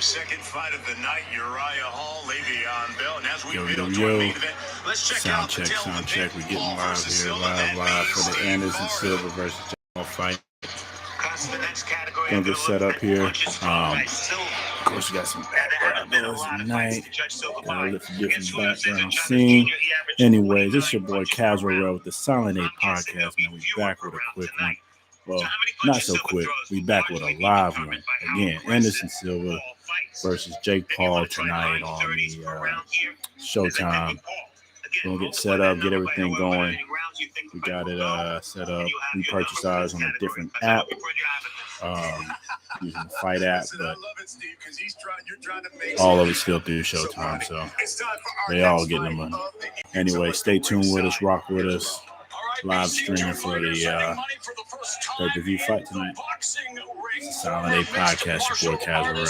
our second fight of the night, Uriah Hall, Le'Veon Bell, and as we build to our main event, let's check out the tale of the tape. We're getting live here, live for the Anderson Silva versus Santiago fight. Gonna get set up here. Of course, you got some background noise tonight. Got a little different background scene. Anyway, this is your boy Casual with the Silent A podcast. Man, we back with a quick one. Well, not so quick. We back with a live one. Again, Anderson Silva versus Jake Paul tonight on the Showtime. We're gonna get set up, get everything going. We got it set up. We purchased ours on a different app, using the Fight app, but all of it still through Showtime, so they all getting them. Anyway, stay tuned with us, rock with us. Live streaming for the PPV Fight tonight. Silent A podcast, your boy Casual.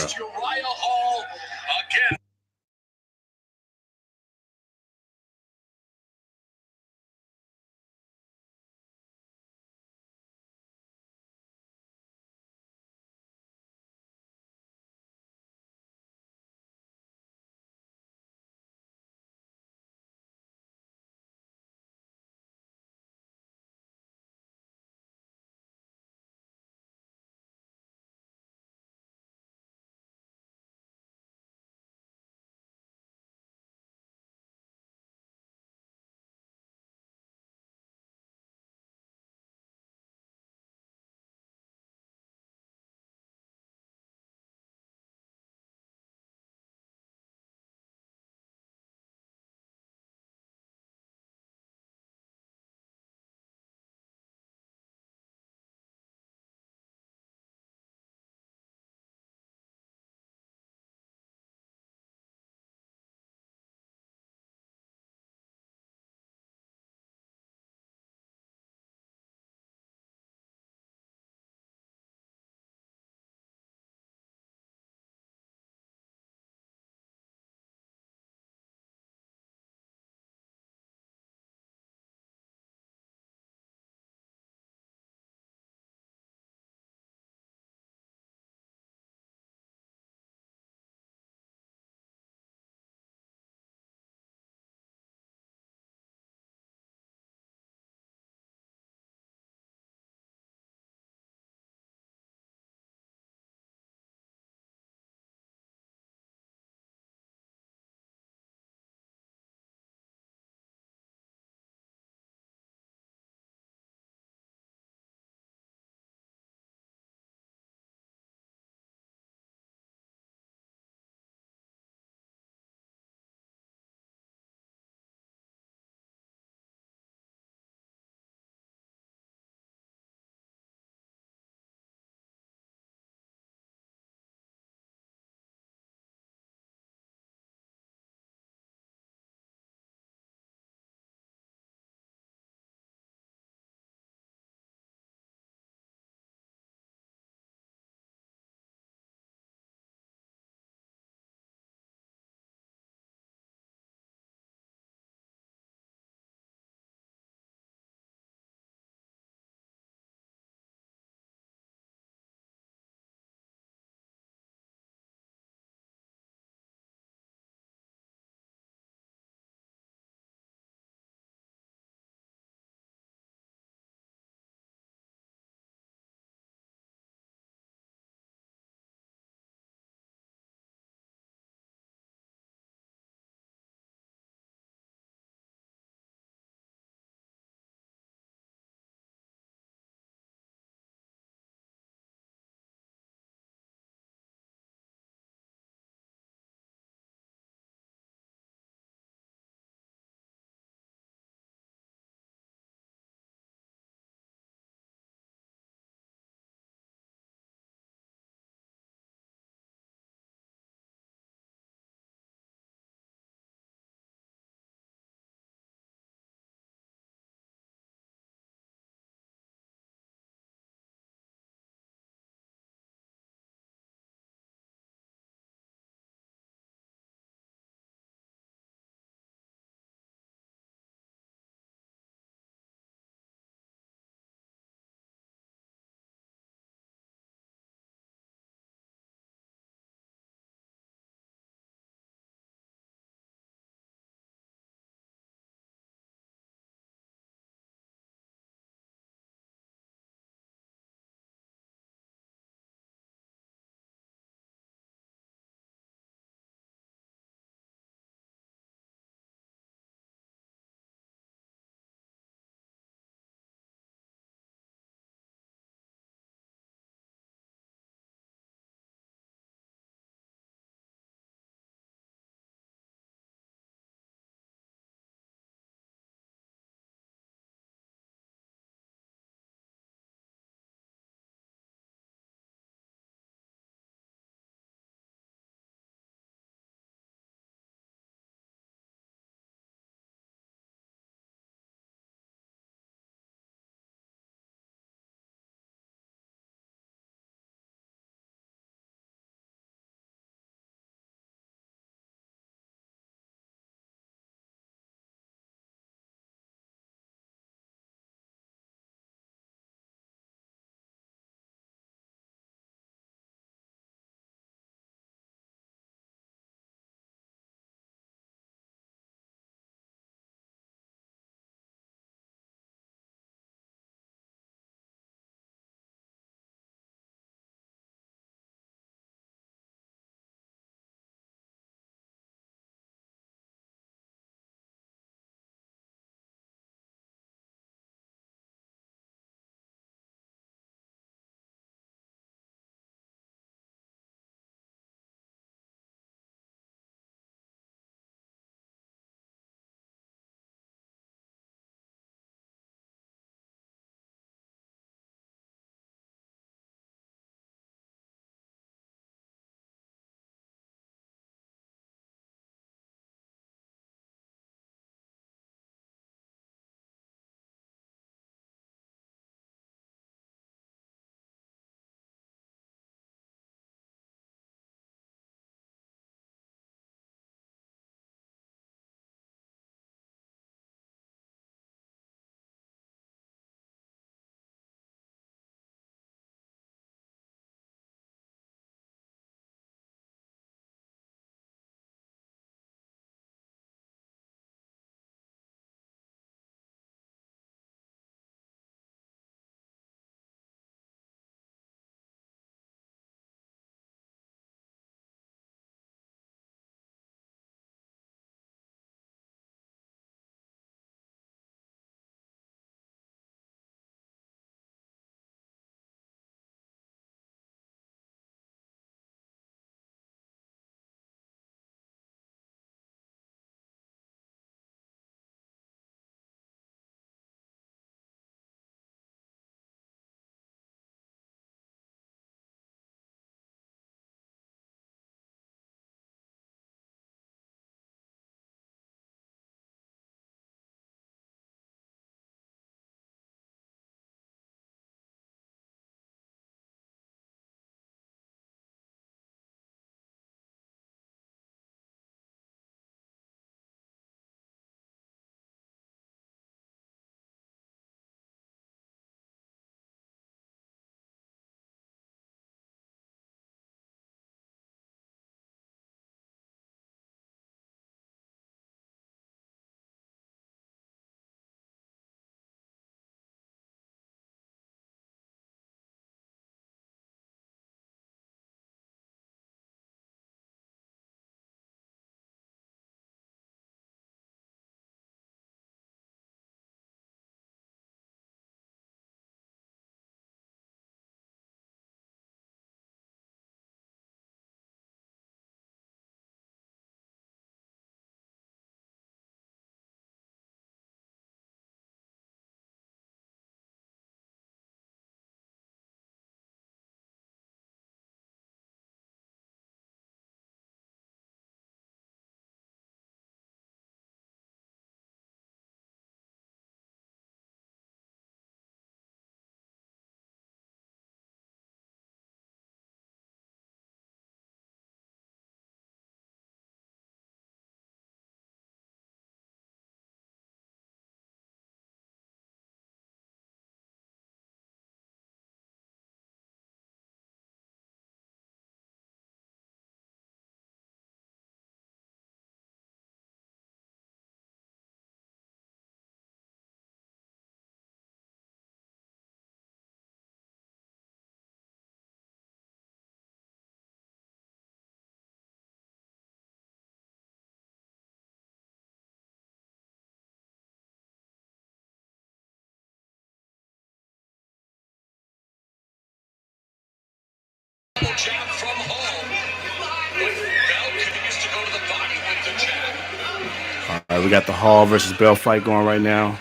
We got the Hall versus Bell fight going right now.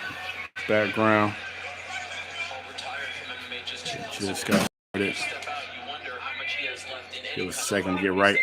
Background. Just got started. Give us a second to get right.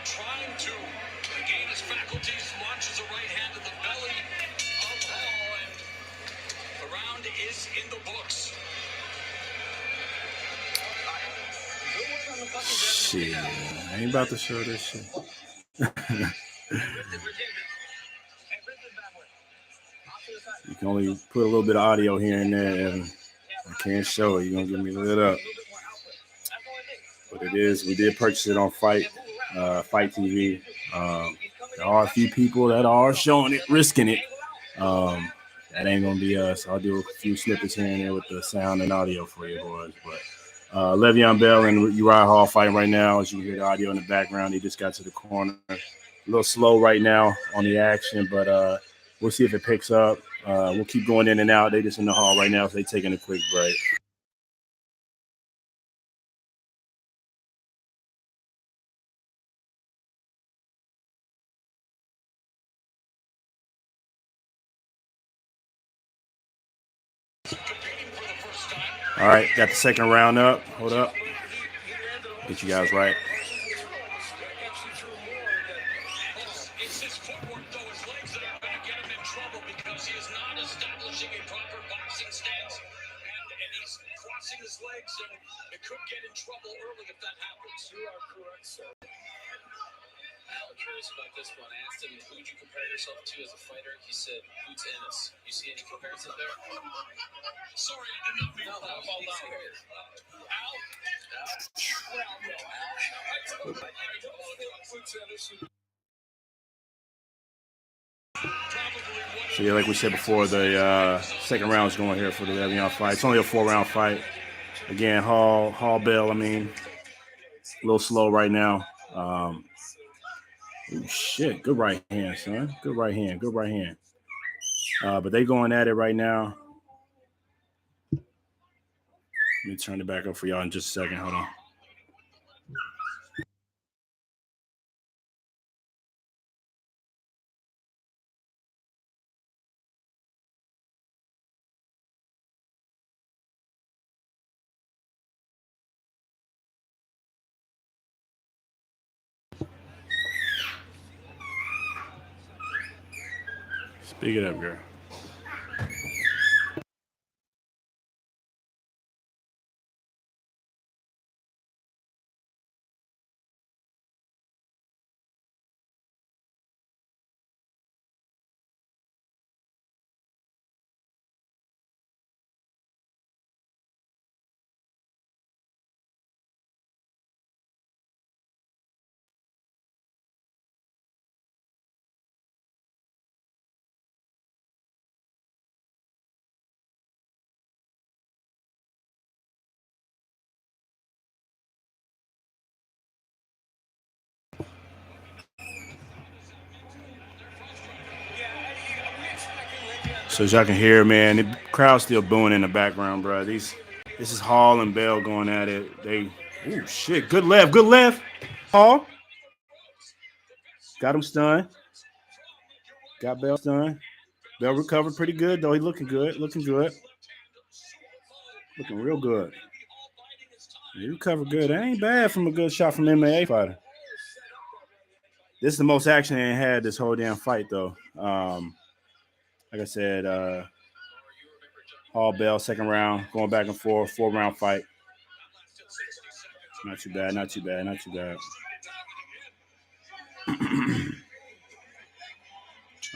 Trying to regain his faculties, launches a right hand to the belly of Hall, and the round is in the books. Shit, I ain't about to show this shit. You can only put a little bit of audio here and there, and I can't show it. You're gonna get me lit up. But it is. We did purchase it on Fight TV. There are a few people that are showing it, risking it. That ain't gonna be us. I'll do a few snippets here and there with the sound and audio for you boys. But Le'Veon Bell and Uriah Hall fighting right now. As you hear the audio in the background, he just got to the corner. A little slow right now on the action, but we'll see if it picks up. We'll keep going in and out. They just in the hall right now, so they taking a quick break. All right, got the second round up. Hold up. Get you guys right. It's his footwork, though, his legs that are going to get him in trouble because he is not establishing a proper boxing stance. And he's crossing his legs, and it could get in trouble early if that happens. You are correct, sir. I'm curious about this one. I asked him, who would you compare yourself to as a fighter? He said, Boots Ennis. You see any comparison there? Sorry, I did not mean to call out. So yeah, like we said before, the second round is going here for the Le'Veon fight. It's only a 4-round fight. Again, Hall Bell. I mean, a little slow right now. Oh shit! Good right hand, son. Good right hand. Good right hand. But they going at it right now. Let me turn it back up for y'all in just a second. Hold on. Speak it up, girl. So as y'all can hear, man, the crowd's still booing in the background, bro. This is Hall and Bell going at it. Oh shit, good left. Hall got him stunned. Got Bell stunned. Bell recovered pretty good though. He looking good, looking real good. He recovered good. That ain't bad from a good shot from MMA fighter. This is the most action they had this whole damn fight though. Like I said, Hall Bell, second round, going back and forth, 4-round fight. Not too bad.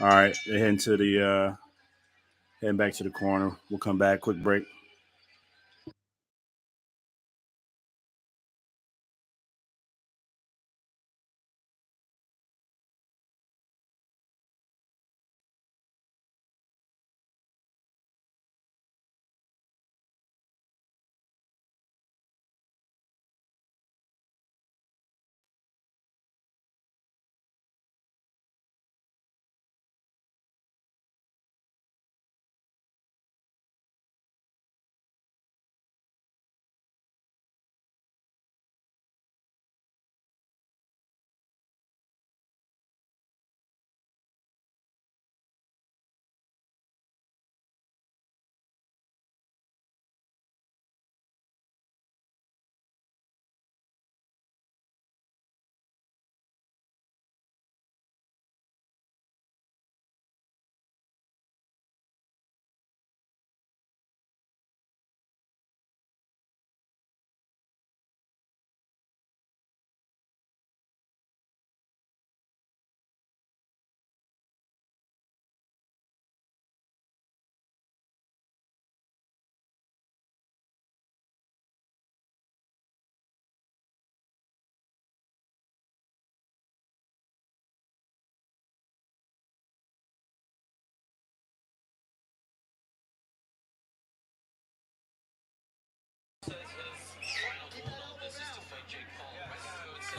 All right, they're heading back to the corner. We'll come back, quick break.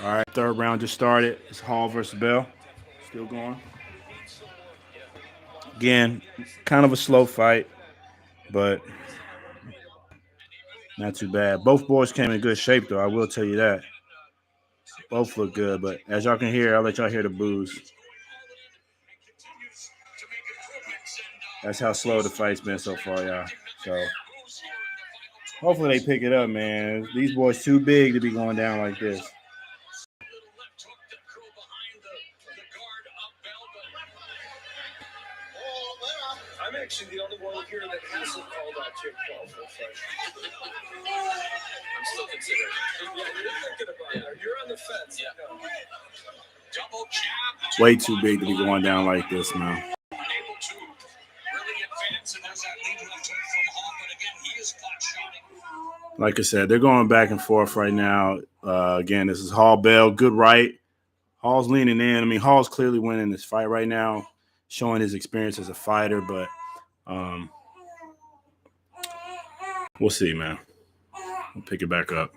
All right, third round just started. It's Hall versus Bell. Still going. Again, kind of a slow fight, but not too bad. Both boys came in good shape, though. I will tell you that. Both look good, but as y'all can hear, I'll let y'all hear the boos. That's how slow the fight's been so far, y'all. So hopefully they pick it up, man. These boys too big to be going down like this. I'm actually the only one here that hasn't called out Jake Paul for a fight. I'm still considering. Yeah, you're thinking about it. You're on the fence. Yeah. Double jab. Way too big to be going down like this, man. Able to really advance, and there's that lead left hook from Hall, but again, he is pot shotting. Like I said, they're going back and forth right now. Again, this is Hall Bell. Good right. Hall's leaning in. I mean, Hall's clearly winning this fight right now, showing his experience as a fighter, but we'll see, man. We'll pick it back up.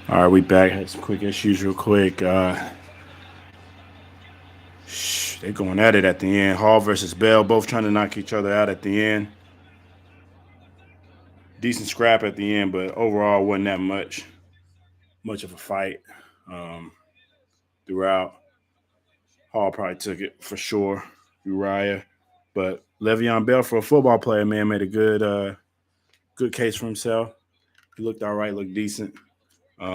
All right, we back. Had some quick issues real quick. They're going at it at the end. Hall versus Bell, both trying to knock each other out at the end. Decent scrap at the end, but overall wasn't that much of a fight throughout. Hall probably took it for sure. Uriah, but Le'Veon Bell, for a football player, man, made a good case for himself. He looked all right, looked decent. They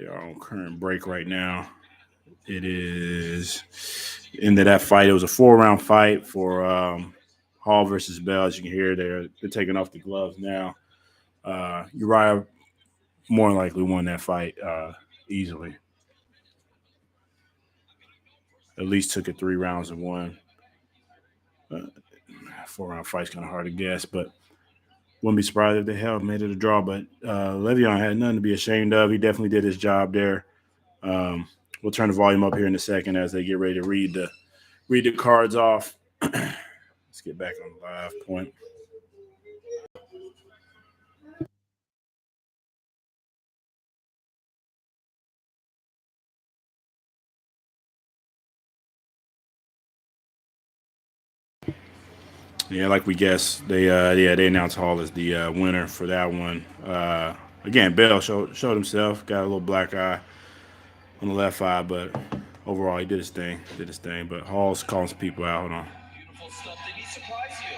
are on current break right now. It is into that fight. It was a 4-round fight for Hall versus Bell. As you can hear, they're taking off the gloves now. Uriah more than likely won that fight easily. At least took it 3 rounds and won. 4-round fight's kind of hard to guess, but wouldn't be surprised if they held made it a draw. But Le'Veon had nothing to be ashamed of. He definitely did his job there. We'll turn the volume up here in a second as they get ready to read the cards off. Let's get back on the live point. Yeah, like we guessed, they announced Hall as the winner for that one. Again, Bell showed himself, got a little black eye on the left eye, but overall he did his thing. But Hall's calling some people out. Hold on. Beautiful stuff. Did he surprise you?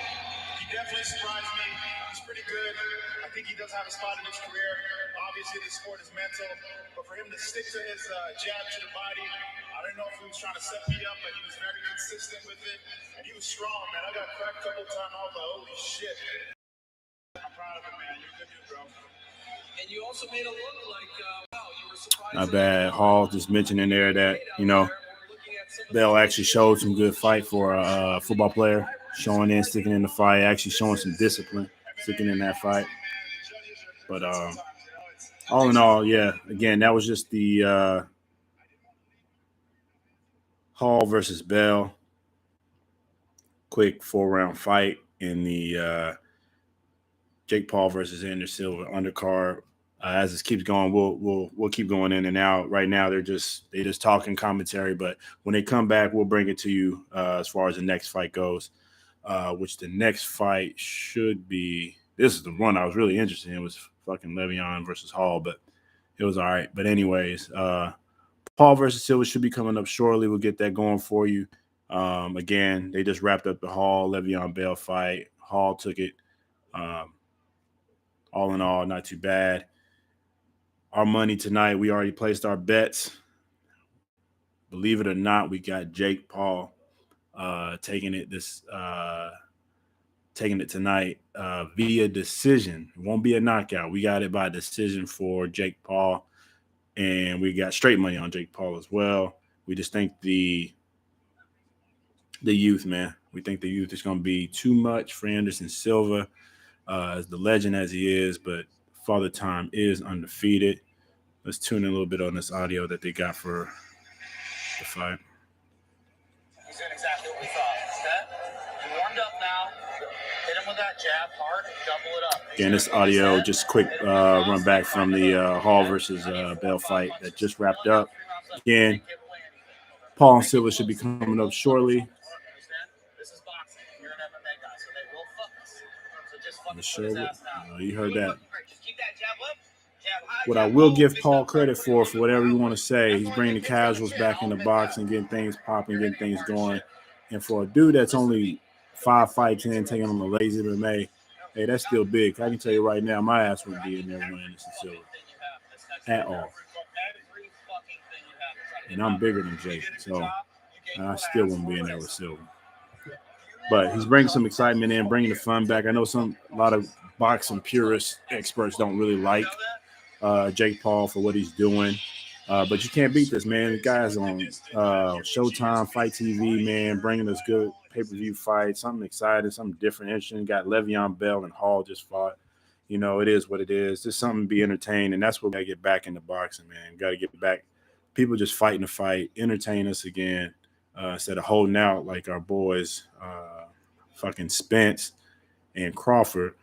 He definitely surprised me. He's pretty good. I think he does have a spot in his career. Obviously, the sport is mental, but for him to stick to his jab to the body, I don't know if he was trying to set me up, but he was very consistent with it, and he was strong, man. I got cracked a couple times. I was like, holy shit. I'm proud of him, man. You're a good dude, bro. And you also made it look like, wow, you were surprised. Not bad. Hall just mentioned in there that, Bell actually showed some good fight for a football player, sticking in the fight, actually showing some discipline, sticking in that fight. But all in all, yeah, again, that was just the Hall versus Bell quick 4-round fight in the Jake Paul versus Anderson Silva undercard. As this keeps going, we'll keep going in and out. Right now, they just talking commentary, but when they come back, we'll bring it to you as far as the next fight goes. Which the next fight should be. This is the one I was really interested in. It was fucking Le'Veon versus Hall, but it was all right. But anyways, Paul versus Silva should be coming up shortly. We'll get that going for you. Again, they just wrapped up the Hall Le'Veon Bell fight. Hall took it. All in all, not too bad. Our money tonight, we already placed our bets. Believe it or not, we got Jake Paul taking it tonight via decision. It won't be a knockout. We got it by decision for Jake Paul, and we got straight money on Jake Paul as well. We just think the youth, man. We think the youth is going to be too much for Anderson Silva, as the legend as he is, but Father Time is undefeated. Let's tune in a little bit on this audio that they got for the fight. He's doing exactly what we thought. Set. You warmed up now. Hit him with that jab hard. Double it up. Again, this audio, just quick run back from the Hall versus Bell fight that just wrapped up. Again, Paul and Silva should be coming up shortly. This is boxing. You're an MMA guy, so they will focus. So just On the fucking put his show, ass down. you heard that. Just keep that jab up. Jab high, What I jab will low. give Paul credit for whatever you want to say, he's bringing the casuals back in the box and getting things popping, getting things going. And for a dude that's only 5 fights in, taking on a lazy MMA, hey, that's still big. I can tell you right now, my ass wouldn't be in there winning Anderson Silva at all. And I'm bigger than Jake, so I still wouldn't be in there with Silva. But he's bringing some excitement in, bringing the fun back. I know a lot of boxing purist experts don't really like Jake Paul for what he's doing. But you can't beat this, man. The guy's on Showtime, Fight TV, man, bringing us good pay-per-view fights, something exciting, something different, interesting. Got Le'Veon Bell and Hall just fought. It is what it is. Just something to be entertained, and that's what we got to get back into boxing, man. Got to get back. People just fighting the fight, entertain us again, instead of holding out like our boys, fucking Spence and Crawford,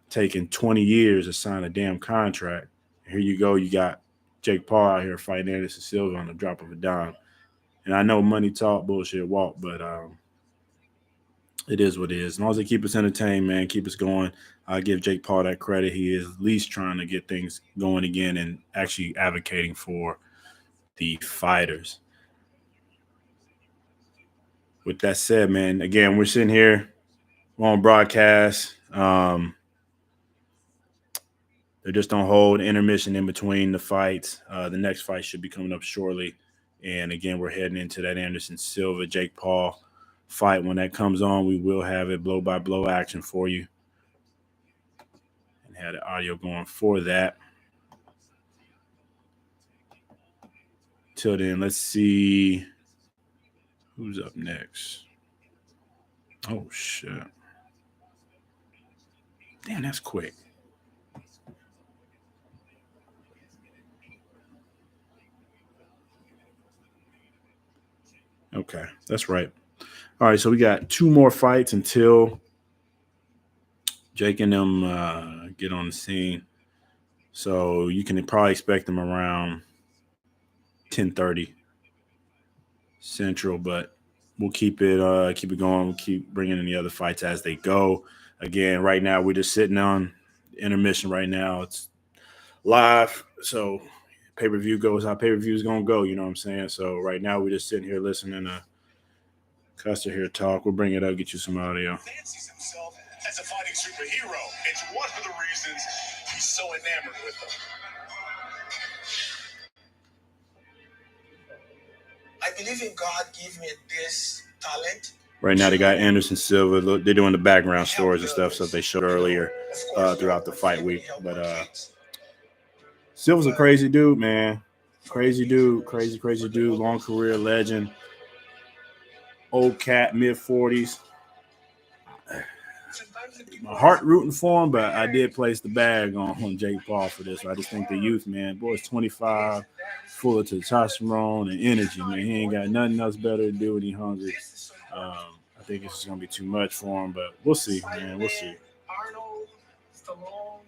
taking 20 years to sign a damn contract. Here you go. You got Jake Paul out here fighting Anderson Silva on the drop of a dime. And I know money talk, bullshit walk, but it is what it is. As long as they keep us entertained, man, keep us going. I give Jake Paul that credit. He is at least trying to get things going again and actually advocating for the fighters. With that said, man, again, we're sitting here, we're on broadcast. They're just on hold, intermission in between the fights. The next fight should be coming up shortly. And again, we're heading into that Anderson Silva, Jake Paul fight. When that comes on, we will have it blow by blow action for you and have the audio going for that. Till then, let's see who's up next. Oh, shit. Damn, that's quick. Okay, that's right. All right, so we got 2 more fights until Jake and them get on the scene. So you can probably expect them around 10:30 Central, but we'll keep it going. We'll keep bringing in the other fights as they go. Again, right now we're just sitting on intermission right now. It's live, so pay-per-view goes how pay-per-view is going to go, you know what I'm saying? So right now we're just sitting here listening to Custer here talk. We'll bring it up, get you some audio. Fancies himself as a fighting superhero. It's one of the reasons he's so enamored with them. I believe in God give me this talent. Right now they got Anderson Silva. Look, they're doing the background stories and stuff that they showed earlier throughout the fight week. But Silva's a crazy dude, man. Crazy dude, crazy dude. Long career, legend. Old cat, mid-40s. My heart rooting for him, but I did place the bag on Jake Paul for this. I just think the youth, man, boy's 25, full of testosterone and energy, man. He ain't got nothing else better to do when he's hungry. I think it's just going to be too much for him, but we'll see, man. We'll see. Arnold, Stallone.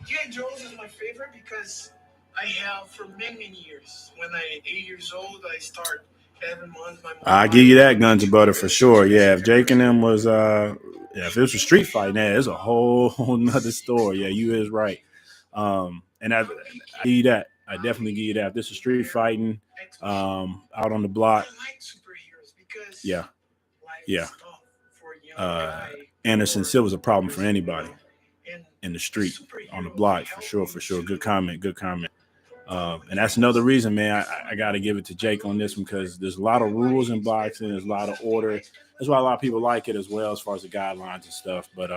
G.I. Joe's is my favorite because I have for many years. When I'm 8 years old, I start every month. I give you that, guns and butter for sure. Yeah, if Jake and them was, if it was a street fight, now it's a whole nother story. Yeah, you is right. And I give you that. I definitely give you that. If this is street fighting, out on the block. Yeah. Anderson Silva's a problem for anybody in the street, on the block, for sure. Good comment. And that's another reason, man, I got to give it to Jake on this one, because there's a lot of rules in boxing. There's a lot of order. That's why a lot of people like it as well, as far as the guidelines and stuff. But,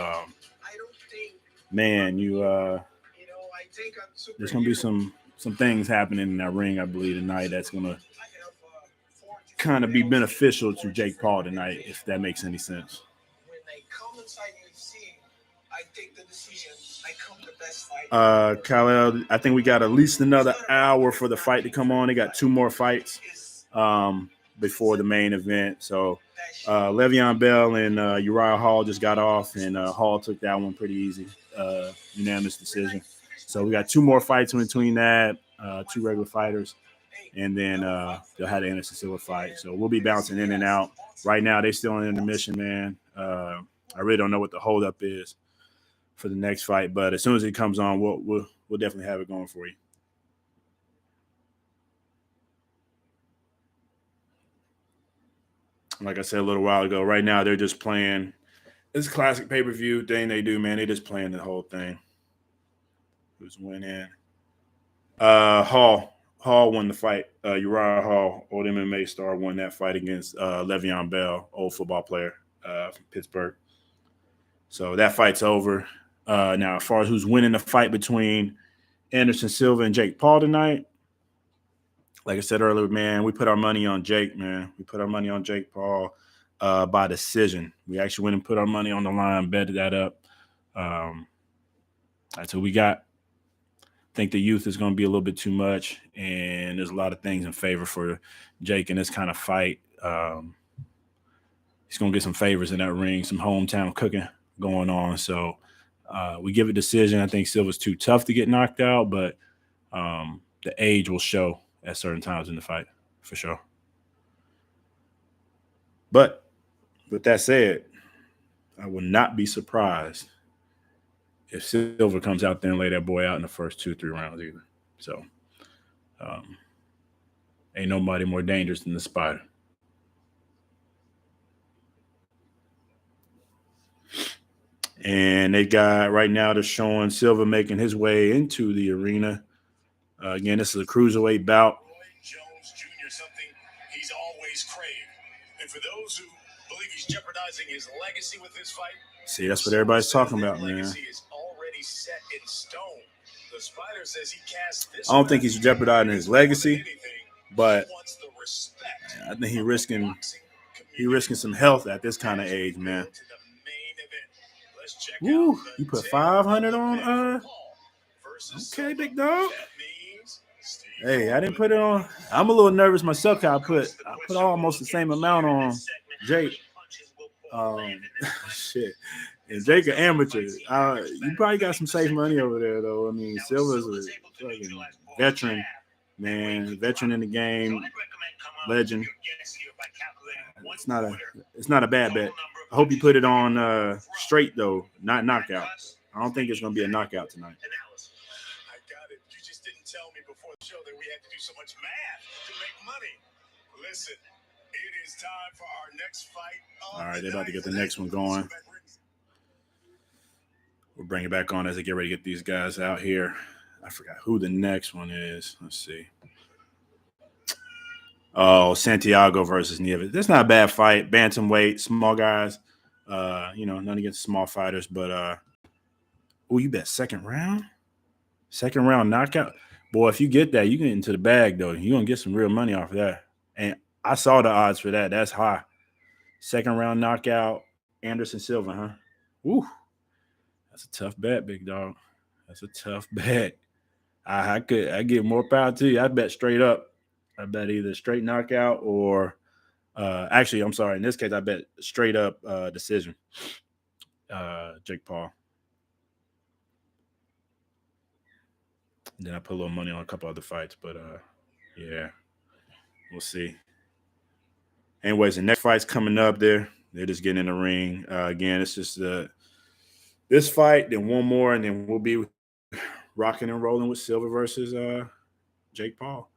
man, there's going to be some things happening in that ring, I believe, tonight that's going to kind of be beneficial to Jake Paul tonight, if that makes any sense. When I come inside UFC, I take the decision. I come the best fighter. Khalil, I think we got at least another hour for the fight to come on. They got 2 more fights before the main event. So Le'Veon Bell and Uriah Hall just got off, and Hall took that one pretty easy, unanimous decision. So we got 2 more fights in between that, 2 regular fighters. And then they'll have the Anderson Silva fight. So we'll be bouncing in and out. Right now, they're still in intermission, man. I really don't know what the holdup is for the next fight, but as soon as it comes on, we'll definitely have it going for you. Like I said a little while ago, right now they're just playing. It's a classic pay-per-view thing they do, man. They just playing the whole thing. Who's winning? Hall won the fight. Uriah Hall, old MMA star, won that fight against Le'Veon Bell, old football player from Pittsburgh. So that fight's over. Now, as far as who's winning the fight between Anderson Silva and Jake Paul tonight, like I said earlier, man, we put our money on Jake, man. We put our money on Jake Paul by decision. We actually went and put our money on the line, betted that up. That's what we got. I think the youth is going to be a little bit too much, and there's a lot of things in favor for Jake in this kind of fight. He's going to get some favors in that ring, some hometown cooking going on. So We give a decision. I think Sylve's too tough to get knocked out, but the age will show at certain times in the fight, for sure. But with that said, I will not be surprised if Sylve comes out there and lay that boy out in the first 2-3 rounds either. So ain't nobody more dangerous than the Spider. And they got right now they're showing Sylve making his way into the arena. Again, this is a cruiserweight bout. Jones Jr., something he's always craved. And for those who believe he's jeopardizing his legacy with this fight, see, that's what everybody's talking about, man. Legacy is already set in stone. The Spider says he cast this. I don't think he's jeopardizing his legacy, but I think he's risking some health at this kind of age, man. Woo, you put 500 on okay, big dog. Hey, I didn't put it on. I'm a little nervous myself. I put almost the same amount on Jake. Shit. And Jake an amateur. You probably got some safe money over there, though. I mean, Sylve's a fucking veteran, man. Veteran in the game, legend. It's not a bad bet. I hope you put it on straight though, not knockout. I don't think it's gonna be a knockout tonight. I got it. You just didn't tell me before the show that we had to do so much math to make money. Listen, it is time for our next fight. All right, they're about to get the next one going. We'll bring it back on as they get ready to get these guys out here. I forgot who the next one is. Let's see. Oh, Santiago versus Nieves. That's not a bad fight. Bantamweight, small guys. None against small fighters, but you bet second round? Second round knockout? Boy, if you get that, you get into the bag, though. You're going to get some real money off of that. And I saw the odds for that. That's high. Second round knockout, Anderson Silva, huh? Woo. That's a tough bet, big dog. That's a tough bet. I give more power to you. I bet straight up. I bet either straight knockout or actually, I'm sorry. In this case, I bet straight up decision. Jake Paul. And then I put a little money on a couple other fights, but yeah, we'll see. Anyways, the next fight's coming up there. They're just getting in the ring. Again, it's just this fight, then one more, and then we'll be rocking and rolling with Sylve versus Jake Paul.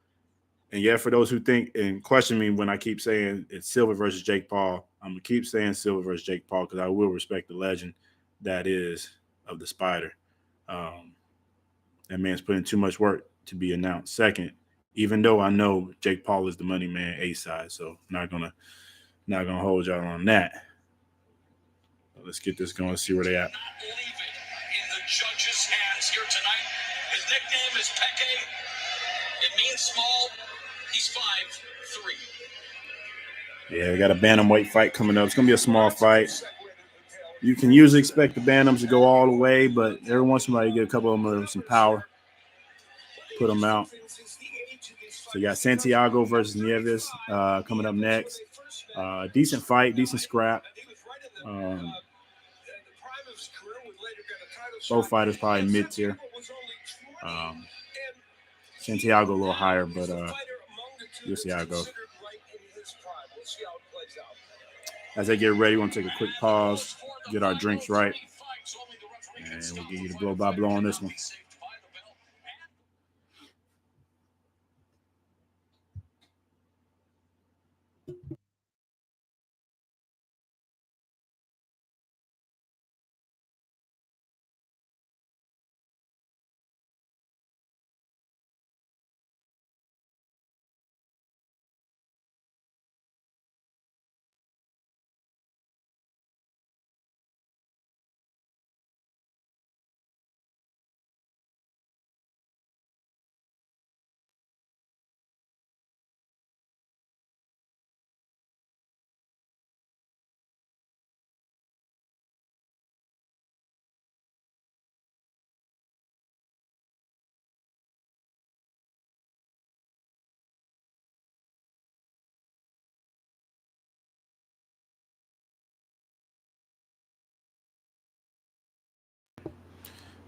And yeah, for those who think and question me when I keep saying it's Sylve versus Jake Paul, I'm going to keep saying Sylve versus Jake Paul because I will respect the legend that is of the Spider. That man's putting too much work to be announced second, even though I know Jake Paul is the money man A side. So not gonna hold y'all on that. But let's get this going, see where they at. Not leave it in the judges' hands here tonight. His nickname is Peke. It means small. He's 5'3". Yeah, we got a bantamweight fight coming up. It's going to be a small fight. You can usually expect the bantams to go all the way, but every once in a while you get a couple of them with some power. Put them out. So you got Santiago versus Nieves coming up next. Decent fight, decent scrap. Both fighters probably mid-tier. Santiago a little higher, but we'll see how it goes. As they get ready, we're going to take a quick pause, get our drinks right, and we'll give you the blow-by-blow on this one.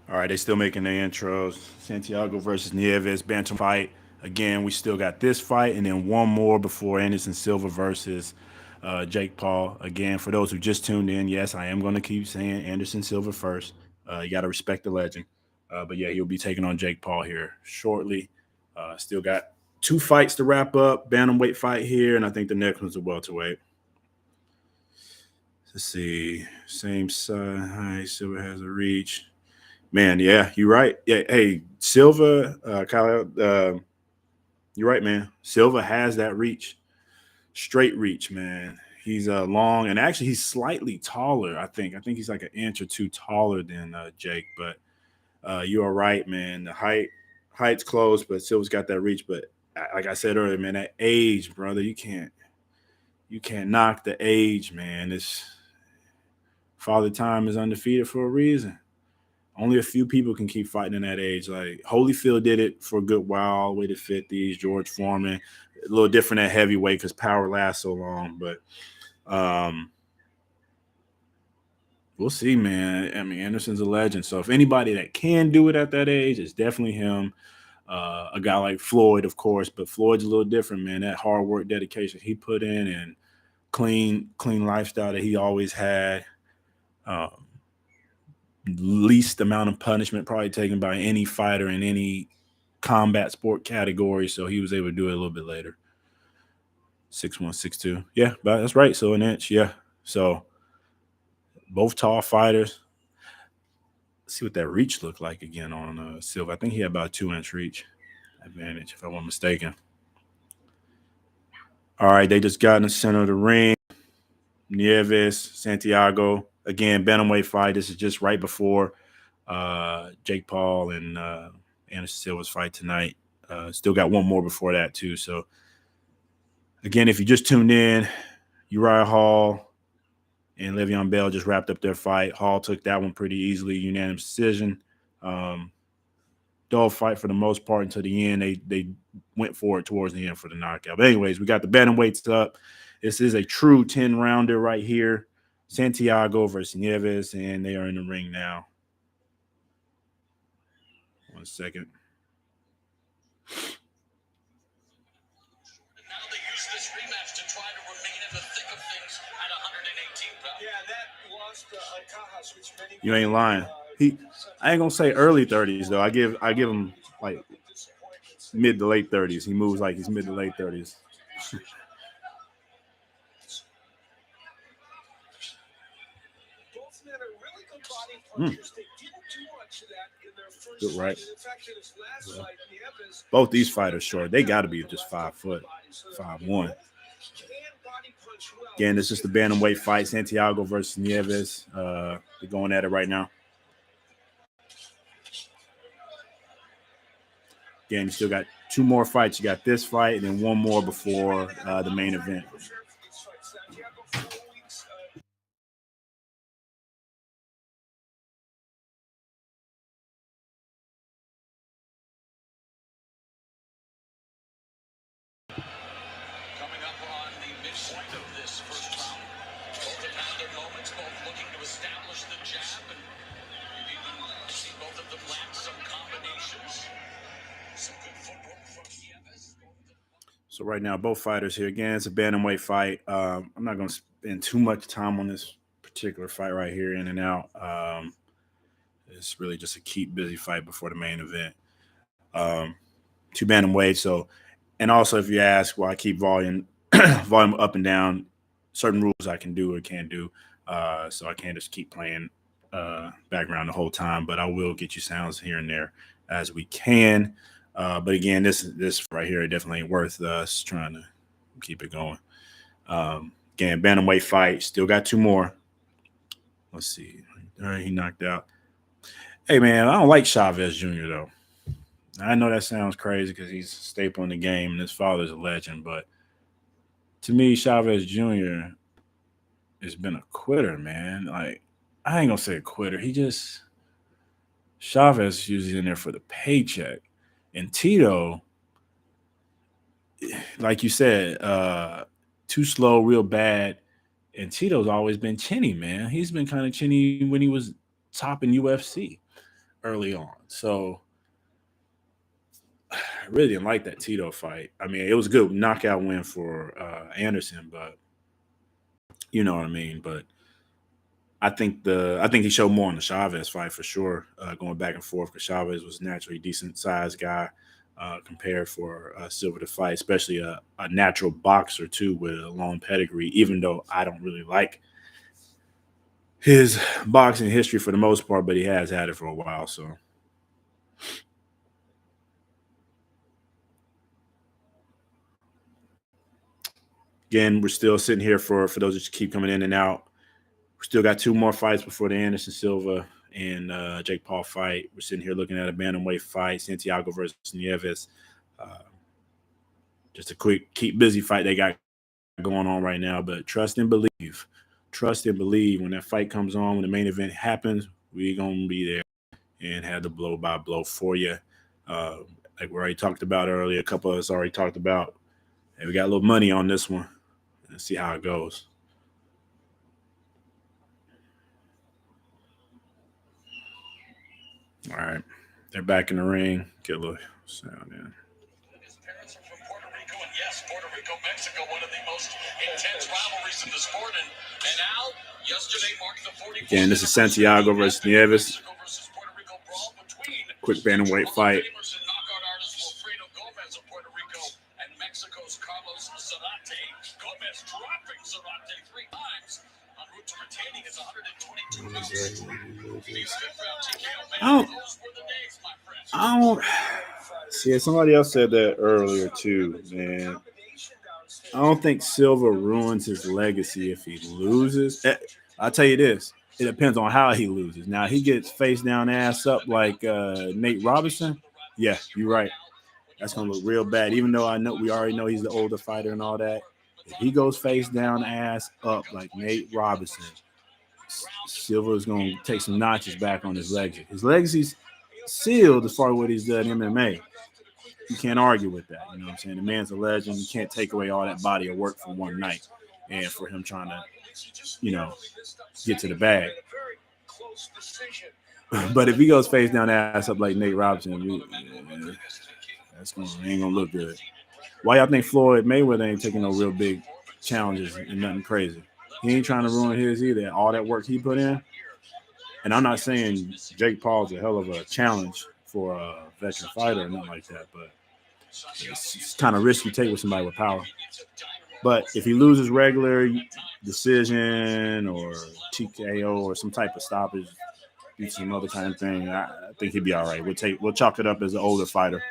All right, they still making their intros. Santiago versus Nieves, bantam fight. Again, we still got this fight and then one more before Anderson Silva versus Jake Paul. Again, for those who just tuned in, yes, I am going to keep saying Anderson Silva first. You got to respect the legend. But yeah, he'll be taking on Jake Paul here shortly. Still got 2 fights to wrap up. Bantamweight fight here, and I think the next one's a welterweight. Let's see. Same side. Hi, Silva has a reach. Man, yeah, you're right. Yeah, hey, Silva, Kyle, you're right, man. Silva has that reach, straight reach, man. He's long, and actually, he's slightly taller. I think he's like an inch or two taller than Jake. But you are right, man. The height's close, but Silva's got that reach. But like I said earlier, man, that age, brother, you can't knock the age, man. It's Father Time is undefeated for a reason. Only a few people can keep fighting in that age. Like Holyfield did it for a good while, all the way to 50s. George Foreman, a little different at heavyweight because power lasts so long. But we'll see, man. I mean, Anderson's a legend. So if anybody that can do it at that age, it's definitely him. A guy like Floyd, of course, but Floyd's a little different, man. That hard work, dedication he put in, and clean lifestyle that he always had. Least amount of punishment probably taken by any fighter in any combat sport category, so he was able to do it a little bit later. 6'1", 6'2". Yeah, but that's right. So an inch, yeah. So both tall fighters. Let's see what that reach looked like again on Sylve. I think he had about a 2-inch reach advantage, if I'm not mistaken. All right, they just got in the center of the ring. Nieves, Santiago. Again, bantamweight fight. This is just right before Jake Paul and Anderson Silva's fight tonight. Still got one more before that, too. So, again, if you just tuned in, Uriah Hall and Le'Veon Bell just wrapped up their fight. Hall took that one pretty easily, unanimous decision. Dog fight for the most part until the end. They went for it towards the end for the knockout. But anyways, we got the bantamweights up. This is a true 10-rounder right here. Santiago versus Nieves, and they are in the ring now. 1 second. Now they use this rematch to try to remain in the thick of things at 118 pounds. Yeah, that lost Cajas, which many You ain't lying. I ain't gonna say early 30s though. I give him like mid to late 30s. He moves like he's mid to late 30s. both men are really good body punchers. They didn't do much of that in their first Good right. fight. And in fact, in his last fight, Nieves, Both these fighters short. They got to be just 5 foot, 5'1". Again, this is the bantamweight fight. Santiago versus Nieves. They're going at it right now. Again, you still got 2 more fights. You got this fight and then one more before the main event. Coming up on the midpoint of this first round, both have had their moments, both looking to establish the jab, and we've even seen both of them land some combinations. Some good footwork from Nieves. So right now, both fighters here. Again, it's a bantamweight fight. I'm not going to spend too much time on this particular fight right here, in and out. It's really just a keep busy fight before the main event. 2 bantamweights. So, and also, if you ask why I keep volume up and down, certain rules I can do or can't do. So I can't just keep playing background the whole time, but I will get you sounds here and there as we can. But again, this right here definitely ain't worth us trying to keep it going. Again, bantamweight fight. Still got 2 more. Let's see. All right, he knocked out. Hey, man, I don't like Chavez Jr., though. I know that sounds crazy because he's a staple in the game and his father's a legend, but to me, Chavez Jr. has been a quitter, man. Like, I ain't going to say a quitter. Chavez is usually in there for the paycheck. And Tito, like you said, too slow, real bad. And Tito's always been chinny, man. He's been kind of chinny when he was top in UFC early on. So I really didn't like that Tito fight. I mean, it was a good knockout win for Anderson, but you know what I mean. But I think he showed more in the Chavez fight for sure, going back and forth, because Chavez was naturally a decent sized guy compared for Sylve to fight, especially a natural boxer too with a long pedigree. Even though I don't really like his boxing history for the most part, but he has had it for a while. So again, we're still sitting here for those that keep coming in and out. We still got 2 more fights before the Anderson Silva and Jake Paul fight. We're sitting here looking at a bantamweight fight, Santiago versus Nieves. Just a quick, keep busy fight they got going on right now. But trust and believe. Trust and believe. When that fight comes on, when the main event happens, we're going to be there and have the blow-by-blow for you. Like we already talked about earlier, a couple of us already talked about. Hey, we got a little money on this one. Let's see how it goes. All right. They're back in the ring. Get a little sound in. His parents are from Puerto Rico, and yes, Puerto Rico, Mexico, one of the most intense rivalries in the sport. And now, yesterday marked the 44th. Again, this is Santiago versus Nieves. Quick bantamweight fight. Mexico's Carlos Zarate. Gomez dropping Zarate 3 times en route to retaining his 122 I don't see. Somebody else said that earlier too, man. I don't think Sylve ruins his legacy if he loses. I'll tell you this: it depends on how he loses. Now, he gets face down, ass up like Nate Robinson. Yeah, you're right. That's gonna look real bad. Even though we already know he's the older fighter and all that. If he goes face down, ass up like Nate Robinson, Sylve is gonna take some notches back on his legacy. His legacy's sealed as far as what he's done in MMA. You can't argue with that. You know what I'm saying? The man's a legend. You can't take away all that body of work from one night. And for him trying to, get to the bag. But if he goes face down, ass up like Nate Robinson, ain't gonna look good. Why y'all think Floyd Mayweather ain't taking no real big challenges and nothing crazy? He ain't trying to ruin his either. All that work he put in. And I'm not saying Jake Paul's a hell of a challenge for a veteran fighter or nothing like that, but it's kind of risky to take with somebody with power. But if he loses regular decision or TKO or some type of stoppage, some other kind of thing, I think he'd be all right. We'll chalk it up as an older fighter.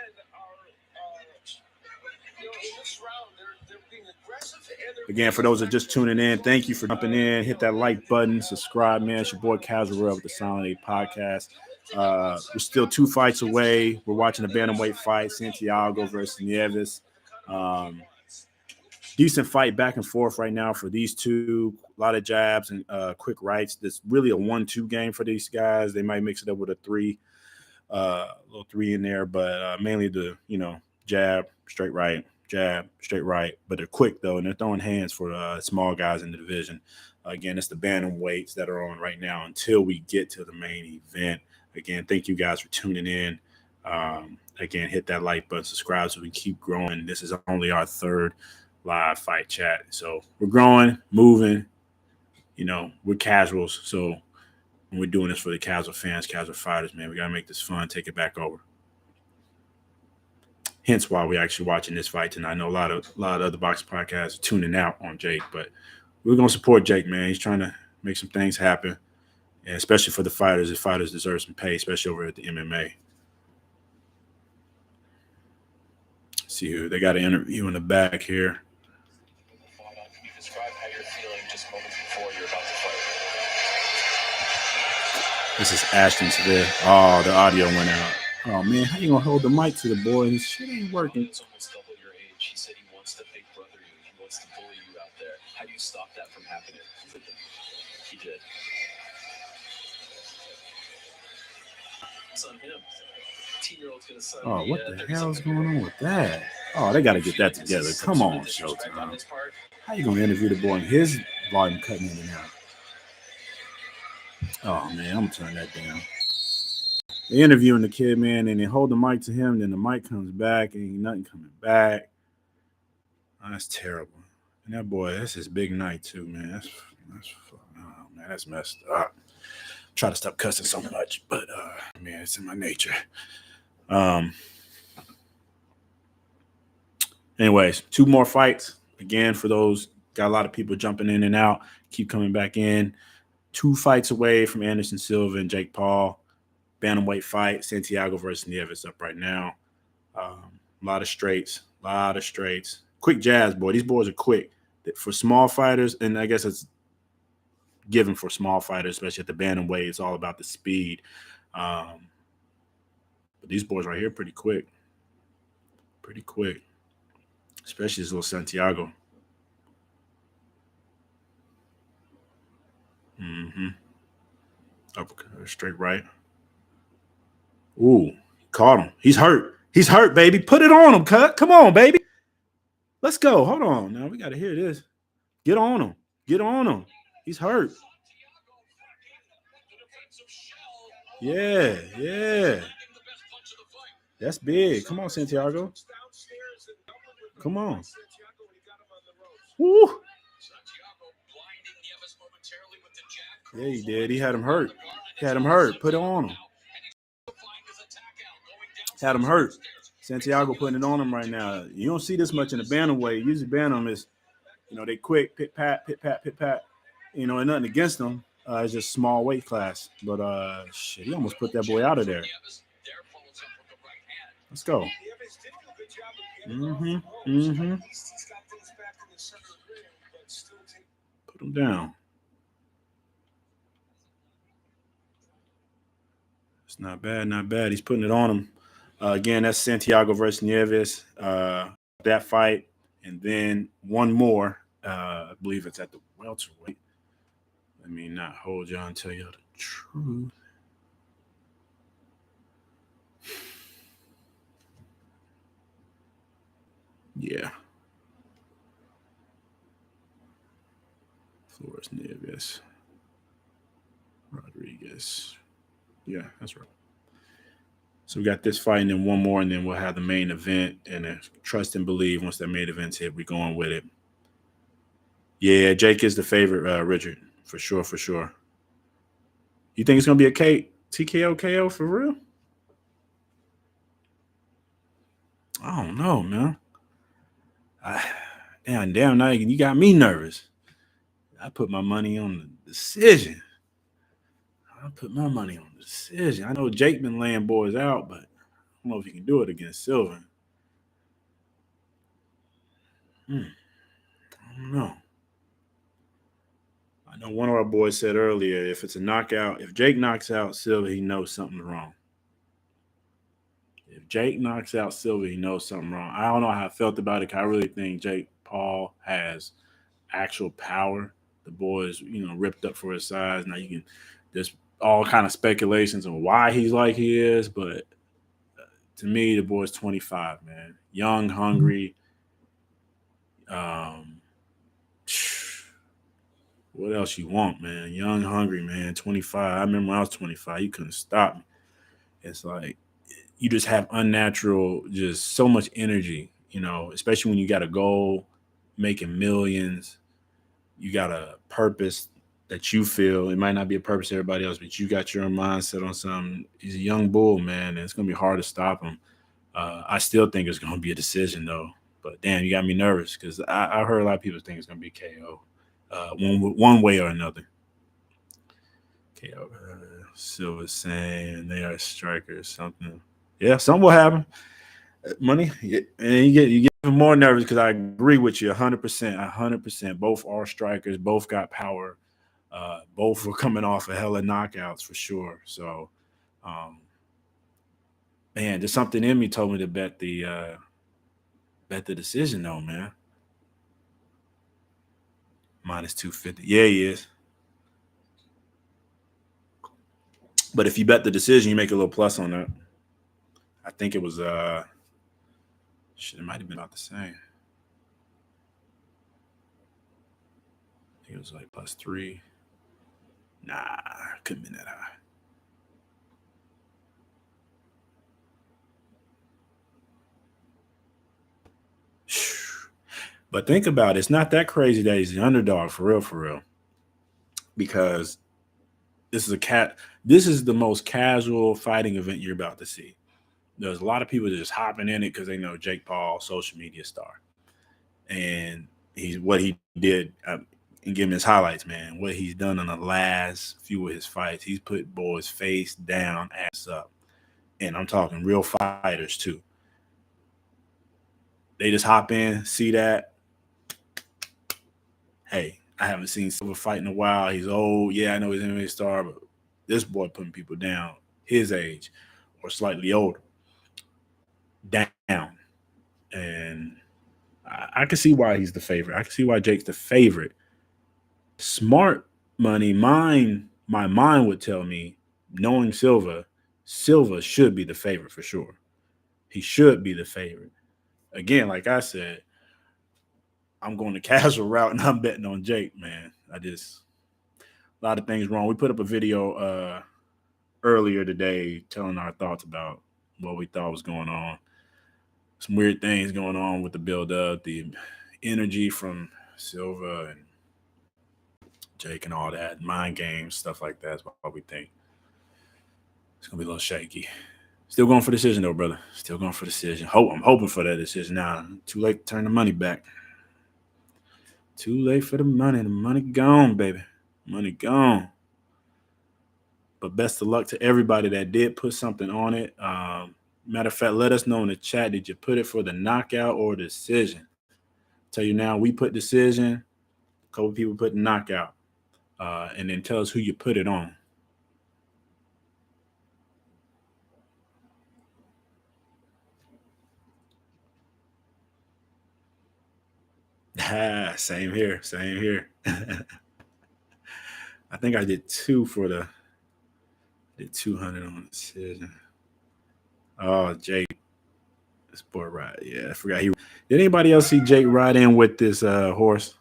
Again, for those that are just tuning in, thank you for jumping in. Hit that like button, subscribe, man. It's your boy Casual with the Silent 8 podcast. We're still 2 fights away. We're watching a bantamweight fight, Santiago versus Nieves. Decent fight back and forth right now for these two. A lot of jabs and quick rights. It's really a 1-2 game for these guys. They might mix it up with a 3, little 3 in there, but mainly the jab, straight right. Jab, straight right, but they're quick though, and they're throwing hands for small guys in the division. Again, it's the bantamweights that are on right now until we get to the main event. Again, thank you guys for tuning in. Again, hit that like button, subscribe so we can keep growing. This is only our 3rd live fight chat, so we're growing, moving. We're casuals, so when we're doing this for the casual fans, casual fighters, man, we gotta make this fun. Take it back over. Hence why we're actually watching this fight tonight. I know a lot of other boxing podcasts are tuning out on Jake, but we're going to support Jake, man. He's trying to make some things happen, and especially for the fighters. The fighters deserve some pay, especially over at the MMA. See who they got an interview in the back here. Can you describe how you're feeling just moments before you're about to fight? This is Ashton Sylve. Oh, the audio went out. Oh, man, how you going to hold the mic to the boy? This shit ain't working. It's almost double your age. He said he wants to big brother you. He wants to bully you out there. How do you stop that from happening? He did. It's on him. 18-year-old's going to sign what the hell is going on with that? Oh, they got to get that together. Come on, Showtime. How you going to interview the boy and his volume cutting in and out? Oh, man, I'm going to turn that down. They interviewing the kid, man, and they hold the mic to him. Then the mic comes back, and ain't nothing coming back. Oh, that's terrible. And that boy, that's his big night too, man. Oh, man, that's messed up. Try to stop cussing so much, but man, it's in my nature. Um. Anyways, 2 more fights. Again, for those, got a lot of people jumping in and out, keep coming back in. 2 fights away from Anderson Silva and Jake Paul. Bantamweight fight, Santiago versus Nieves up right now. A lot of straights. Quick jabs, boy. These boys are quick. For small fighters, and I guess it's given for small fighters, especially at the bantamweight, it's all about the speed. But these boys right here pretty quick. Especially this little Santiago. Uppercut, straight right. Ooh, caught him. He's hurt. He's hurt, baby. Put it on him, cut. Come on, baby. Let's go. Hold on. Now we got to hear this. Get on him. He's hurt. Yeah. That's big. Come on, Santiago. Come on. Woo. Yeah, he did. He had him hurt. Put it on him. Had him hurt. Santiago putting it on him right now. You don't see this much in the bantamweight. Usually bantam is, they quick, pit pat. And nothing against them. It's just small weight class. But shit, he almost put that boy out of there. Let's go. Put him down. It's not bad. He's putting it on him. Again, that's Santiago versus Nieves. That fight. And then one more. I believe it's at the welterweight. Let me not hold y'all and tell you the truth. Yeah. Flores Nieves. Rodriguez. Yeah, that's right. So we got this fight and then one more, and then we'll have the main event. And trust and believe, once that main event's hit, we're going with it. Yeah, Jake is the favorite, Richard. For sure. You think it's going to be a TKO KO for real? I don't know, man. Damn, now you got me nervous. I put my money on the decision. I know Jake been laying boys out, but I don't know if he can do it against Sylve. I don't know. I know one of our boys said earlier, if it's a knockout, if Jake knocks out Sylve, he knows something's wrong. If Jake knocks out Sylve, he knows something wrong. I don't know how I felt about it, because I really think Jake Paul has actual power. The boy is, ripped up for his size. Now there's all kind of speculations on why he's like he is, but to me, the boy's 25, man. Young, hungry. What else you want, man? Young, hungry, man. 25. I remember when I was 25, you couldn't stop me. It's like you just have unnatural, just so much energy, especially when you got a goal, making millions. You got a purpose that you feel. It might not be a purpose to everybody else, but you got your own mindset on something. He's a young bull, man, and it's going to be hard to stop him. I still think it's going to be a decision, though. But, damn, you got me nervous, because I heard a lot of people think it's going to be KO one way or another. KO. Sylve saying they are strikers, something. Yeah, something will happen. Money, and you get even more nervous, because I agree with you 100%. Both are strikers. Both got power. Both were coming off a hella knockouts for sure. So, man, there's something in me told me to bet the decision though, man. Minus 250. Yeah, he is. But if you bet the decision, you make a little plus on that. I think it was it might have been about the same. I think it was like +3. Nah, couldn't have been that high. But think about it. It's not that crazy that he's the underdog for real, because this is the most casual fighting event you're about to see. There's a lot of people just hopping in it because they know Jake Paul, social media star, and what he did. And give him his highlights, man. What he's done in the last few of his fights, he's put boys face down, ass up, and I'm talking real fighters too. They just hop in, see that. Hey, I haven't seen Sylve fight in a while. He's old. Yeah, I know he's an MMA star, but this boy putting people down his age or slightly older down. And I can see why he's the favorite. I can see why Jake's the favorite. Smart money, my mind would tell me, knowing Sylve should be the favorite for sure. He should be the favorite. Again, like I said, I'm going the casual route and I'm betting on Jake, man. A lot of things wrong. We put up a video earlier today telling our thoughts about what we thought was going on. Some weird things going on with the buildup, the energy from Sylve and Jake and all that, mind games, stuff like that. That's what we think. It's going to be a little shaky. Still going for decision, though, brother. Still going for decision. I'm hoping for that decision now. Too late to turn the money back. Too late for the money. The money gone, baby. Money gone. But best of luck to everybody that did put something on it. Matter of fact, let us know in the chat, did you put it for the knockout or decision? Tell you now, we put decision. A couple people put knockout. And then tell us who you put it on. Same here. I think I did 200 on decision. Oh, Jake. This boy ride. Yeah, I forgot. Did anybody else see Jake ride in with this horse?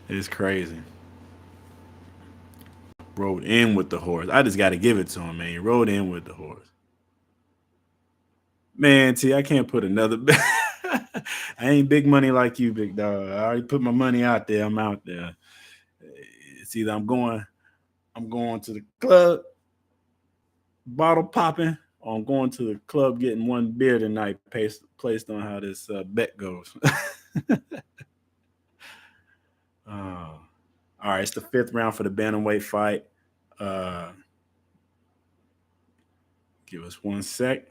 It's crazy. Rode in with the horse. I just got to give it to him, man. He rode in with the horse. Man, T, I can't put another bet. I ain't big money like you, big dog. I already put my money out there. I'm out there. It's either I'm going to the club, bottle popping, or I'm going to the club getting one beer tonight, placed on how this bet goes. All right, it's the 5th round for the bantamweight fight. Give us 1 sec.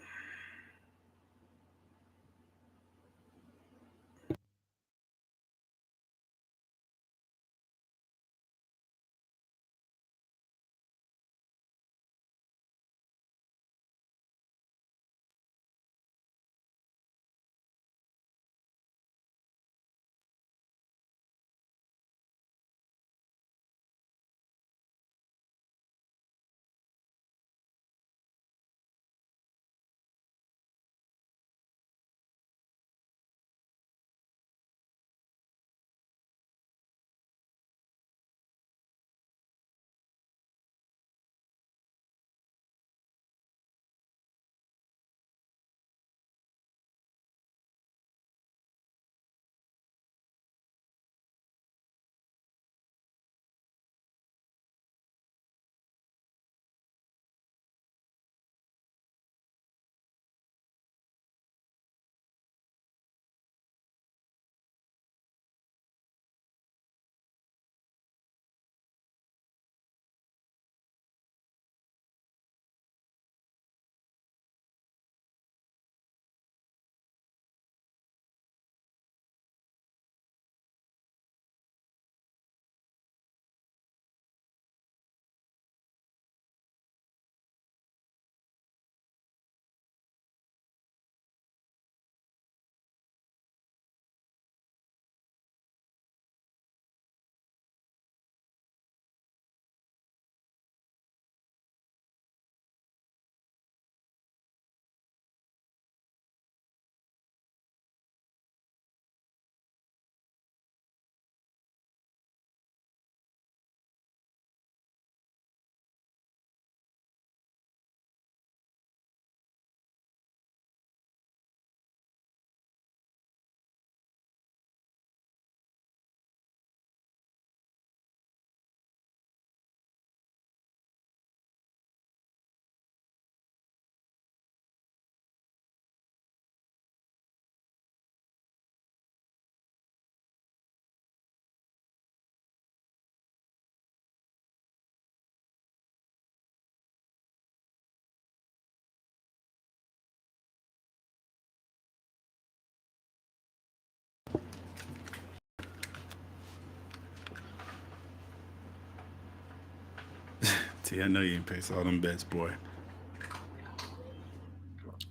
T, I know you didn't place all them bets, boy.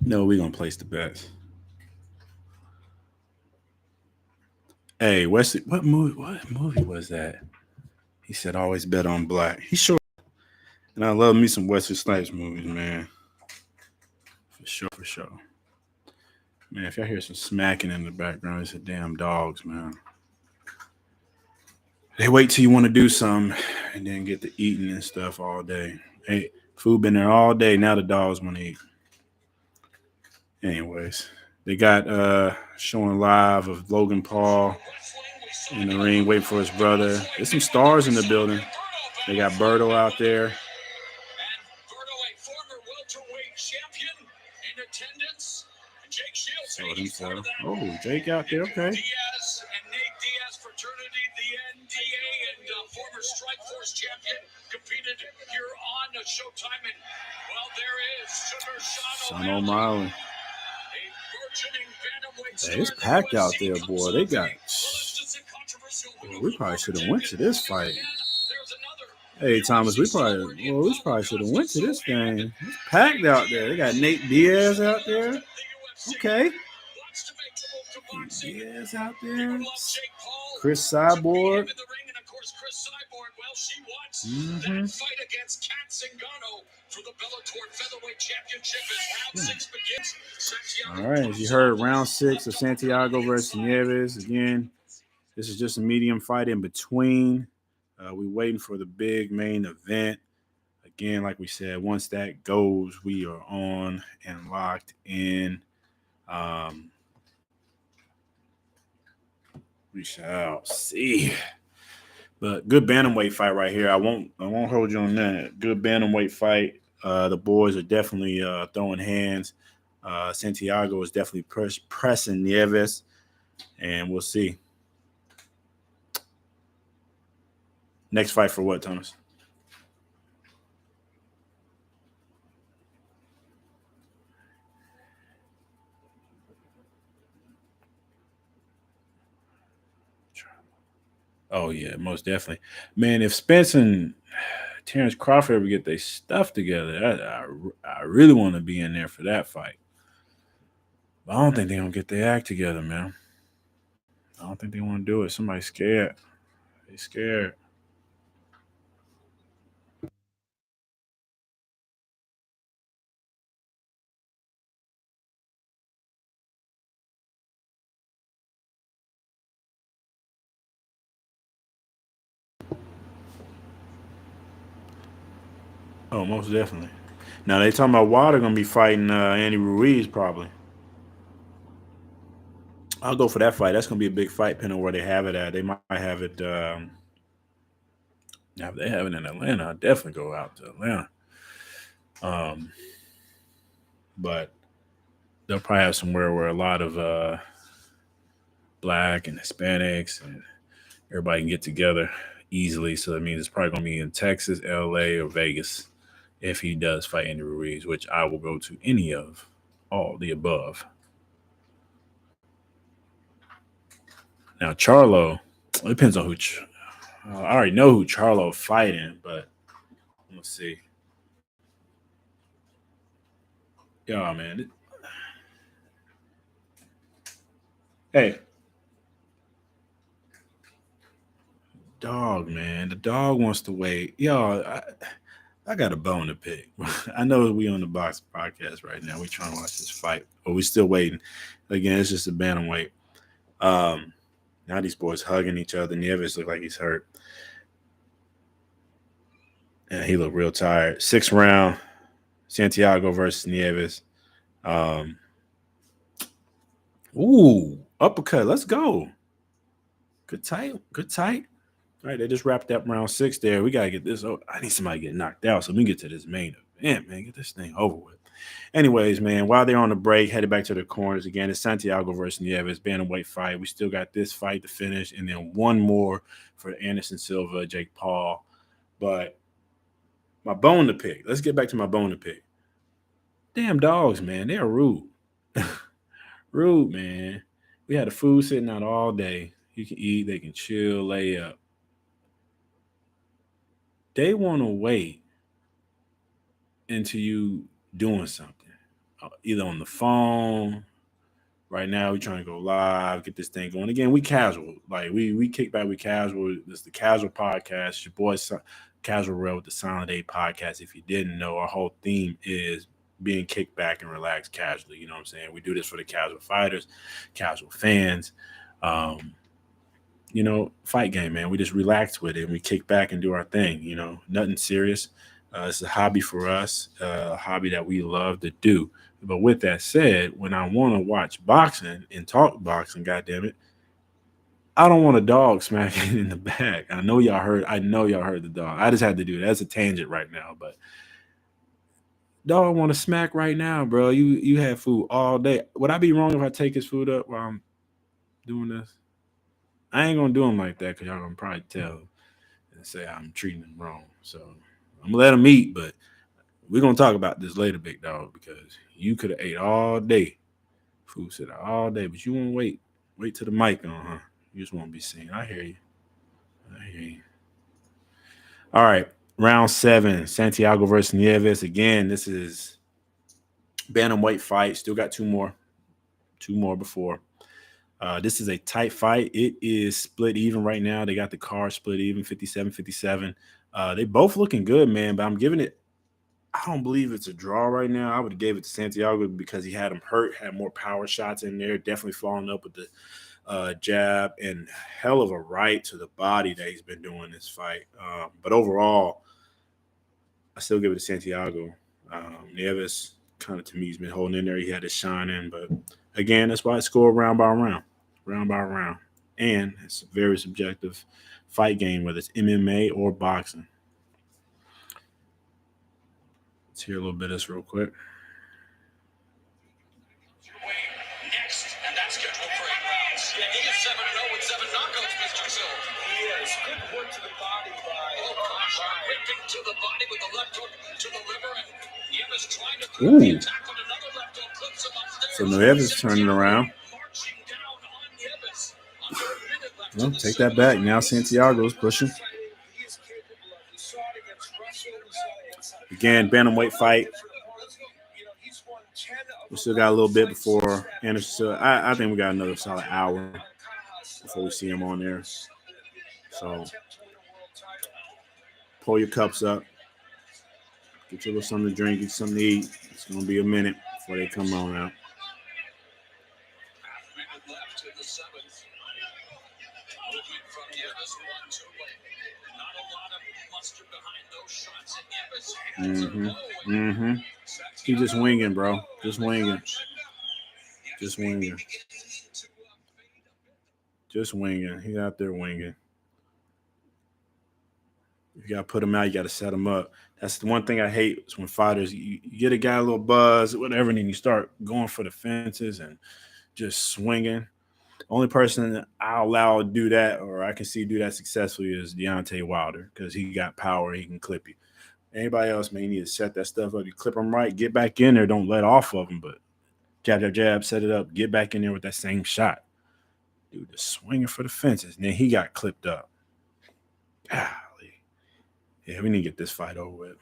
No, we gonna place the bets. Hey, Wesley, what movie was that? He said always bet on black. He sure, and I love me some Wesley Snipes movies, man. For sure, for sure. Man, if y'all hear some smacking in the background, it's the damn dogs, man. They wait till you want to do something and then get to eating and stuff all day. Hey, food been there all day. Now the dogs want to eat. Anyways, they got showing live of Logan Paul in the ring waiting for his brother. There's some stars in the building. They got Berto out there. And Berto, a former welterweight champion in attendance. Jake Shields. Showed himself. Oh, Jake out there. Okay. Diaz and Nate Diaz fraternity, the NDA and former Strikeforce champion, competed here on Showtime. And, well, there is Sugar Sean O'Malley. Hey, it's packed out there, boy. They got. Well, we probably should have went to this fight. Hey, Thomas, we probably should have went to this thing. It's packed out there. They got Nate Diaz out there. Okay. Nate Diaz out there. Chris Cyborg. Mm-hmm. Fight against Kat Zingano for the Bellator Featherweight Championship as round 6 begins. Santiago. All right, as you heard, round 6 of Santiago versus Nieves. Again, this is just a medium fight in between. We're waiting for the big main event. Again, like we said, once that goes, we are on and locked in. We shall see. But good bantamweight fight right here. I won't hold you on that. Good bantamweight fight. The boys are definitely throwing hands. Santiago is definitely pressing Nieves, and we'll see. Next fight for what, Thomas? Oh, yeah, most definitely. Man, if Spence and Terrence Crawford ever get their stuff together, I really want to be in there for that fight. But I don't think they're going to get their act together, man. I don't think they want to do it. Somebody's scared. They're scared. Oh, most definitely. Now they talking about Wilder gonna be fighting Andy Ruiz probably. I'll go for that fight. That's gonna be a big fight, depending on where they have it at. They might have it. Now, if they have it in Atlanta, I'll definitely go out to Atlanta. But they'll probably have somewhere where a lot of Black and Hispanics and everybody can get together easily. So that means it's probably gonna be in Texas, LA, or Vegas. If he does fight Andy Ruiz, which I will go to any of all the above. Now, Charlo, it depends on who. I already know who Charlo fighting, but let's see. Yeah, man. Hey. Dog, man. The dog wants to wait. Y'all, I got a bone to pick. I know we on the Box Podcast right now. We trying to watch this fight, but we still waiting. Again, it's just a bantamweight. Now these boys hugging each other. Nieves look like he's hurt. And he looked real tired. 6th round, Santiago versus Nieves. Ooh, uppercut. Let's go. Good tight. Good tight. All right, they just wrapped up round 6 there. We got to get this over. I need somebody to get knocked out so we can get to this main event, man. Get this thing over with. Anyways, man, while they're on the break, headed back to the corners again. It's Santiago versus Nieves, bantamweight fight. We still got this fight to finish, and then one more for Anderson Silva, Jake Paul. But my bone to pick. Let's get back to my bone to pick. Damn dogs, man. They're rude. Rude, man. We had the food sitting out all day. You can eat, they can chill, lay up. They want to wait into you doing something, either on the phone. Right now, we're trying to go live, get this thing going. Again, we casual. Like, we kick back, we casual. This is the Casual Podcast. Your boy, Casual Real with the Silent A Podcast. If you didn't know, our whole theme is being kicked back and relaxed casually. You know what I'm saying? We do this for the casual fighters, casual fans. Fight game, man. We just relax with it and we kick back and do our thing. Nothing serious. It's a hobby for us, a hobby that we love to do. But with that said, when I want to watch boxing and talk boxing, goddammit, I don't want a dog smacking in the back. I know y'all heard the dog. I just had to do that. That's a tangent right now, but dog want to smack right now, bro. You had food all day. Would I be wrong if I take his food up while I'm doing this? I ain't gonna do him like that because y'all gonna probably tell and say I'm treating him wrong. So I'm gonna let him eat, but we're gonna talk about this later, big dog, because you could have ate all day. Food sit out all day, but you won't wait. Wait till the mic on, huh? You just won't be seen. I hear you. All right. Round 7. Santiago versus Nieves. Again, this is bantamweight fight. Still got two more before. This is a tight fight. It is split even right now. They got the card split even, 57-57. They both looking good, man, but I'm giving it, I don't believe it's a draw right now. I would have gave it to Santiago because he had him hurt, had more power shots in there, definitely following up with the jab and hell of a right to the body that he's been doing this fight. But overall, I still give it to Santiago. Nieves kind of, to me, he's been holding in there. He had his shine in, but again, that's why it's scored round by round. And it's a very subjective fight game, whether it's MMA or boxing. Let's hear a little bit of this real quick. Next, and that's scheduled for 8 rounds. And he is 7-0 with 7 knockouts, Mr. Sylve. Yes, good work to the body by. Ripping to the body with the left hook to the liver, and Nieves trying to clear the attack with another left hook, clips him upstairs. So Nieves turning around. Marching down on Nieves. Under a minute left. Well, take that back. Now Santiago's pushing. Again, bantamweight fight. We still got a little bit before Anderson Silva. I think we got another solid hour before we see him on there. So pull your cups up. Get you a little something to drink, get something to eat. It's going to be a minute before they come on out. Left in the 7th. Movement from Nieves, 1-2. Not a lot of mustard behind those shots. And Nieves hands are low. He just winging, bro. Just winging. He out there winging. You got to put him out. You got to set him up. That's the one thing I hate is when fighters, you get a guy a little buzz, whatever, and then you start going for the fences and just swinging. Only person that I'll allow to do that, or I can see do that successfully, is Deontay Wilder, because he got power. He can clip you. Anybody else, man, you need to set that stuff up. You clip them right, get back in there. Don't let off of them, but jab, set it up. Get back in there with that same shot. Dude, just swinging for the fences. And then he got clipped up. Golly. Yeah, we need to get this fight over with.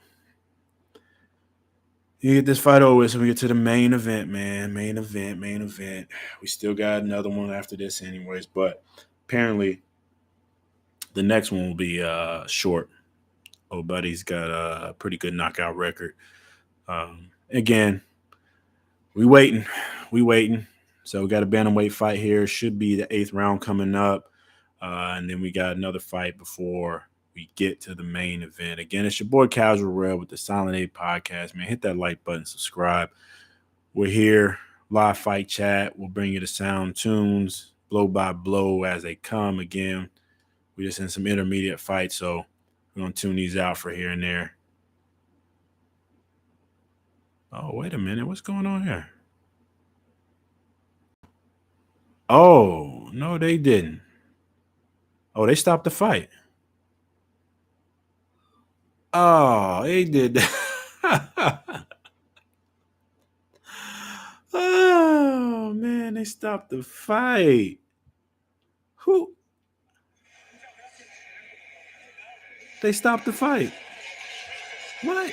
So we get to the main event, man. Main event. We still got another one after this anyways, but apparently the next one will be short. Old buddy's got a pretty good knockout record. Again, we waiting. So we got a bantamweight fight here. Should be the 8th round coming up. And then we got another fight before we get to the main event. Again, it's your boy Casual Real with the Silent A Podcast. Man, hit that like button, subscribe. We're here, live fight chat. We'll bring you the sound tunes, blow by blow as they come. Again, we just in some intermediate fights, so we're going to tune these out for here and there. Oh, wait a minute. What's going on here? Oh, no, they didn't. Oh, they stopped the fight. Oh, they did that. Oh, man, they stopped the fight. Who? They stopped the fight. What?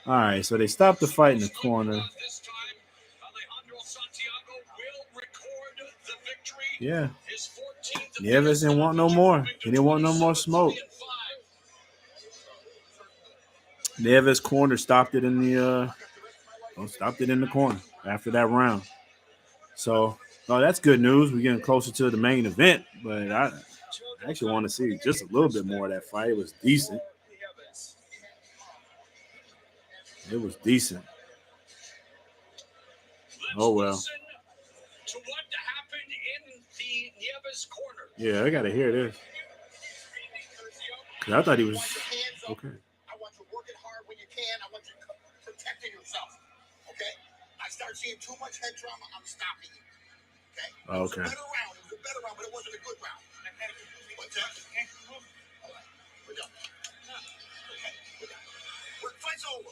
All right, so they stopped the fight in the corner. This time, Alejandro Santiago will record the victory. Yeah. His 14th Nieves didn't want no more. He didn't want no more smoke. Nieves' corner stopped it in the corner after that round. So, that's good news. We're getting closer to the main event, but I actually want to see just a little bit more of that fight. It was decent. It was decent. Oh, well. To what happened in the Nieves corner. Yeah, I got to hear this. Because I thought he was okay. I want you working hard when you can. I want you protecting yourself. Okay? I start seeing too much head trauma, I'm stopping you. Okay? Okay. It was a better round, but it wasn't a good round. What's that? All right. We're done. Okay. We're done. Fight's over.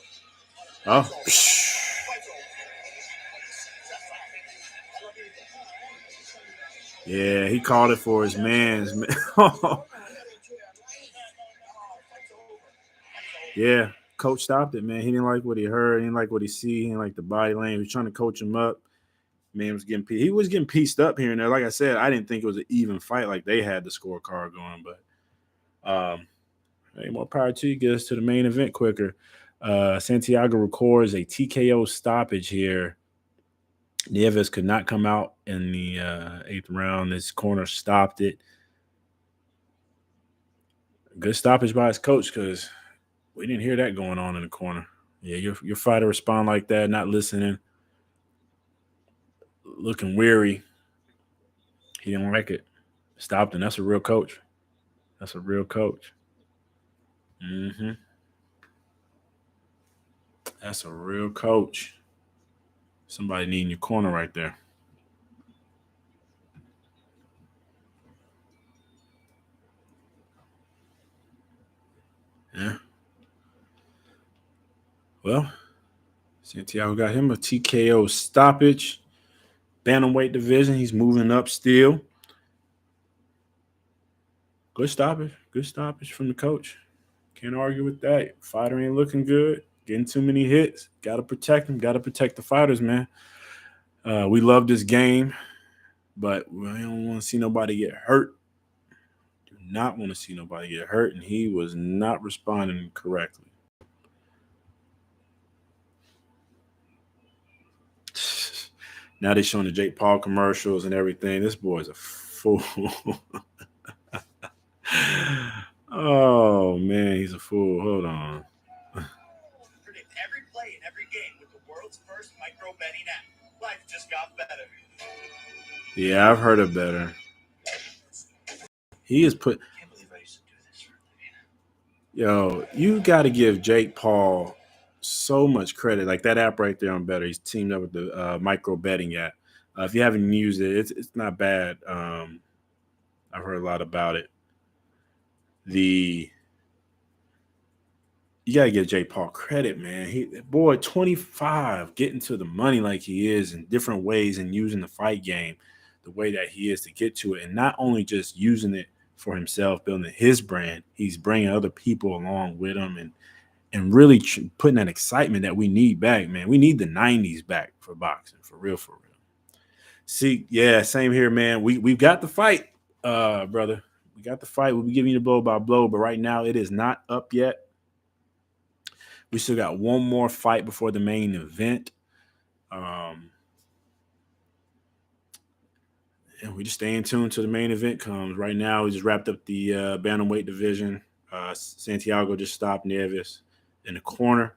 Oh. Fight's over. Yeah, he called it for his man's. Yeah, coach stopped it, man. He didn't like what he heard. He didn't like what he see. He didn't like the body language. He was trying to coach him up. Man was getting he was getting pieced up here and there. Like I said, I didn't think it was an even fight like they had the scorecard going. But hey, more power to you. Get us to the main event quicker. Santiago records a TKO stoppage here. Nieves could not come out in the 8th round. His corner stopped it. Good stoppage by his coach because we didn't hear that going on in the corner. Yeah, your fighter respond like that, not listening, looking weary. He didn't like it. Stopped him. That's a real coach. That's a real coach. Mm-hmm. That's a real coach. Somebody needing your corner right there. Yeah. Well, Santiago got him a TKO stoppage. Bantamweight division. He's moving up still. Good stoppage. Good stoppage from the coach. Can't argue with that. Fighter ain't looking good. Getting too many hits. Got to protect him. Got to protect the fighters, man. We love this game, but we don't want to see nobody get hurt. Do not want to see nobody get hurt, and he was not responding correctly. Now they're showing the Jake Paul commercials and everything. This boy's a fool. Oh, man, he's a fool. Hold on. Predict every play in every game with the world's first micro betting app. Life just got better. Yeah, I've heard of better. He is put. I can't believe I used to do this for a living. Yo, you got to give Jake Paul so much credit. Like that app right there on Better. He's teamed up with the micro betting app. If you haven't used it, it's not bad. I've heard a lot about it. You got to give Jake Paul credit, man. Boy, 25, getting to the money like he is in different ways and using the fight game the way that he is to get to it. And not only just using it for himself, building his brand, he's bringing other people along with him and really putting that excitement that we need back, man. We need the 90s back for boxing, for real, for real. See, yeah, same here, man. We've got the fight, brother. We got the fight. We'll be giving you the blow by blow, but right now it is not up yet. We still got one more fight before the main event. And we just stay in tune till the main event comes. Right now, we just wrapped up the bantamweight division. Santiago just stopped Nieves in the corner.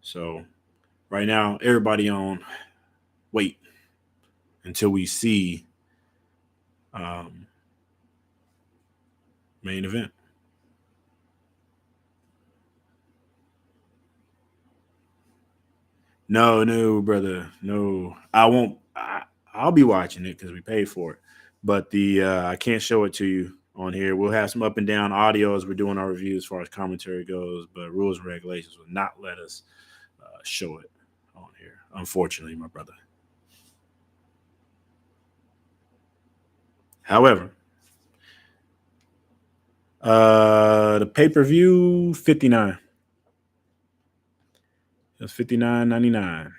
So right now, everybody on wait until we see main event. No, brother. No, I won't. I'll be watching it because we paid for it. But I can't show it to you on here. We'll have some up and down audio as we're doing our review as far as commentary goes. But rules and regulations will not let us show it on here, unfortunately, my brother. However, the pay-per-view 59. That's $59.99.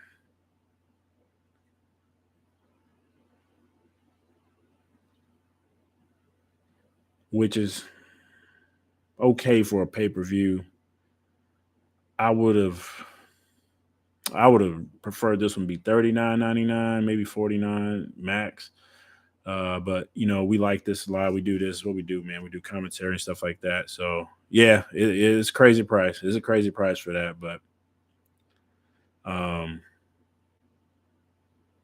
Which is okay for a pay-per-view. I would have preferred this one be $39.99, maybe $49 max. But we like this a lot. We do this, what we do, man. We do commentary and stuff like that. So yeah, it's crazy price. It's a crazy price for that, but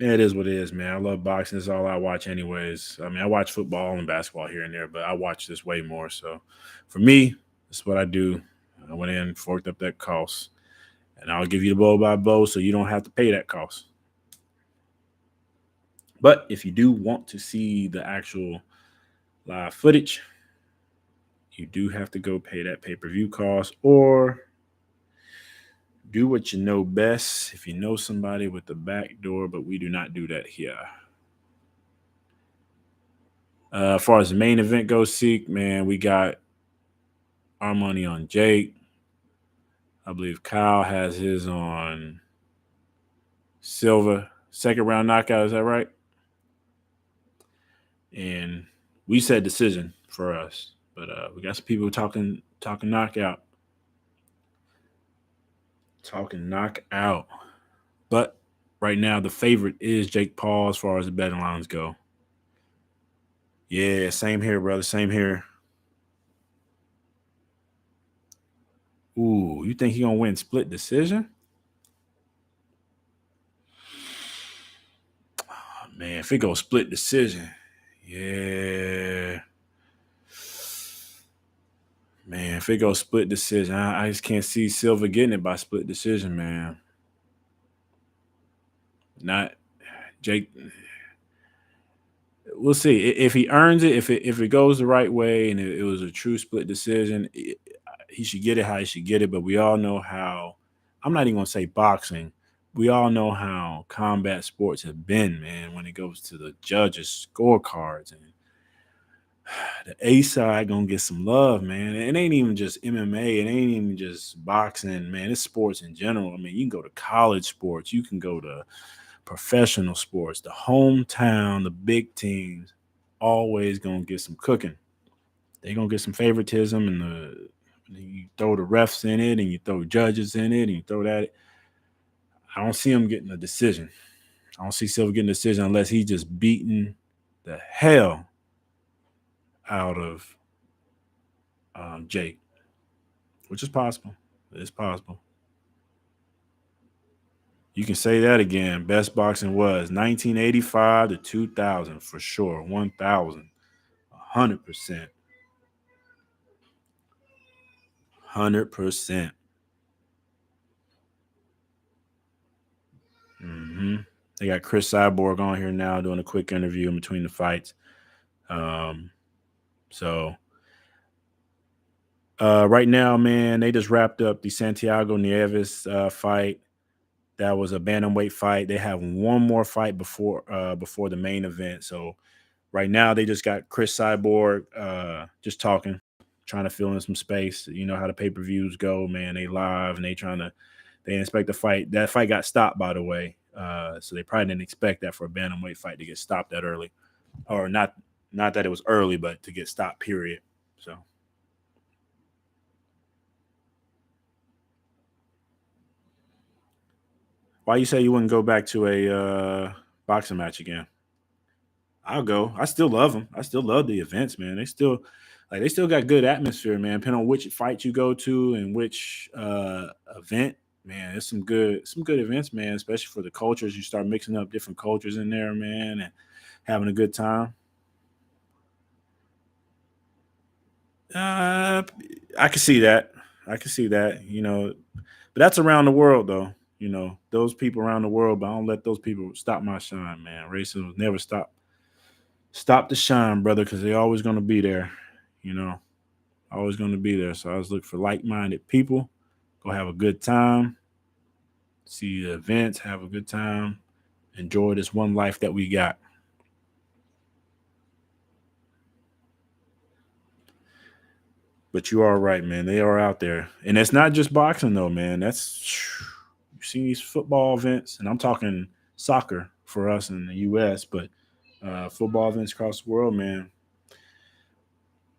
yeah, it is what it is, man. I love boxing. It's all I watch anyways. I mean, I watch football and basketball here and there, but I watch this way more. So for me, that's what I do. I went in, forked up that cost, and I'll give you the blow by blow so you don't have to pay that cost. But if you do want to see the actual live footage, you do have to go pay that pay-per-view cost, or do what you know best if you know somebody with the back door, but we do not do that here. As far as the main event goes, Seek, man, we got our money on Jake. I believe Kyle has his on Sylve. Second round knockout, is that right? And we said decision for us, but we got some people talking knockout. Talking knockout. But right now, the favorite is Jake Paul as far as the betting lines go. Yeah, same here, brother. Same here. Ooh, you think he gonna win split decision? Oh, man, if it goes split decision, yeah. Man, if it goes split decision, I just can't see Sylve getting it by split decision, man. Not Jake. We'll see if he earns it. If it goes the right way and it was a true split decision, he should get it how he should get it. But we all know how. I'm not even gonna say boxing. We all know how combat sports have been, man. When it goes to the judges' scorecards, and the A side gonna get some love, man. It ain't even just MMA. It ain't even just boxing, man. It's sports in general. I mean, you can go to college sports. You can go to professional sports. The hometown, the big teams, always gonna get some cooking. They gonna get some favoritism, and you throw the refs in it, and you throw judges in it, and you throw that. I don't see him getting a decision. I don't see Sylve getting a decision unless he's just beating the hell out of Jake, which is possible. It's possible. You can say that again. Best boxing was 1985 to 2000 for sure. 1,000. 100%. 100%. They got Chris Cyborg on here now doing a quick interview in between the fights. So right now, man, they just wrapped up the Santiago Nieves fight. That was a bantamweight fight. They have one more fight before the main event. So right now they just got Chris Cyborg just talking, trying to fill in some space. You know how the pay-per-views go, man. They live and they didn't expect the fight. That fight got stopped, by the way. So they probably didn't expect that for a bantamweight fight to get stopped that early. Or not that it was early, but to get stopped, period. So why you say you wouldn't go back to a boxing match again? I'll go. I still love them. I still love the events, man. They still got good atmosphere, man. Depending on which fight you go to and which event, man. It's some good events, man. Especially for the cultures, you start mixing up different cultures in there, man, and having a good time. I can see that. You know, but that's around the world, though. You know, those people around the world, but I don't let those people stop my shine, man. Racism will never stop the shine, brother, because they're always going to be there. You know, always going to be there. So I was looking for like-minded people. Go have a good time. See the events, have a good time. Enjoy this one life that we got. But you are right, man. They are out there. And it's not just boxing, though, man. you see these football events, and I'm talking soccer for us in the U.S., but football events across the world, man,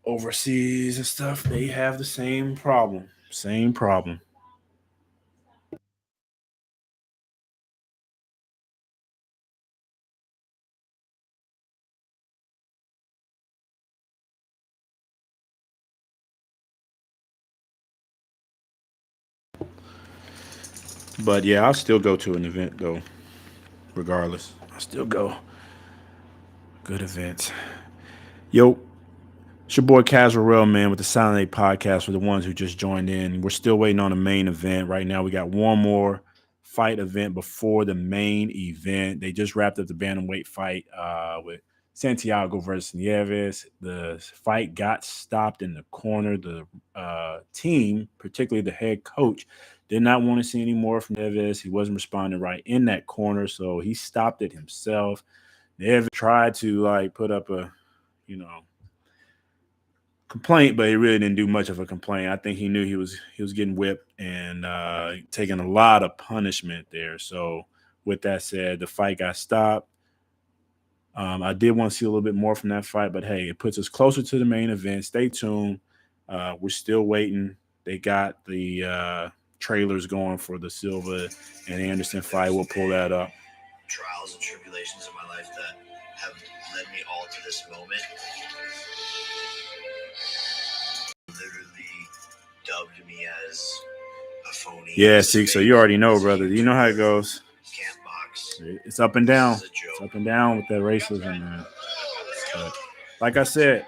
overseas and stuff, they have the same problem. Same problem. But yeah, I'll still go to an event though, regardless. I'll still go. Good events. Yo, it's your boy Casual Real Man with the Silent Eight podcast for the ones who just joined in. We're still waiting on the main event. Right now, we got one more fight event before the main event. They just wrapped up the bantamweight fight with Santiago versus Nieves. The fight got stopped in the corner. The team, particularly the head coach, did not want to see any more from Nieves. He wasn't responding right in that corner, so he stopped it himself. Nieves tried to put up a, complaint, but he really didn't do much of a complaint. I think he knew he was getting whipped and taking a lot of punishment there. So with that said, the fight got stopped. I did want to see a little bit more from that fight, but hey, it puts us closer to the main event. Stay tuned. We're still waiting. They got the trailers going for the Sylve and Anderson fight. We'll pull that up. Trials and tribulations in my life that have led me all to this moment. Literally dubbed me as a phony. Yeah, see, so you already know, brother. You know how it goes. Can't box. It's up and down. It's up and down with that racism, man. But like I said,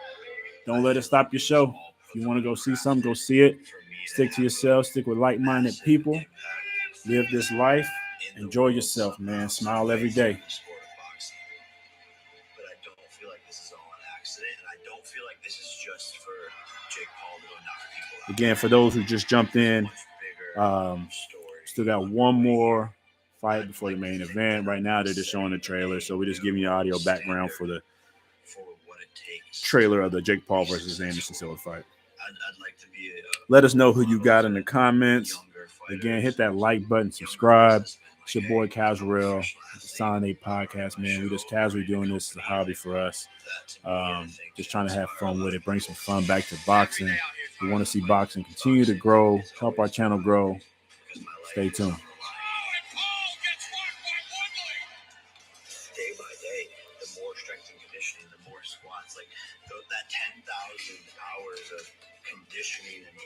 don't let it stop your show. If you want to go see something, go see it. Stick to yourself. Stick with like-minded people. Live this life. Enjoy yourself, man. Smile every day. But I don't feel like this is all an accident, and I don't feel like this is just for Jake Paul to go knock people out. Again, for those who just jumped in, still got one more fight before the main event. Right now, they're just showing the trailer, so we're just giving you audio background for the trailer of the Jake Paul versus Anderson Silva fight. I'd like to be Let us know who you got in the comments. Again, hit that like button, subscribe. It's your boy Casual Real, Silent Eight podcast, man. We just casually doing this as a hobby for us. Just trying to have fun with it, bring some fun back to boxing. We want to see boxing continue to grow, help our channel grow. Stay tuned. Day by day, the more strength and conditioning, the more squats. Like that 10,000 hours of conditioning and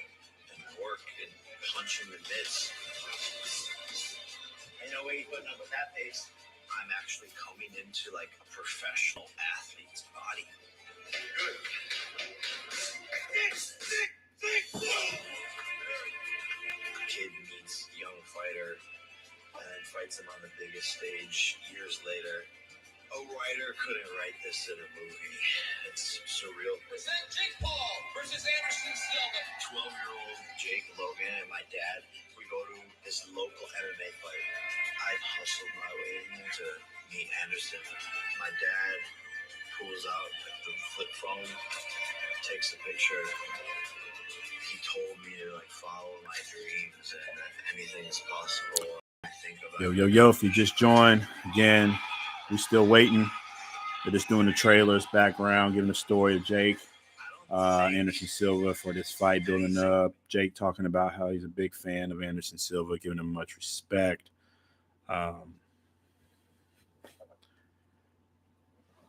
work and punching the mitts. Ain't no way he's putting up with that pace. I'm actually coming into like a professional athlete's body. Kid meets young fighter and then fights him on the biggest stage years later. A writer couldn't write this in a movie. It's surreal. Present Jake Paul versus Anderson Silva. 12-year-old Jake Logan and my dad, we go to this local MMA fight. I've hustled my way in to meet Anderson. My dad pulls out the flip phone, takes a picture. He told me to follow my dreams and that anything is possible. I think about Yo, if you just joined, again, we're still waiting. We're just doing the trailers, background, giving the story of Jake, Anderson Silva for this fight, building up. Jake talking about how he's a big fan of Anderson Silva, giving him much respect. And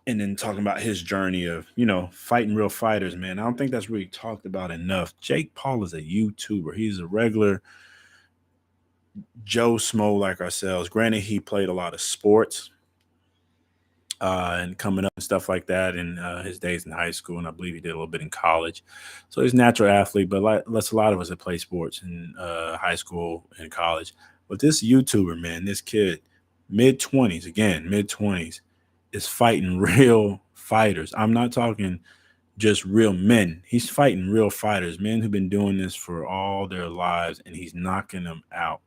then talking about his journey of, fighting real fighters, man. I don't think that's really talked about enough. Jake Paul is a YouTuber. He's a regular Joe Smo like ourselves. Granted, he played a lot of sports and coming up and stuff like that in his days in high school, and I believe he did a little bit in college. So he's a natural athlete, but a lot of us that play sports in high school and college. But this YouTuber, man, this kid, mid-20s, is fighting real fighters. I'm not talking just real men. He's fighting real fighters, men who've been doing this for all their lives, and he's knocking them out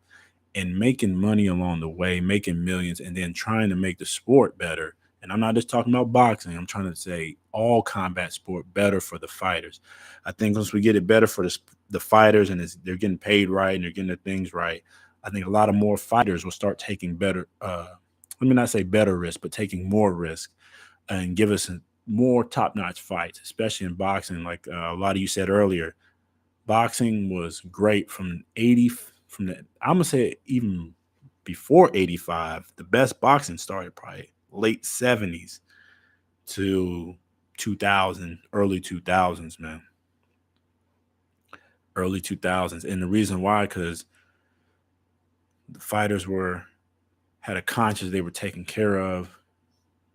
and making money along the way, making millions, and then trying to make the sport better. And I'm not just talking about boxing. I'm trying to say all combat sport better for the fighters. I think once we get it better for the fighters and they're getting paid right and they're getting the things right, I think a lot of more fighters will start taking better, let me not say better risk, but taking more risk and give us more top-notch fights, especially in boxing. Like a lot of you said earlier, boxing was great from 80, from the, I'm going to say even before 85, the best boxing started probably late 70s to 2000, early 2000s, man. Early 2000s. And the reason why, because the fighters had a conscience, they were taken care of.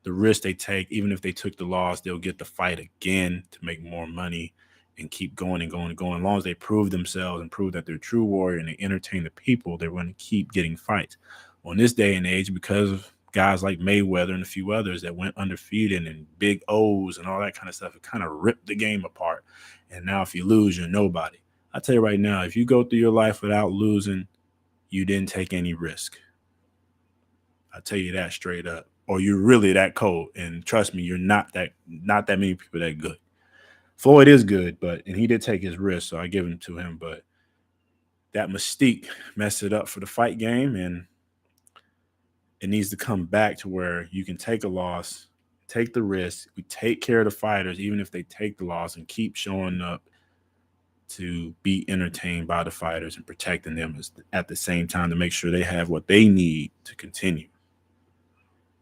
The risk they take, even if they took the loss, they'll get the fight again to make more money and keep going and going and going. As long as they prove themselves and prove that they're a true warrior and they entertain the people, they're going to keep getting fights. On this day and age, because of guys like Mayweather and a few others that went undefeated and big O's and all that kind of stuff, it kind of ripped the game apart. And now if you lose, you're nobody. I tell you right now, if you go through your life without losing, you didn't take any risk. I tell you that straight up. Or you're really that cold. And trust me, you're not that many people that good. Floyd is good, and he did take his risk, so I give him to him. But that mystique messed it up for the fight game, and it needs to come back to where you can take a loss, take the risk. We take care of the fighters, even if they take the loss, and keep showing up to be entertained by the fighters and protecting them at the same time to make sure they have what they need to continue.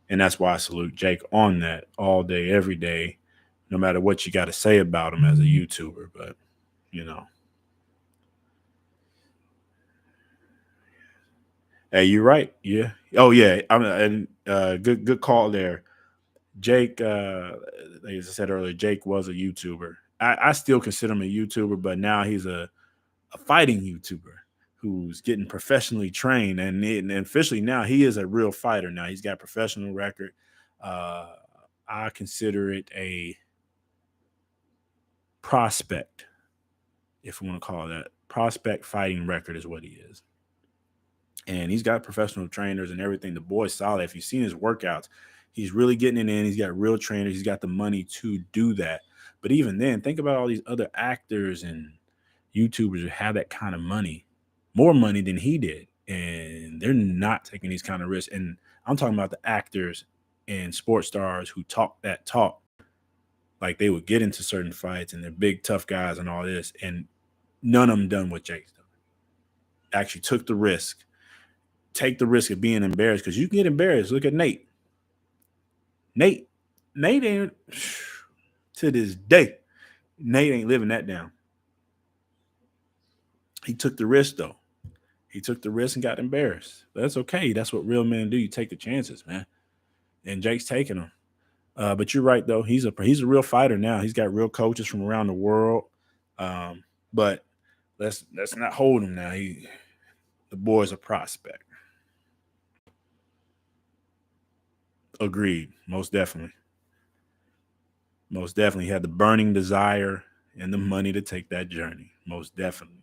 And that's why I salute Jake on that all day, every day, no matter what you got to say about him as a YouTuber. But, you know. Hey, you're right. Yeah. Oh, yeah. Good call there. Jake, like I said earlier, Jake was a YouTuber. I still consider him a YouTuber, but now he's a fighting YouTuber who's getting professionally trained. And officially now he is a real fighter now. He's got a professional record. I consider it a prospect, if we want to call it that. Prospect fighting record is what he is. And he's got professional trainers and everything. The boy's solid. If you've seen his workouts, he's really getting it in. He's got real trainers. He's got the money to do that. But even then, think about all these other actors and YouTubers who have that kind of money, more money than he did. And they're not taking these kind of risks. And I'm talking about the actors and sports stars who talk that talk. Like they would get into certain fights and they're big, tough guys and all this. And none of them done what Jake's done. Actually took the risk. Take the risk of being embarrassed, because you can get embarrassed. Look at Nate. Nate ain't, to this day, Nate ain't living that down. He took the risk, though. He took the risk and got embarrassed. But that's okay. That's what real men do. You take the chances, man. And Jake's taking them. But you're right, though. He's a real fighter now. He's got real coaches from around the world. But let's not hold him now. The boy's a prospect. Agreed. Most definitely. Most definitely. He had the burning desire and the money to take that journey. Most definitely.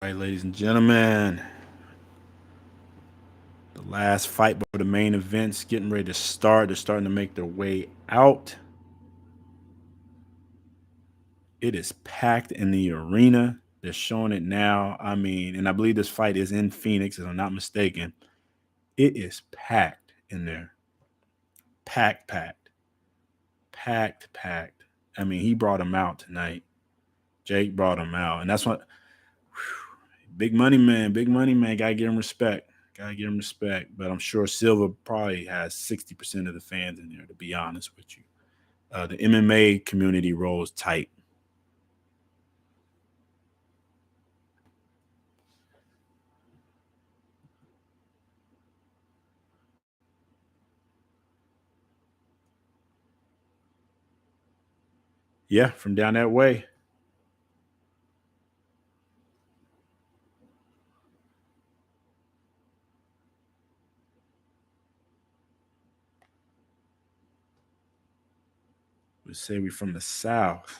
All right, ladies and gentlemen. The last fight before the main event's getting ready to start. They're starting to make their way out. It is packed in the arena. They're showing it now. I mean, and I believe this fight is in Phoenix, if I'm not mistaken. It is packed in there. Packed. I mean, he brought him out tonight. Jake brought him out. And that's what, big money man. Gotta give him respect. But I'm sure Sylve probably has 60% of the fans in there, to be honest with you. The MMA community rolls tight. Yeah, from down that way. We say we from the South.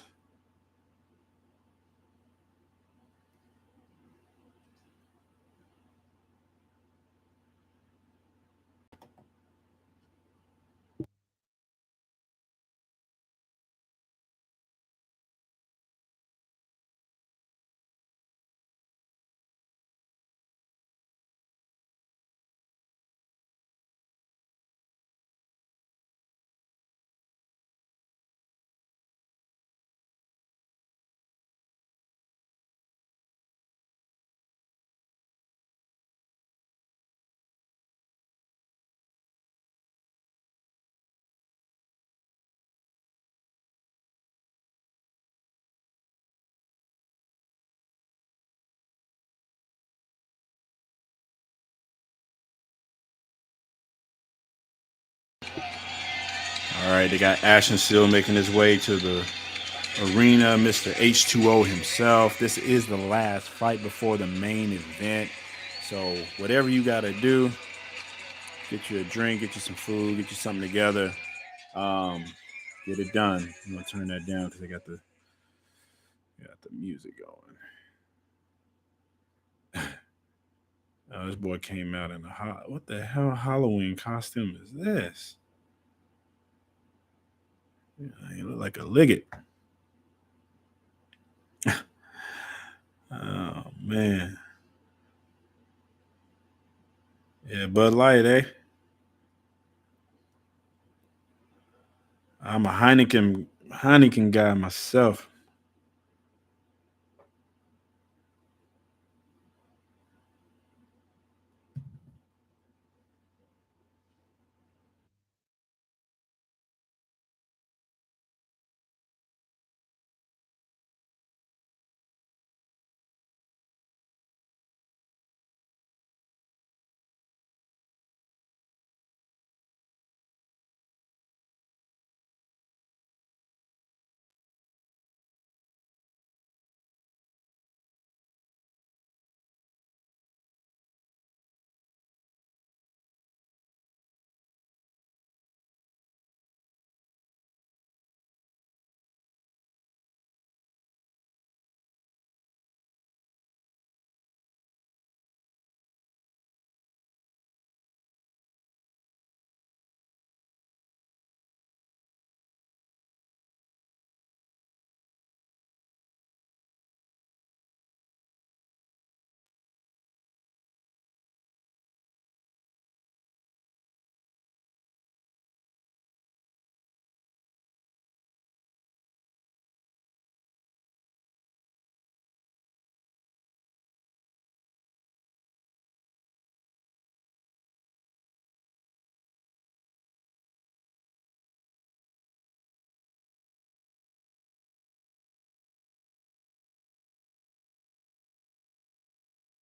right, they got Ashton Silve making his way to the arena, Mr. H2O himself. This is the last fight before the main event. So whatever you got to do, get you a drink, get you some food, get you something together. Get it done. I'm going to turn that down because I got the music going. This boy came out in what the hell Halloween costume is this? Yeah, he look like a liggett. Oh, man. Yeah, Bud Light, eh? I'm a Heineken guy myself.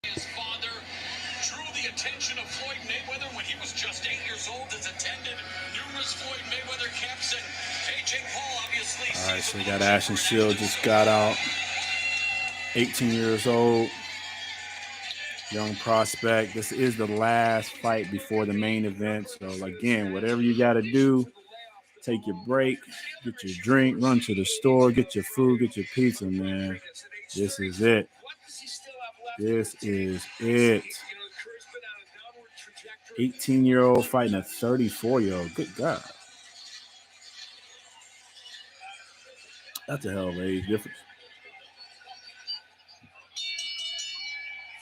His father drew the attention of Floyd Mayweather when he was just 8 years old. Has attended numerous Floyd Mayweather camps, and Jake Paul obviously. All right, so we got Ashton Silve just got out, 18 years old, young prospect. This is the last fight before the main event. So again, whatever you got to do, take your break, get your drink, run to the store, get your food, get your pizza, man. This is it. This is it. 18-year-old fighting a 34-year-old. Good God. That's a hell of an age difference.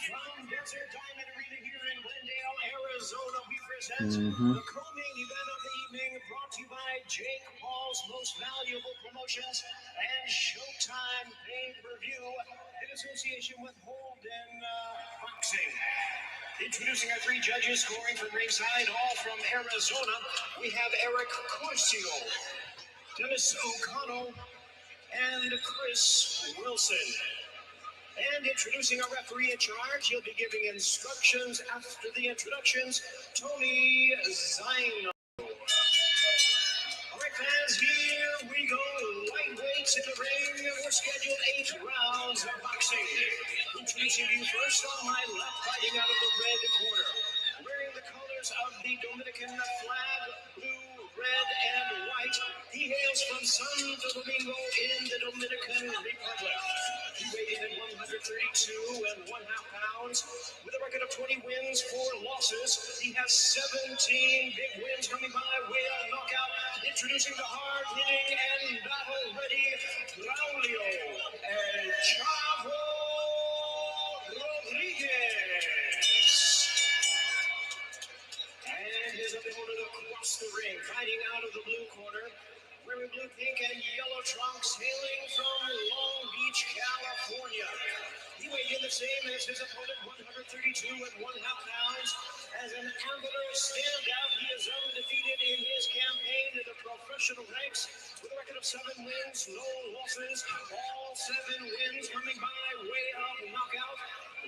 From Desert Diamond Arena here in Glendale, Arizona, we present the co-main event of the evening, brought to you by Jake Paul's Most Valuable Promotions and Showtime Pay-Per-View in association with Holden Boxing. Introducing our three judges scoring from ringside, all from Arizona. We have Eric Corcio, Dennis O'Connell, and Chris Wilson. And introducing our referee in charge, he'll be giving instructions after the introductions, Tony Zino. All right, fans, here we go. Lightweights in the ring. We're scheduled 8 rounds of boxing. Introducing you first on my left, fighting out of the red corner. Wearing the colors of the Dominican flag, blue, red, and white. He hails from Santo Domingo in the Dominican Republic. He weighed in at 132.5 pounds. With a record of 20 wins, 4 losses. He has 17 big wins coming by way of knockout. Introducing the hard-hitting and battle-ready Braulio El Chavo Rodriguez. And his opponent across the ring, fighting out of the blue corner, wearing blue, pink, and yellow trunks, hailing from Long Beach, California. He weighed in the same as his opponent, 132.5 pounds. As an amateur standout, he is undefeated in his campaign in the professional ranks, with a record of 7 wins, no losses. All 7 wins coming by way of knockout.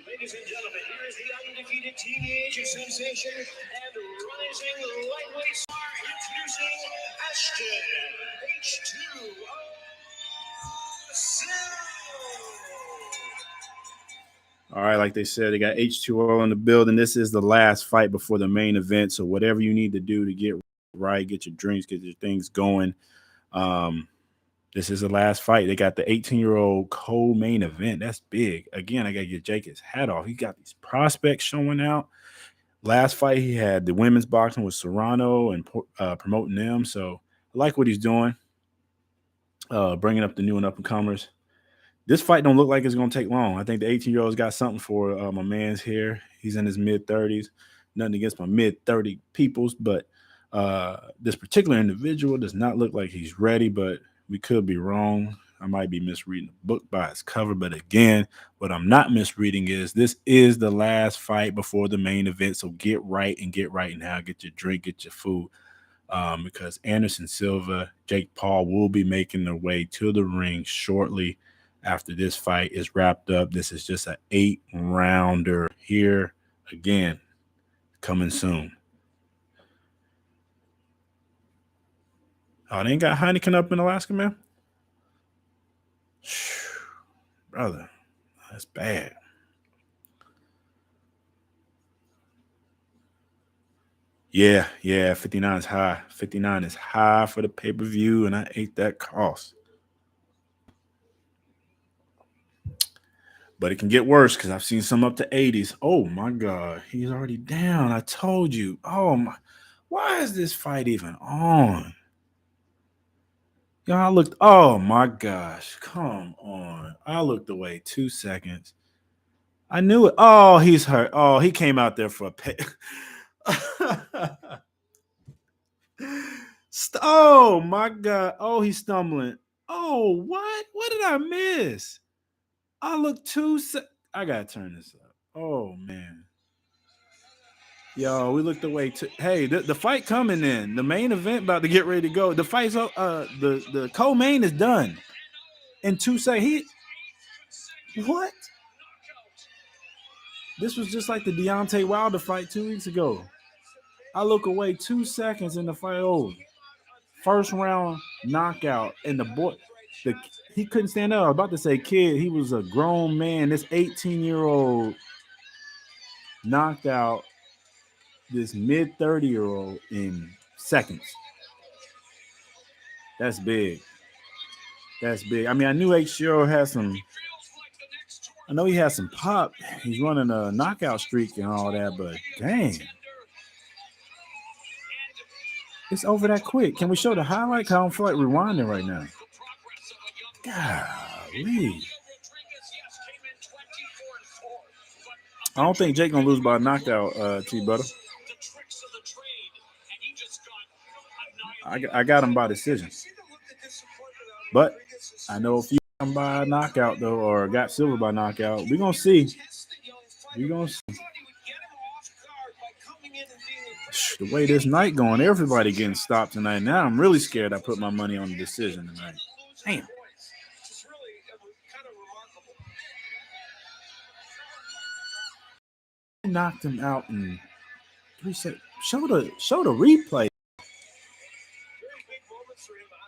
Ladies and gentlemen, here is the undefeated teenage sensation and rising lightweight star, introducing Ashton, H2O Sylve. All right, like they said, they got H2O in the building. This is the last fight before the main event. So whatever you need to do to get right, get your drinks, get your things going. This is the last fight. They got the 18-year-old co-main event. That's big. Again, I got to get Jake his hat off. He got these prospects showing out. Last fight, he had the women's boxing with Serrano and promoting them. So I like what he's doing, bringing up the new and up-and-comers. This fight don't look like it's going to take long. I think the 18-year-old's got something for my man's here. He's in his mid-30s. Nothing against my mid-30 peoples, but this particular individual does not look like he's ready, but we could be wrong. I might be misreading the book by its cover, but again, what I'm not misreading is this is the last fight before the main event, so get right now. Get your drink, get your food, because Anderson Silva, Jake Paul will be making their way to the ring shortly after this fight is wrapped up. This is just an 8-rounder here. Again, coming soon. Oh, they ain't got Heineken up in Alaska, man? Brother, that's bad. Yeah, 59 is high. 59 is high for the pay-per-view, and I ate that cost. But it can get worse because I've seen some up to 80s. Oh, my God. He's already down. I told you. Oh, my. Why is this fight even on? I looked. Oh, my gosh. Come on. I looked away 2 seconds. I knew it. Oh, he's hurt. Oh, he came out there for a pay. Oh, my God. Oh, he's stumbling. Oh, what? What did I miss? I look I gotta turn this up. Oh man, yo, we looked away. Hey, the fight coming in. The main event about to get ready to go. The fight's the co-main is done in 2 seconds. What? This was just like the Deontay Wilder fight 2 weeks ago. I look away 2 seconds in the fight over. First round knockout, and he couldn't stand up. I was about to say kid. He was a grown man. This 18-year-old knocked out this mid-30-year-old in seconds. That's big. That's big. I mean, I knew H0 had some. I know he has some pop. He's running a knockout streak and all that, but dang. It's over that quick. Can we show the highlight? I don't feel like rewinding right now. Golly. I don't think Jake gonna lose by a knockout, T-Butter. I got him by decision. But I know if you got him by a knockout, though, or got Sylve by knockout, we're gonna see. We're gonna see. The way this night going, everybody getting stopped tonight. Now I'm really scared I put my money on the decision tonight. Damn. Knocked him out in 3 seconds. Show the replay.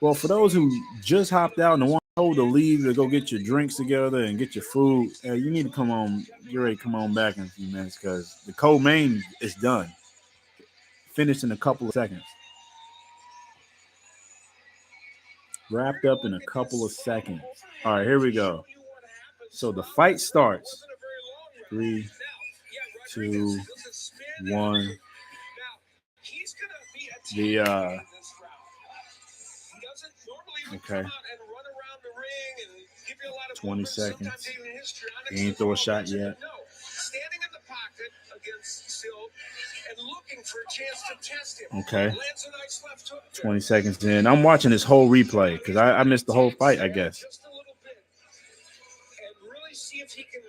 Well, for those who just hopped out and want to leave to go get your drinks together and get your food, you need to come on. You're ready to come on back in a few minutes because the co-main is done. Finished in a couple of seconds. Wrapped up in a couple of seconds. All right, here we go. So the fight starts. 3, 2, 1. Okay. 20 seconds. He ain't throw a shot yet. Standing in the pocket against Sylve and looking for a chance to test him. Okay. 20 seconds in. I'm watching this whole replay because I missed the whole fight, I guess.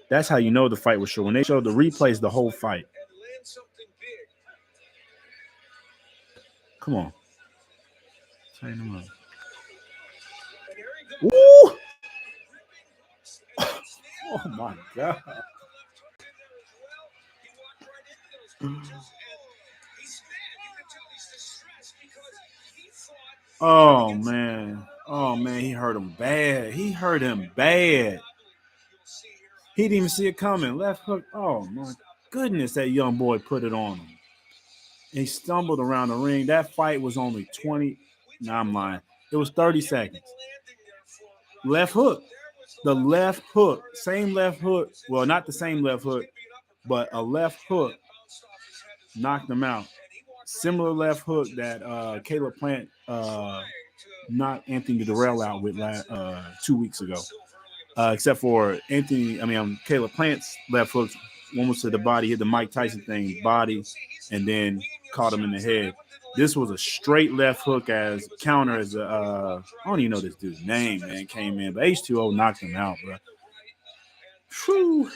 That's how you know the fight was short. When they show the replays, the whole fight. Come on. Tighten them up. Woo! Oh my God. Oh man. Oh man, he hurt him bad. He hurt him bad. He didn't even see it coming. Left hook. Oh my goodness, that young boy put it on him. He stumbled around the ring. That fight was only 20. Nah, I'm lying. It was 30 seconds. Left hook. The left hook. Same left hook. Well, not the same left hook, but a left hook knocked him out. Similar left hook that Caleb Plant knocked Anthony Durrell out with 2 weeks ago. Except for Caleb Plant's left hook. One was to the body, hit the Mike Tyson thing, body, and then caught him in the head. This was a straight left hook as counter as I don't even know this dude's name, man, came in. But H2O knocked him out, bro. Whew.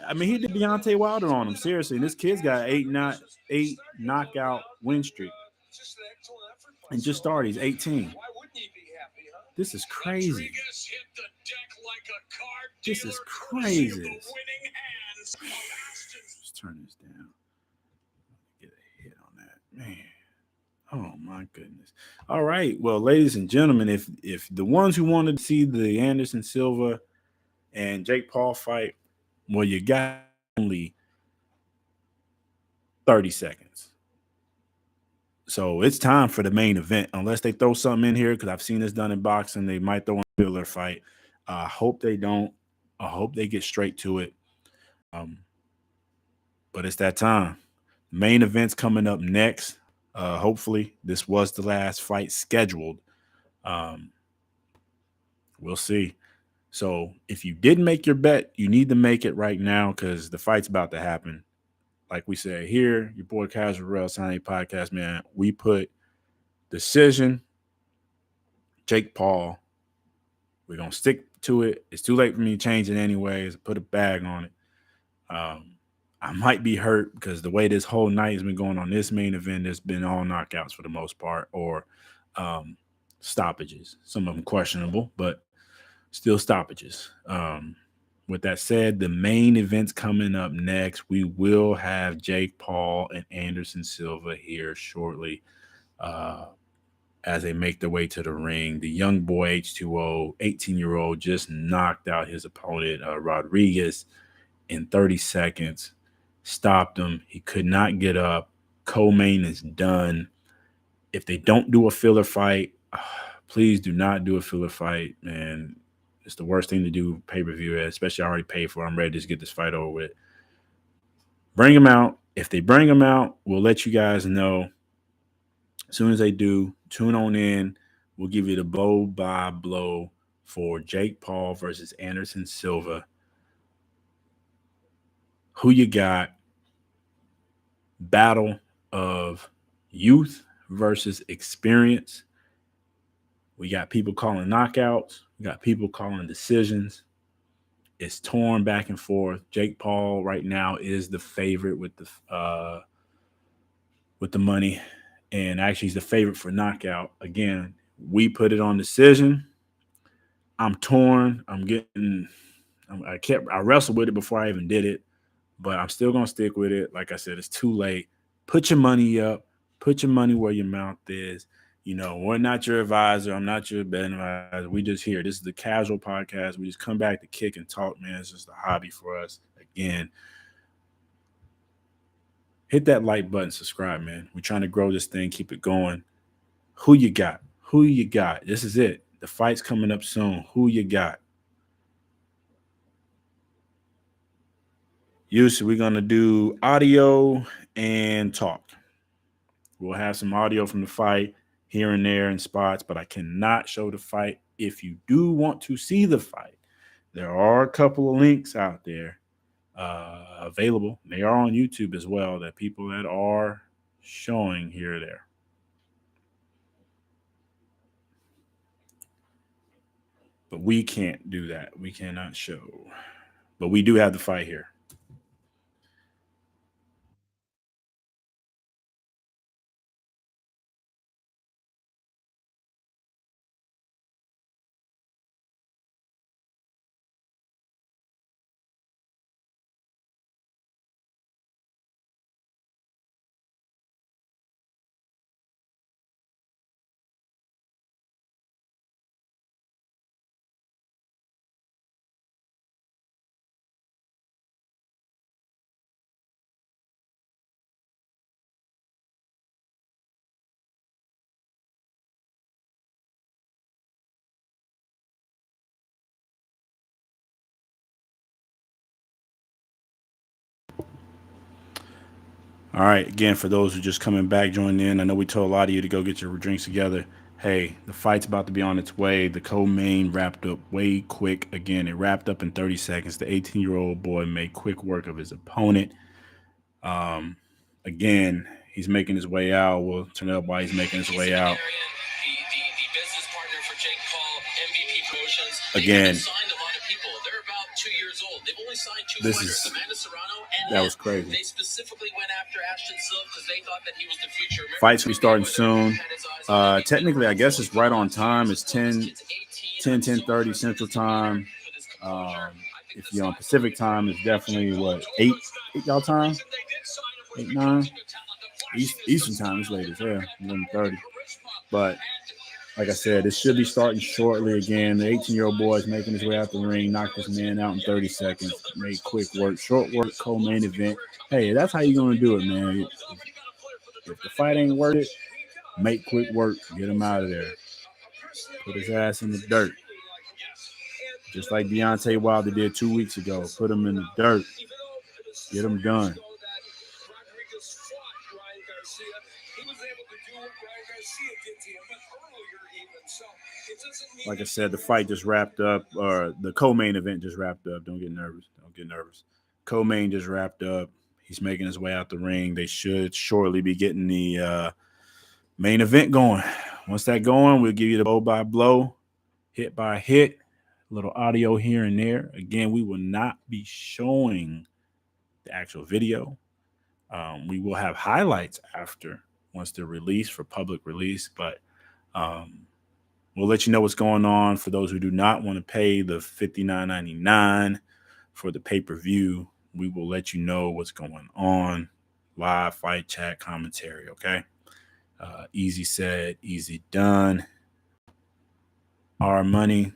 I mean, he did Deontay Wilder on him, seriously. And this kid's got eight knockout win streak. And just started, he's 18. This is crazy. This is crazy. Let's turn this down. Get a hit on that, man. Oh my goodness. All right. Well, ladies and gentlemen, if the ones who wanted to see the Anderson Silva and Jake Paul fight, well, you got only 30 seconds. So it's time for the main event, unless they throw something in here, because I've seen this done in boxing. They might throw in a filler fight. I hope they don't. I hope they get straight to it. But it's that time. Main event's coming up next. Hopefully, this was the last fight scheduled. We'll see. So if you didn't make your bet, you need to make it right now because the fight's about to happen. Like we said here, your boy Casual Rail Signing Podcast, man, we put decision, Jake Paul. We're going to stick to it. It's too late for me to change it anyways. Put a bag on it. I might be hurt because the way this whole night has been going on this main event, there's been all knockouts for the most part or stoppages. Some of them questionable, but still stoppages. With that said, the main event's coming up next. We will have Jake Paul and Anderson Silva here shortly as they make their way to the ring. The young boy, H2O, 18-year-old, just knocked out his opponent, Rodriguez, in 30 seconds. Stopped him. He could not get up. Co-main is done. If they don't do a filler fight, please do not do a filler fight, man. It's the worst thing to do pay-per-view, especially I already paid for it. I'm ready to just get this fight over with. Bring them out. If they bring them out, we'll let you guys know. As soon as they do, tune on in. We'll give you the blow-by-blow for Jake Paul versus Anderson Silva. Who you got? Battle of youth versus experience. We got people calling knockouts. We got people calling decisions. It's torn back and forth. Jake Paul right now is the favorite with the money, and actually he's the favorite for knockout. Again, we put it on decision. I'm torn. I wrestled with it before I even did it, but I'm still gonna stick with it. Like I said, it's too late. Put your money up. Put your money where your mouth is. You know, we're not your advisor. I'm not your betting advisor. We just here. This is the casual podcast. We just come back to kick and talk, man. It's just a hobby for us. Again, hit that like button, subscribe, man. We're trying to grow this thing, keep it going. Who you got? Who you got? This is it. The fight's coming up soon. Who you got? Usually we're going to do audio and talk. We'll have some audio from the fight here and there in spots, but I cannot show the fight. If you do want to see the fight, there are a couple of links out there available. They are on YouTube as well, that people that are showing here or there. But we can't do that. We cannot show. But we do have the fight here. All right, again, for those who just coming back, joining in, I know we told a lot of you to go get your drinks together. Hey, the fight's about to be on its way. The co-main wrapped up way quick. Again, it wrapped up in 30 seconds. The 18-year-old boy made quick work of his opponent. Again, he's making his way out. We'll turn it up while he's making his way out. The business partner for Jake Paul, MVP Promotions. Again, Signed a lot of people. They're about 2 years old. They've only signed two this fighters, is Amanda Serrano and that was crazy. They specifically went after Ashton Sylve because they thought that he was the future. Fights be starting soon. Technically, I guess it's right on time. It's 10:30 Central Time. If you're on Pacific Time, it's definitely what 8 y'all time, 8 9 Eastern Time. It's late as hell, 11:30. But like I said, it should be starting shortly. Again, the 18-year-old boy is making his way out the ring, knocked this man out in 30 seconds, made quick work, short work, co-main event. Hey, that's how you're gonna do it, man. If the fight ain't worth it, make quick work, get him out of there, put his ass in the dirt. Just like Deontay Wilder did 2 weeks ago. Put him in the dirt. Get him done. Like I said, the fight just wrapped up, or the co-main event just wrapped up. Don't get nervous. Co-main just wrapped up. He's making his way out the ring. They should shortly be getting the main event going. Once that going, we'll give you the blow by blow, hit by hit. A little audio here and there. Again, we will not be showing the actual video. We will have highlights after once they're released for public release, but we'll let you know what's going on. For those who do not want to pay the $59.99 for the pay-per-view, we will let you know what's going on. Live fight chat commentary, okay? Easy said, easy done. Our money.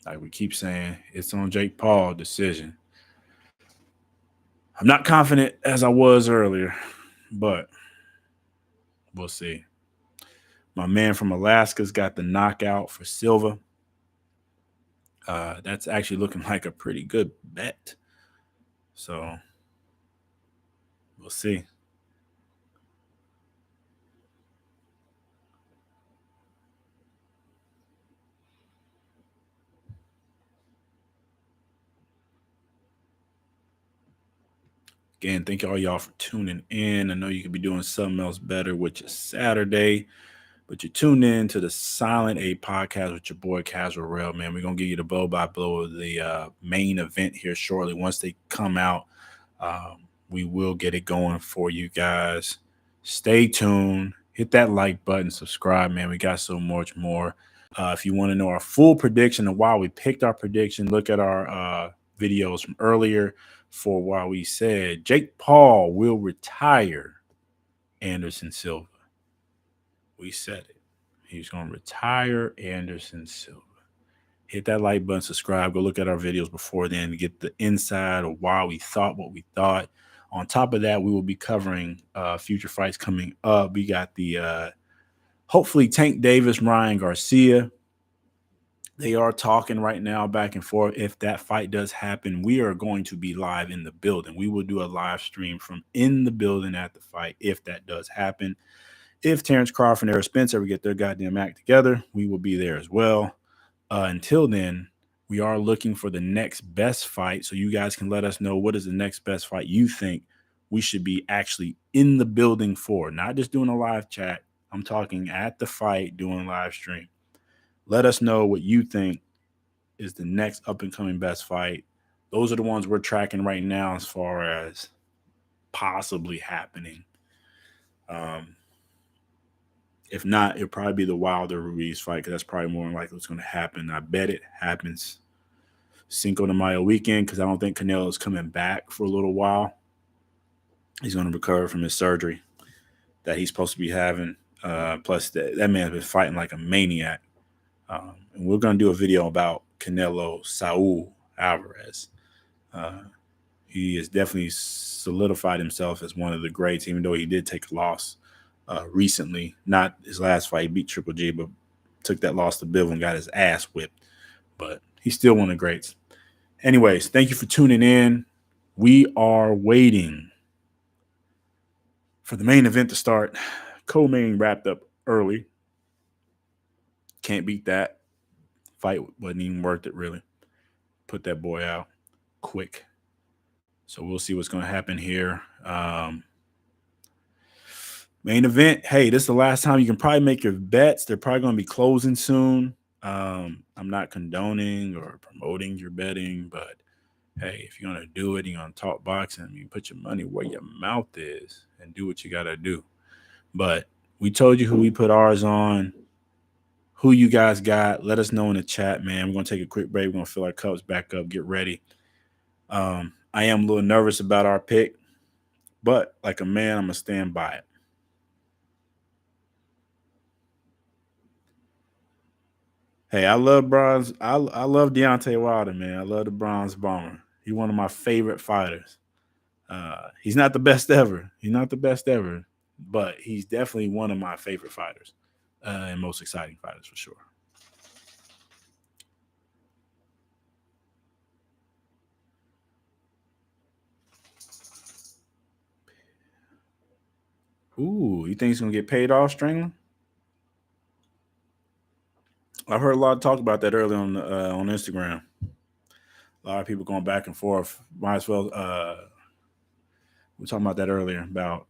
Like we keep saying, it's on Jake Paul decision. I'm not confident as I was earlier, but we'll see. My man from Alaska's got the knockout for Sylve. That's actually looking like a pretty good bet. So we'll see. Again, thank all y'all for tuning in. I know you could be doing something else better, which is Saturday, but you tuned in to the Silent A podcast with your boy Casual Rail, man. We're going to give you the blow by blow of the main event here shortly. Once they come out, we will get it going for you guys. Stay tuned. Hit that like button, subscribe, man. We got so much more. If you want to know our full prediction and why we picked our prediction, look at our videos from earlier for why we said Jake Paul will retire Anderson Silva. We said it. He's going to retire Anderson Silva. Hit that like button, subscribe. Go look at our videos before then to get the inside of why we thought what we thought. On top of that, we will be covering future fights coming up. We got the hopefully Tank Davis, Ryan Garcia. They are talking right now back and forth. If that fight does happen, we are going to be live in the building. We will do a live stream from in the building at the fight if that does happen. If Terrence Crawford and Errol Spence ever get their goddamn act together, we will be there as well. Until then, we are looking for the next best fight. So you guys can let us know what is the next best fight you think we should be actually in the building for. Not just doing a live chat. I'm talking at the fight, doing live stream. Let us know what you think is the next up-and-coming best fight. Those are the ones we're tracking right now as far as possibly happening. If not, it'll probably be the Wilder Ruiz fight because that's probably more likely what's going to happen. I bet it happens Cinco de Mayo weekend because I don't think Canelo's coming back for a little while. He's going to recover from his surgery that he's supposed to be having. Plus, that man's been fighting like a maniac. And we're going to do a video about Canelo Saul Alvarez. He has definitely solidified himself as one of the greats, even though he did take a loss recently. Not his last fight. He beat Triple G, but took that loss to Bivol and got his ass whipped. But he's still one of the greats. Anyways, thank you for tuning in. We are waiting for the main event to start. Co-main wrapped up early. Can't beat that. Fight wasn't even worth it, really. Put that boy out quick. So we'll see what's going to happen here. Main event. Hey, this is the last time you can probably make your bets. They're probably going to be closing soon. I'm not condoning or promoting your betting, but hey, if you're going to do it, you're going to talk boxing, you put your money where your mouth is and do what you got to do. But we told you who we put ours on, who you guys got. Let us know in the chat, man. We're going to take a quick break. We're going to fill our cups back up, get ready. I am a little nervous about our pick, but like a man, I'm going to stand by it. Hey, I love bronze. I love Deontay Wilder, man. I love the Bronze Bomber. He's one of my favorite fighters. He's not the best ever. But he's definitely one of my favorite fighters and most exciting fighters for sure. Ooh, you think he's going to get paid off, Strangler? I've heard a lot of talk about that early on Instagram. A lot of people going back and forth. Might as well. We were talking about that earlier about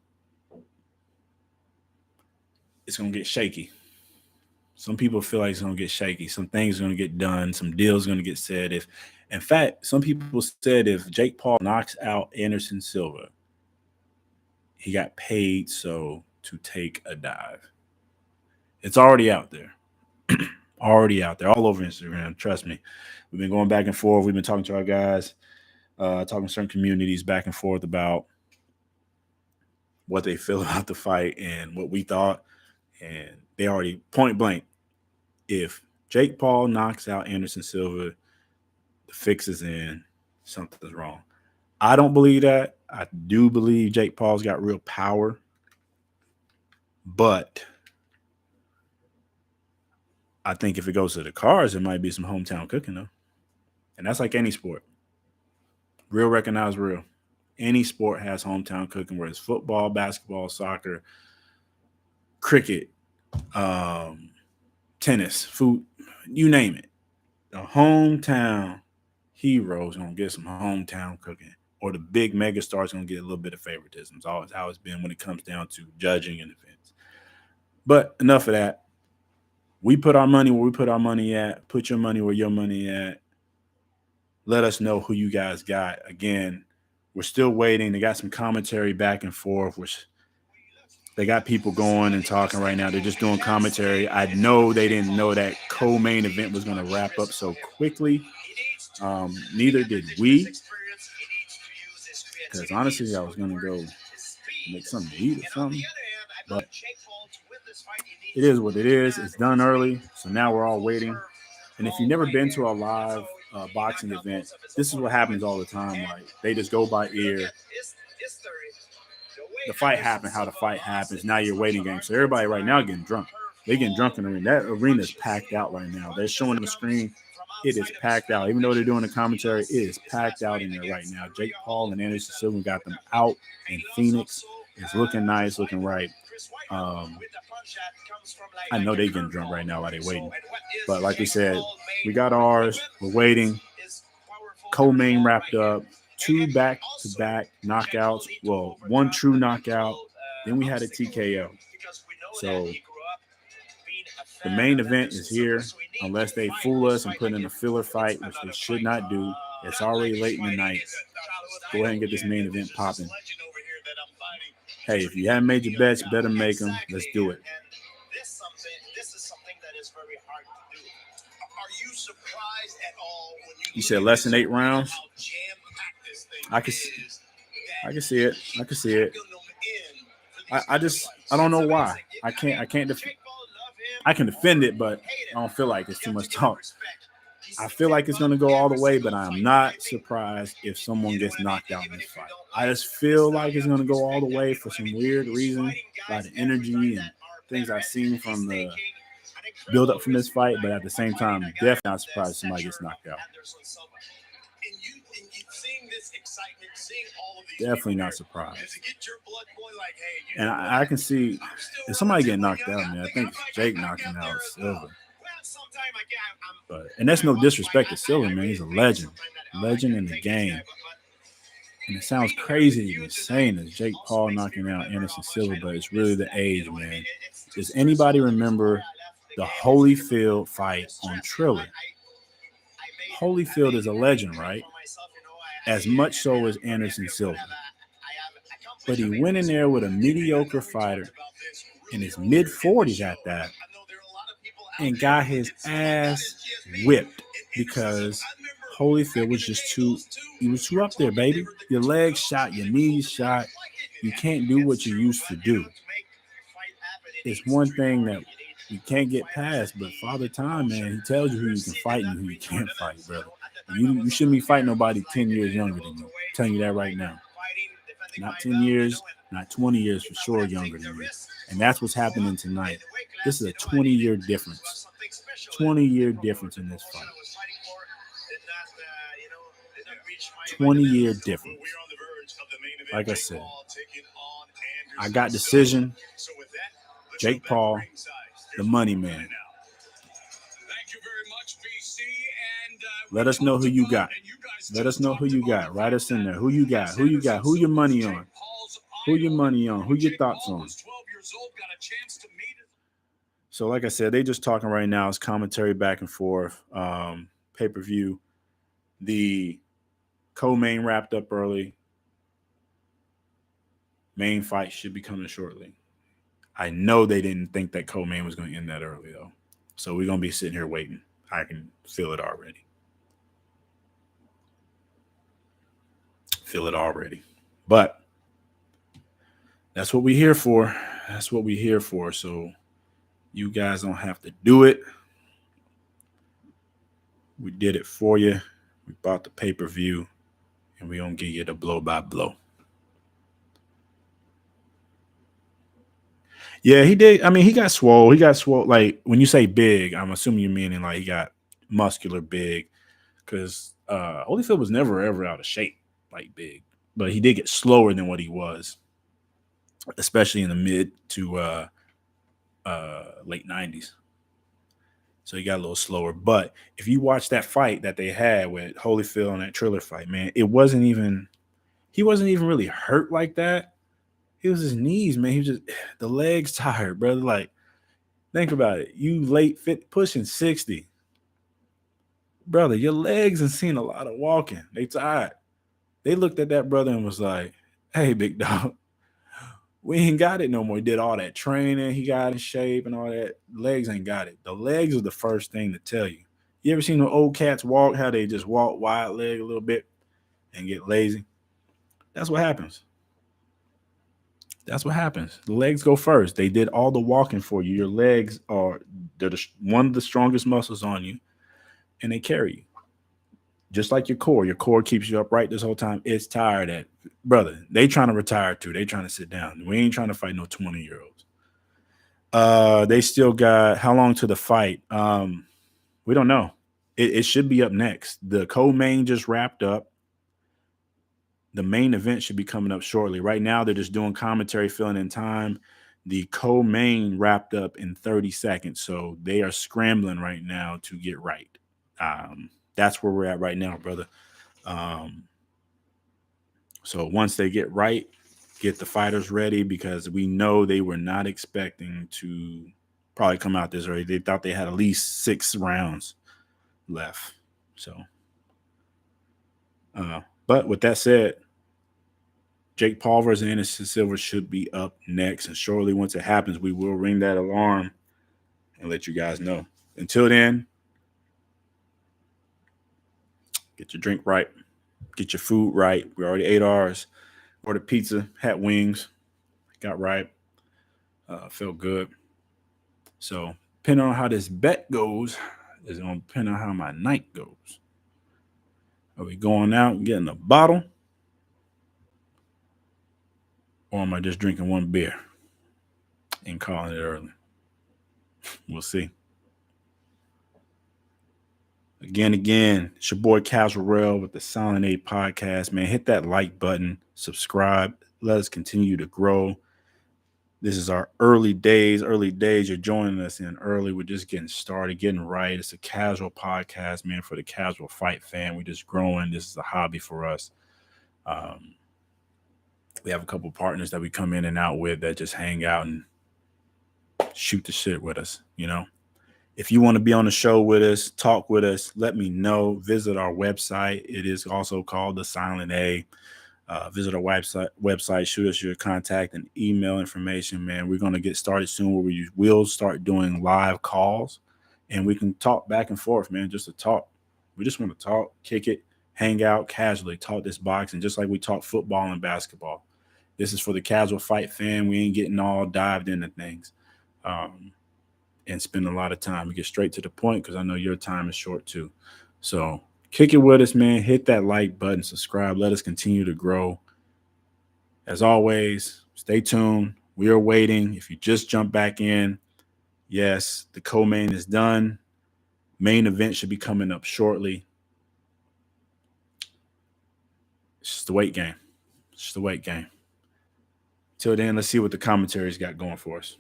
it's going to get shaky. Some people feel like it's going to get shaky. Some things are going to get done. Some deals are going to get said. In fact, some people said if Jake Paul knocks out Anderson Silva, he got paid to take a dive. It's already out there. Already out there, all over Instagram. Trust me. We've been going back and forth. We've been talking to our guys, talking to certain communities back and forth about what they feel about the fight and what we thought. And they already point blank. If Jake Paul knocks out Anderson Silva, the fix is in. Something's wrong. I don't believe that. I do believe Jake Paul's got real power. But I think if it goes to the cards, it might be some hometown cooking, though. And that's like any sport. Real recognize real. Any sport has hometown cooking, whether it's football, basketball, soccer, cricket, tennis, food, you name it. The hometown heroes going to get some hometown cooking. Or the big mega stars going to get a little bit of favoritism. It's always how it's been when it comes down to judging and events. But enough of that. We put our money where we put our money at. Put your money where your money at. Let us know who you guys got. Again, we're still waiting. They got some commentary back and forth, which they got people going and talking right now. They're just doing commentary. I know they didn't know that co-main event was going to wrap up so quickly. Neither did we. Because honestly, I was going to go make something to eat or something. But it is what it is. It's done early. So now we're all waiting. And if you've never been to a live boxing event, this is what happens all the time. Like they just go by ear. The fight happened, how the fight happens. Now you're waiting game. So everybody right now getting drunk. They're getting drunk in the arena. That arena is packed out right now. They're showing on the screen. It is packed out. Even though they're doing the commentary, it is packed out in there right now. Jake Paul and Anderson Silva got them out in Phoenix. It's looking nice, looking right. I know they're getting drunk right now while they're waiting. But like we said, we got ours. We're waiting. Co-main wrapped up. 2 back-to-back knockouts. Well, 1 true knockout. Then we had a TKO. So the main event is here. Unless they fool us and put in a filler fight, which they should not do. It's already late in the night. Go ahead and get this main event popping. Hey, if you haven't made your bets, you better make them. Let's do it. This is something that is very hard to do. Are you surprised at all when you said less than 8 rounds? I can see it. I can see it. I don't know why. I can defend it, but I don't feel like it's too much talk. I feel like it's going to go all the way, but I'm not surprised if someone gets knocked out in this fight. I just feel like it's going to go all the way for some weird reason by the energy and things I've seen from the build-up from this fight, but at the same time, definitely not surprised if somebody gets knocked out. excitement seeing all of these. Definitely not surprised. To get your blood boiling, like, hey, And I can see if somebody getting knocked out, man. I think Jake knocking out Sylve. But and that's no disrespect to Sylve, man. He's a legend in the game. And it sounds crazy to even saying this, Jake Paul knocking out Anderson Silva, but it's really the age, man. Does anybody remember the Holyfield fight on Triller? Holyfield is a legend, right? As much so as Anderson Silva. But he went in there with a mediocre fighter in his mid-40s at that and got his ass whipped because Holyfield was just too up there, baby. Your legs shot, your knees shot. You can't do what you used to do. It's one thing that you can't get past, but Father Time, man, he tells you who you can fight and who you can't fight, brother. You shouldn't be fighting nobody 10 years younger than you. I'm telling you that right now. Not 10 years, not 20 years for sure younger than you. And that's what's happening tonight. This is a 20-year difference. 20-year difference in this fight. 20-year difference. Like I said, I got decision. Jake Paul, the money man. Let us know who you got. Let us know who you got. Write us in there. Who you got? Who you got? Who your money on? Who your money on? Who your thoughts on? So like I said, they just talking right now. It's commentary back and forth. Pay-per-view. The co-main wrapped up early. Main fight should be coming shortly. I know they didn't think that co-main was going to end that early, though. So we're going to be sitting here waiting. I can feel it already. But that's what we're here for. That's what we're here for. So you guys don't have to do it. We did it for you. We bought the pay-per-view, and we're going to give you the blow-by-blow. Yeah, he did. I mean, he got swole. Like, when you say big, I'm assuming you're meaning like he got muscular big, because Holyfield was never, ever out of shape, like big. But he did get slower than what he was, especially in the mid to late 90s. So he got a little slower. But if you watch that fight that they had with Holyfield and that Triller fight, man, he wasn't even really hurt like that. It was his knees, man. He was just the legs tired, brother. Like, think about it. You late fit pushing 60. Brother, your legs have seen a lot of walking. They tired. They looked at that brother and was like, hey, big dog, we ain't got it no more. He did all that training. He got in shape and all that. Legs ain't got it. The legs are the first thing to tell you. You ever seen the old cats walk, how they just walk wide leg a little bit and get lazy? That's what happens. That's what happens. The legs go first. They did all the walking for you. Your legs they're one of the strongest muscles on you, and they carry you. Just like your core. Your core keeps you upright this whole time. It's tired brother, they trying to retire too. They trying to sit down. We ain't trying to fight no 20-year-olds. They still got how long to the fight? We don't know. It should be up next. The co-main just wrapped up. The main event should be coming up shortly. Right now, they're just doing commentary, filling in time. The co-main wrapped up in 30 seconds. So they are scrambling right now to get right. That's where we're at right now, brother. So once they get right, get the fighters ready, because we know they were not expecting to probably come out this early. They thought they had at least 6 rounds left. So, but with that said, Jake Paul versus Anderson Silva should be up next. And shortly, once it happens, we will ring that alarm and let you guys know. Until then, get your drink right. Get your food right. We already ate ours. Ordered pizza, had wings. Got right. Felt good. So, depending on how this bet goes, is going to depend on how my night goes. Are we going out and getting a bottle? Or am I just drinking one beer and calling it early? We'll see. Again, it's your boy Casual Rail with the Silent A podcast, man. Hit that like button, subscribe. Let us continue to grow. This is our early days. You're joining us in early. We're just getting started, getting right. It's a casual podcast, man, for the casual fight fan. We're just growing. This is a hobby for us. We have a couple partners that we come in and out with that just hang out and shoot the shit with us, you know. If you want to be on the show with us, talk with us, let me know. Visit our website. It is also called The Silent A. Visit our website, shoot us your contact and email information, man. We're going to get started soon where we will start doing live calls and we can talk back and forth, man, just to talk. We just want to talk, kick it, hang out casually, talk this boxing, just like we talk football and basketball. This is for the casual fight fan. We ain't getting all dived into things and spend a lot of time. We get straight to the point because I know your time is short too. So kick it with us, man. Hit that like button, subscribe. Let us continue to grow. As always, stay tuned. We are waiting. If you just jump back in, yes, the co-main is done. Main event should be coming up shortly. It's just the weight game. It's just the weight game. Till then, let's see what the commentary's got going for us.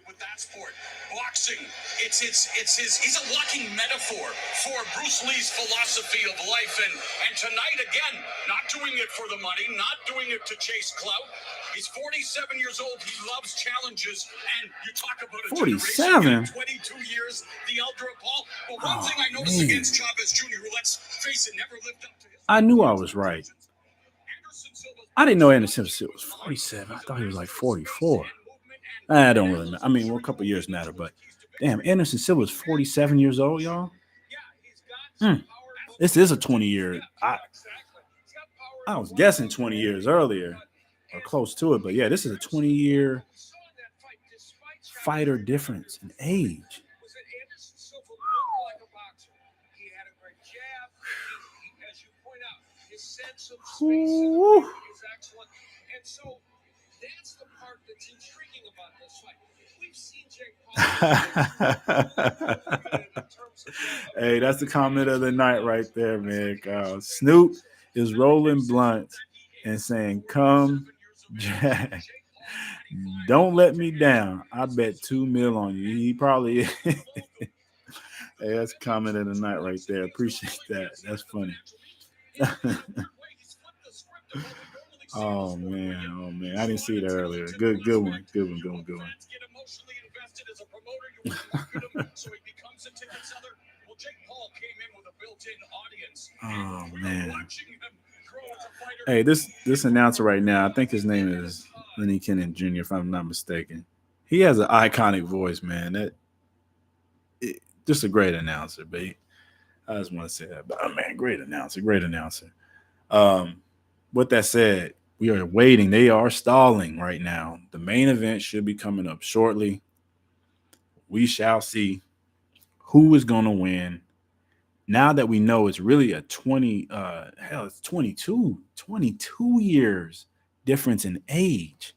With that sport, boxing, it's he's a walking metaphor for Bruce Lee's philosophy of life, and tonight again, not doing it for the money, not doing it to chase clout. He's 47 years old. He loves challenges, and you talk about a 47, 22 years, the elder of Paul. But one thing I noticed against Chavez Jr., who, let's face it, never lived up to his. I knew I was right. I didn't know Anderson Silva was 47. I thought he was like 44. I don't really know. I mean, well, a couple years matter, but damn, Anderson Silva is 47 years old, y'all. This is a 20-year. I was guessing 20 years earlier or close to it, but yeah, this is a 20-year fighter difference in age. Ooh. And so that's the part that's intriguing about this fight. We've seen Jake Paul. Hey, that's the comment of the night right there, man. Snoop is rolling blunt and saying, "Come, Jack. Don't let me down. I bet $2 million on you." He probably is. Hey, that's a comment of the night right there. Appreciate that. That's funny. Oh man. I didn't see that earlier. Good one. Oh man. Hey, this announcer right now, I think his name is Lenny Kennan Jr., if I'm not mistaken. He has an iconic voice, man. Just a great announcer, but I just want to say that. But man, great announcer. With that said, we are waiting. They are stalling right now. The main event should be coming up shortly. We shall see who is going to win. Now that we know it's really a 22 years difference in age.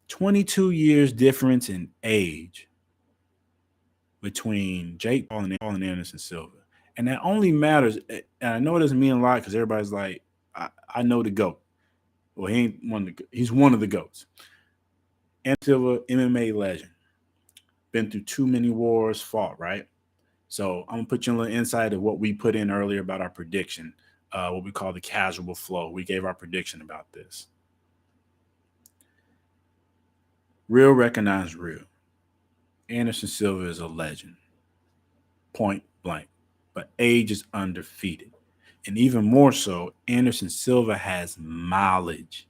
22 years difference in age between Jake Paul and Anderson Silva. And that only matters, and I know it doesn't mean a lot because everybody's like, I know the GOAT. Well, he's one of the GOATs. Anderson Silva, MMA legend. Been through too many wars, fought, right? So I'm going to put you a little insight of what we put in earlier about our prediction, what we call the casual flow. We gave our prediction about this. Real recognize real. Anderson Silva is a legend. Point blank. But age is undefeated. And even more so, Anderson Silva has mileage.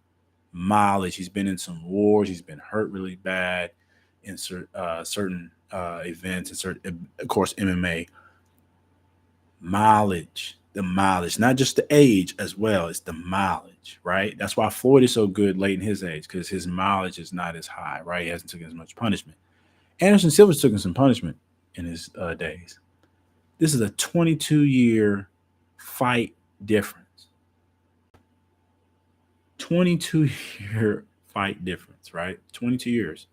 He's been in some wars. He's been hurt really bad in certain events, and of course, MMA. Mileage, not just the age as well. It's the mileage, right? That's why Floyd is so good late in his age, because his mileage is not as high, right? He hasn't taken as much punishment. Anderson Silva's taken some punishment in his days. This is a 22-year fight difference. 22-year fight difference, right? 22 years.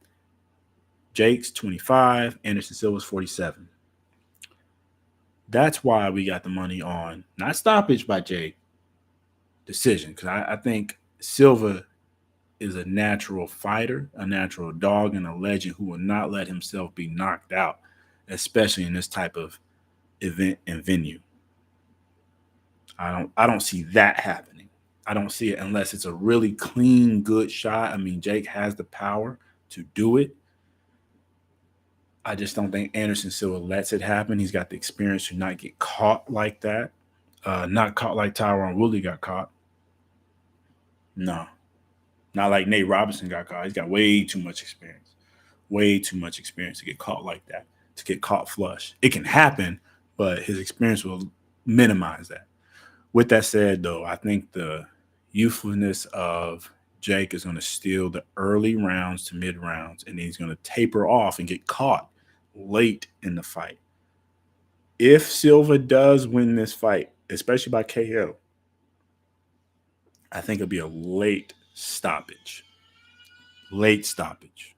Jake's 25, Anderson Silva's 47. That's why we got the money on not stoppage by Jake, decision. Because I think Sylve is a natural fighter, a natural dog, and a legend who will not let himself be knocked out, especially in this type of event and venue. I don't see that happening. I don't see it unless it's a really clean, good shot. I mean, Jake has the power to do it. I just don't think Anderson Silva lets it happen. He's got the experience to not get caught like that. Not caught like Tyron Woodley got caught. No. Not like Nate Robinson got caught. He's got way too much experience. Way too much experience to get caught like that, to get caught flush. It can happen, but his experience will minimize that. With that said, though, I think the youthfulness of Jake is going to steal the early rounds to mid rounds, and then he's going to taper off and get caught late in the fight. If Sylve does win this fight, especially by KO, I think it'll be a late stoppage. Late stoppage.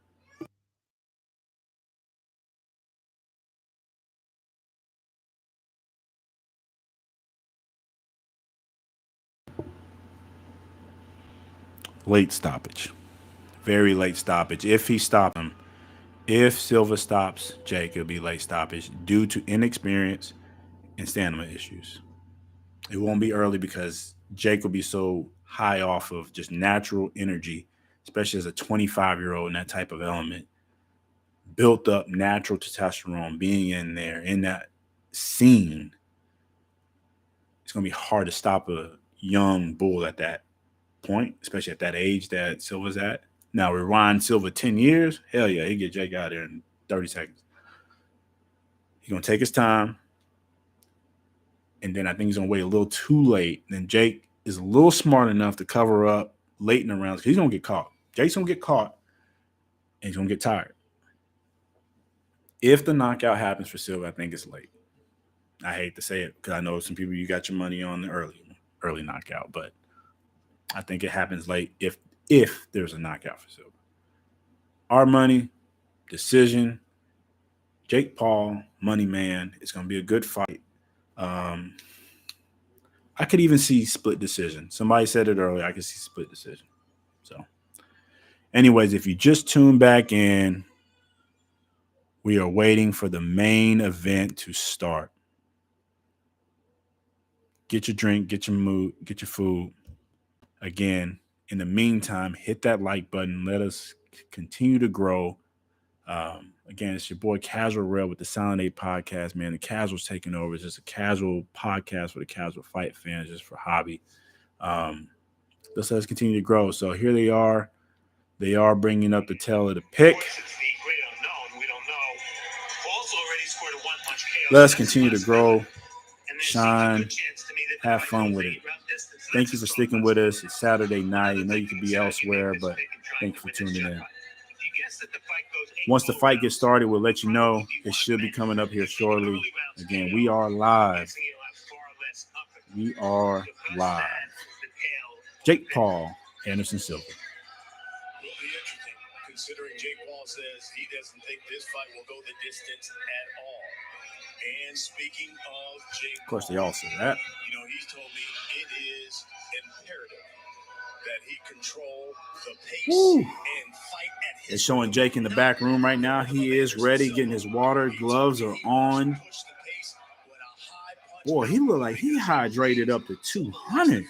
Late stoppage. Very late stoppage. If he stops him, if Sylve stops Jake, it'll be late stoppage due to inexperience and stamina issues. It won't be early because Jake will be so high off of just natural energy, especially as a 25-year-old in that type of element. Built up natural testosterone, being in there, in that scene. It's going to be hard to stop a young bull at that point, especially at that age that Sylve's at. Now, rewind Sylve 10 years, hell yeah, he get Jake out there in 30 seconds. He's going to take his time, and then I think he's going to wait a little too late. Then Jake is a little smart enough to cover up late in the rounds because he's going to get caught. Jake's going to get caught, and he's going to get tired. If the knockout happens for Sylve, I think it's late. I hate to say it because I know some people, you got your money on the early knockout, but I think it happens late if there's a knockout for Sylve. Our money, decision, Jake Paul, money man. It's going to be a good fight. I could even see split decision. Somebody said it earlier. I could see split decision. So, anyways, if you just tune back in, we are waiting for the main event to start. Get your drink, get your food. Again, in the meantime, hit that like button. Let us continue to grow. Again, it's your boy Casual Rail with the Silent 8 podcast, man. The Casual's taking over. It's just a casual podcast for the casual fight fans, just for hobby. Let's let us continue to grow. So here they are. They are bringing up the tail of the pick. Let's continue to grow, shine, have fun with it. Thank you for sticking with us. It's Saturday night. I know you could be elsewhere, but thank you for tuning in. Once the fight gets started, we'll let you know. It should be coming up here shortly. Again, we are live. We are live. Jake Paul, Anderson Silva. Will be interesting, considering Jake Paul says he doesn't think this fight will go the distance at all. And speaking of Jake Paul, Of course, they all say that. you know, he's told me it is imperative that he control the pace and fight at his. They're showing Jake in the back room right now. He is ready, getting his water. Gloves are on. Boy, he looked like he hydrated up to 200.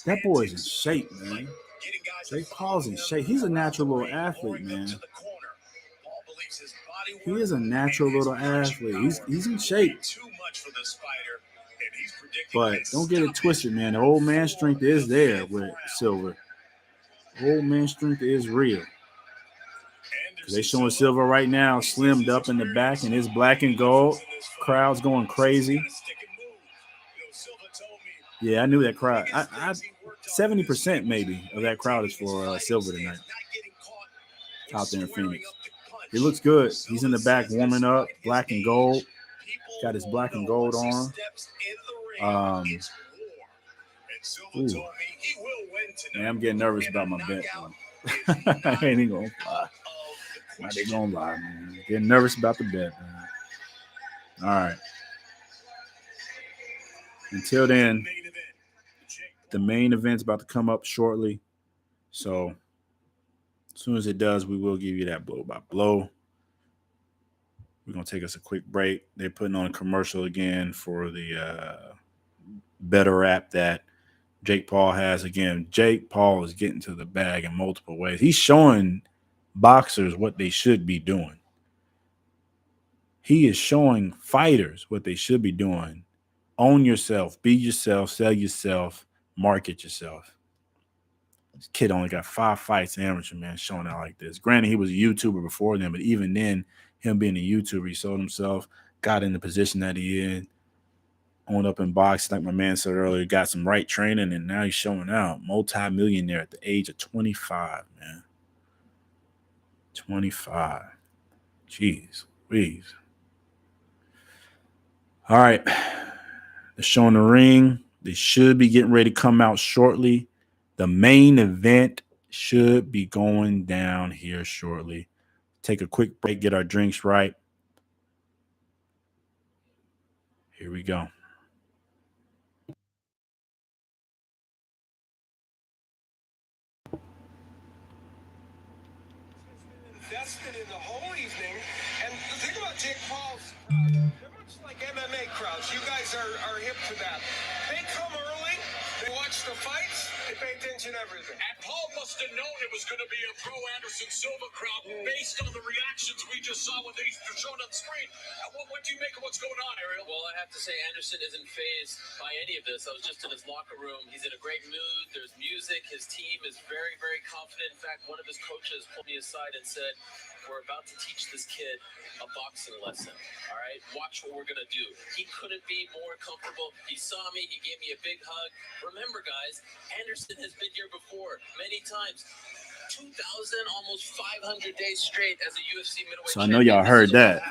That boy's in shape, man. Jake Paul's in shape. He's a natural little athlete, man. He is a natural little athlete. He's in shape. But don't get it twisted, man. The old man strength is there with Sylve. Old man strength is real. They showing Sylve right now, slimmed up in the back, and his black and gold. Crowd's going crazy. Yeah, I knew that crowd. 70% maybe of that crowd is for Sylve tonight. Out there in Phoenix. He looks good. He's in the back warming up, black and gold. Got his black and gold on. Ooh. Man, I'm getting nervous about my bet. I ain't even gonna lie. Not even gonna lie, man. Getting nervous about the bet, man. All right. Until then, the main event's about to come up shortly. So as soon as it does, we will give you that blow by blow. We're going to take us a quick break. They're putting on a commercial again for the better app that Jake Paul has. Again, Jake Paul is getting to the bag in multiple ways. He's showing boxers what they should be doing. He is showing fighters what they should be doing. Own yourself, be yourself, sell yourself, market yourself. This kid only got 5 fights in amateur, man, showing out like this. Granted, he was a YouTuber before then, but even then, him being a YouTuber, he sold himself, got in the position that he in, owned up in boxing, like my man said earlier, got some right training, and now he's showing out. Multi-millionaire at the age of 25, man. 25. Jeez, please. All right. They're showing the ring. They should be getting ready to come out shortly. The main event should be going down here shortly. Take a quick break, get our drinks right. Here we go. Invested in the whole evening. And the thing about Jake Paul's, they're much like MMA crowds. You guys are hip to that. They come early, they watch the fights, they pay attention to everything. And Paul must have known it was going to be a pro Anderson Silva crowd based on the reactions we just saw when they showed on the screen. What do you make of what's going on, Ariel? Well, I have to say Anderson isn't fazed by any of this. I was just in his locker room. He's in a great mood. There's music. His team is very, very confident. In fact, one of his coaches pulled me aside and said, "We're about to teach this kid a boxing lesson. All right, watch what we're going to do." He couldn't be more comfortable. He saw me. He gave me a big hug. Remember, guys, Anderson has been here before many times. 2,000, almost 500 days straight as a UFC middleweight. So I know y'all heard that.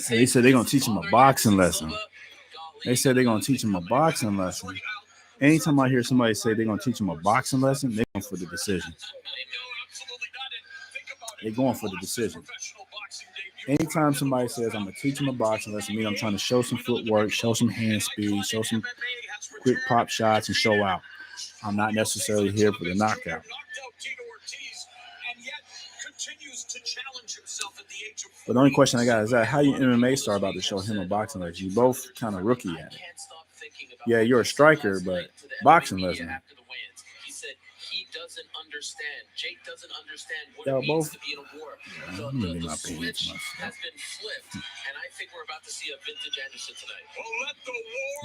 They said they're going to teach him a boxing lesson. They said they're going to teach him a boxing lesson. Anytime I hear somebody say they're going to teach him a boxing lesson, they're going for the decision. They're going for the decision. Anytime somebody says, I'm going to teach him a boxing lesson, mean I'm trying to show some footwork, show some hand speed, show some quick pop shots, and show out. I'm not necessarily here for the knockout. But the only question I got is that how you MMA star about to show him a boxing lesson? You both kind of rookie at it. Yeah, you're a striker, but boxing lesson. He said he doesn't understand. Jake doesn't understand what Y'all it means both. to be in a war. Yeah, So I'm really the not paying switch attention. has been flipped, and I think we're about to see a vintage Anderson tonight.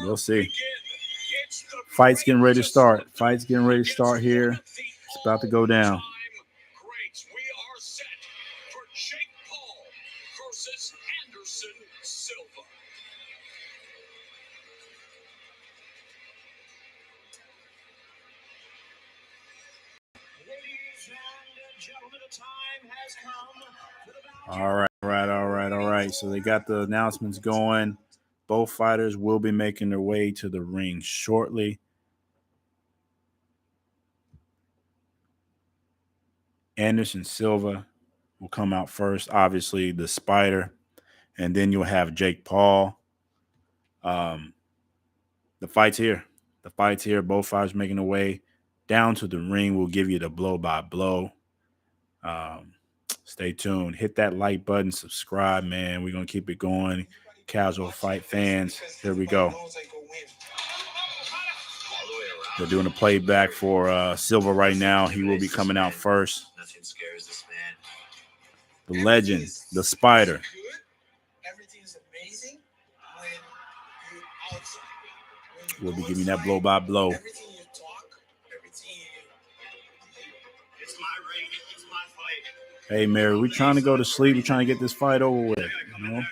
We'll see. Fight's getting ready to start. Fight's getting ready to start here. It's about to go down. We are set for Jake Paul versus Anderson Silva. Ladies and gentlemen, the time has come. All right. So they got the announcements going. Both fighters will be making their way to the ring shortly. Anderson Silva will come out first, obviously the Spider, and then you'll have Jake Paul. The fight's here. Both fighters making their way down to the ring. We'll give you the blow by blow. Stay tuned. Hit that like button. Subscribe, man. We're gonna keep it going. Casual fight fans, here we go. They're doing a playback for Silva right now. He will be coming out first. Nothing scares this man. The legend, the Spider. Everything is amazing when you outside. We'll be giving that blow by blow. Everything you talk, everything It's my ring. It's my fight. Hey, Mary, we trying to go to sleep. We're trying to get this fight over with. You know?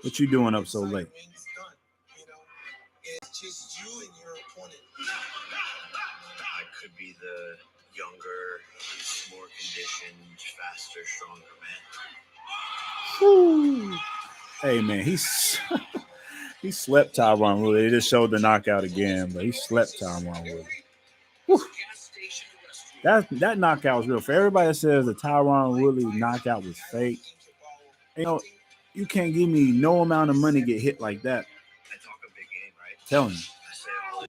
What you doing up so late? Ring's done. You know, it's just you and your opponent. I could be the younger, more conditioned, faster, stronger man. Woo. Hey, man, he slept Tyron Woodley. They just showed the knockout again, but he slept Tyron Woodley. Whew. That knockout was real. For everybody that says the Tyron Woodley knockout was fake, you know, you can't give me no amount of money get hit like that. I talk a big game, right? Telling you. I say all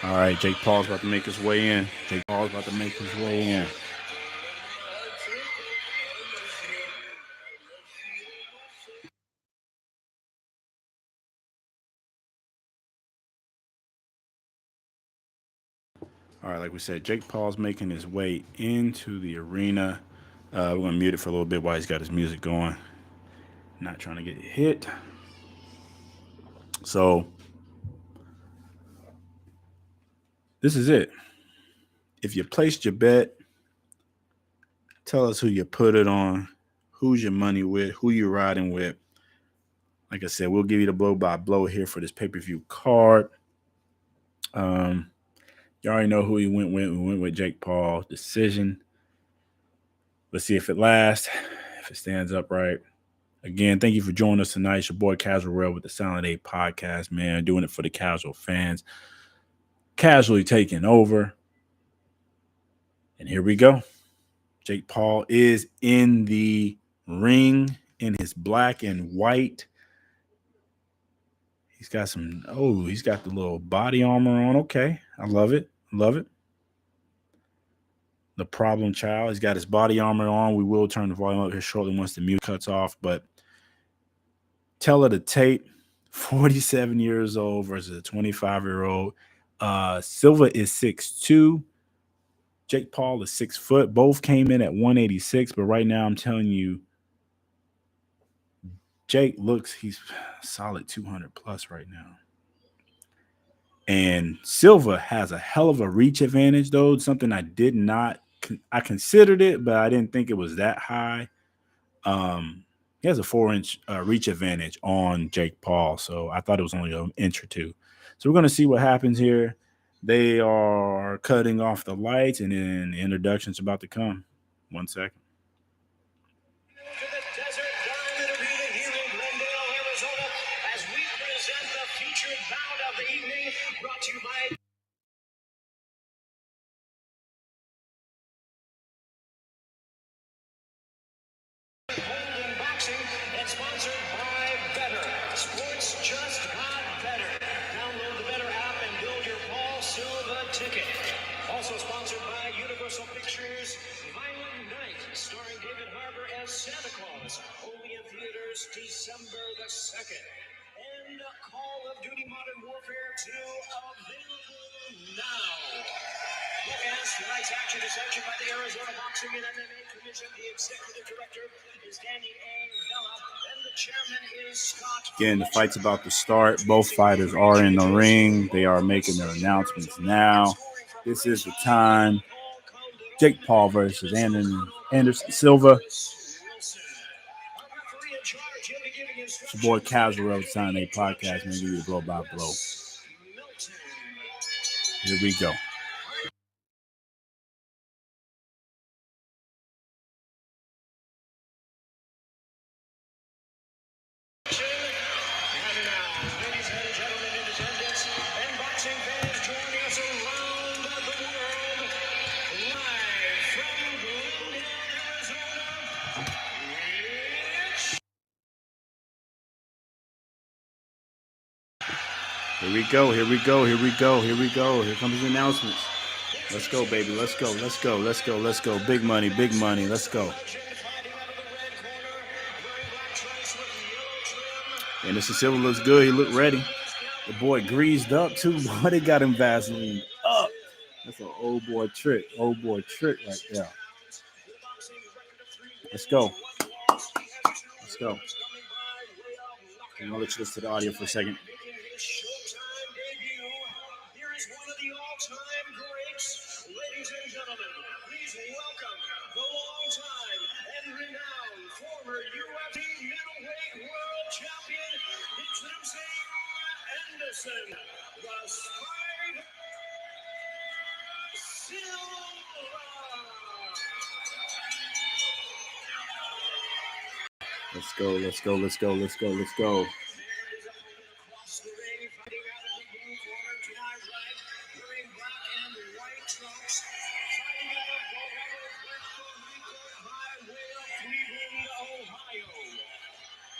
All right, Jake Paul's about to make his way in. Jake Paul's about to make his way in. All right, like we said, Jake Paul's making his way into the arena. We're going to mute it for a little bit while he's got his music going. Not trying to get hit. So, this is it. If you placed your bet, tell us who you put it on, who's your money with, who you riding with. Like I said, we'll give you the blow by blow here for this pay-per-view card. You already know who he went with. We went with Jake Paul. Decision. Let's see if it lasts, if it stands upright. Again, thank you for joining us tonight. It's your boy Casual Rail with the Silent A podcast, man. Doing it for the casual fans. Casually taking over. And here we go. Jake Paul is in the ring in his black and white. He's got he's got the little body armor on. Okay. I love it. Love it. The problem child. He's got his body armor on. We will turn the volume up here shortly once the mute cuts off. But tell her to tape, 47 years old versus a 25-year-old. Sylve is 6'2". Jake Paul is 6 foot. Both came in at 186. But right now I'm telling you, Jake he's solid 200 plus right now. And Sylve has a hell of a reach advantage, though. Something I did not, I considered it, but I didn't think it was that high. He has a 4-inch reach advantage on Jake Paul. So I thought it was only an inch or two. So we're going to see what happens here. They are cutting off the lights, and then the introduction's about to come. 1 second. To the Desert Diamond Arena here in Glendale, Arizona, as we present the featured bout of the evening, brought to you by Golden Boxing and sponsored by Better. Sports just got better. Download the Better app and build your Paul Sylve ticket. Also sponsored by Universal Pictures, Violent Night, starring David Harbour as Santa Claus, only in theaters December the 2nd. And Call of Duty Modern Warfare 2 available now. As tonight's action is sanctioned by the Arizona Boxing and MMA Commission. The executive director is Danny A. Vella, and the chairman is Scott. Again, the fight's about to start. Both fighters are in the ring. They are making their announcements now. This is the time. Jake Paul versus Anderson Silva. It's your boy Casual of Sign A Podcast. Maybe you blow by blow. Here we go. Ladies and gentlemen in attendance and boxing fans joining us around the world, live from Glendale, Arizona, it's... Here we go. Here we go. Here we go. Here we go. Here comes the announcements. Let's go, baby. Let's go. Let's go. Let's go. Let's go. Big money. Big money. Let's go. Anderson Silva looks good. He looked ready. The boy greased up too. Boy, they got him Vaseline up. That's an old boy trick. Old boy trick right there. Let's go. Let's go. And I'll let you listen to the audio for a second. Showtime debut. Here is one of the all-time greats. Ladies and gentlemen, please welcome the long-time and renowned former UFC middleweight world champion, introducing Anderson, the Spider Silva. Let's go. Let's go. Let's go. Let's go. Let's go. Across the ring, fighting out of the blue corner to my right, wearing black and white trunks, fighting out of Colorado, Puerto Rico, by way of Cleveland, Ohio.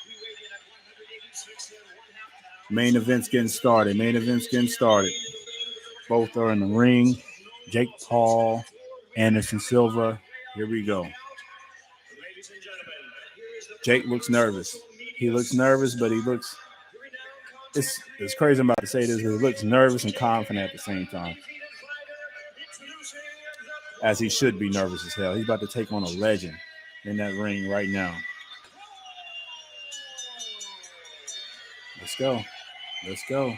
We weighed in at 186 and 1/2 pounds. Main event's getting started. Main event's getting started. Both are in the ring. Jake Paul, Anderson Silva. Here we go. Ladies and gentlemen, here is the Jake looks nervous. He looks nervous, but he looks. It's crazy I'm about to say this. He looks nervous and confident at the same time. As he should be nervous as hell. He's about to take on a legend in that ring right now. Let's go. Let's go.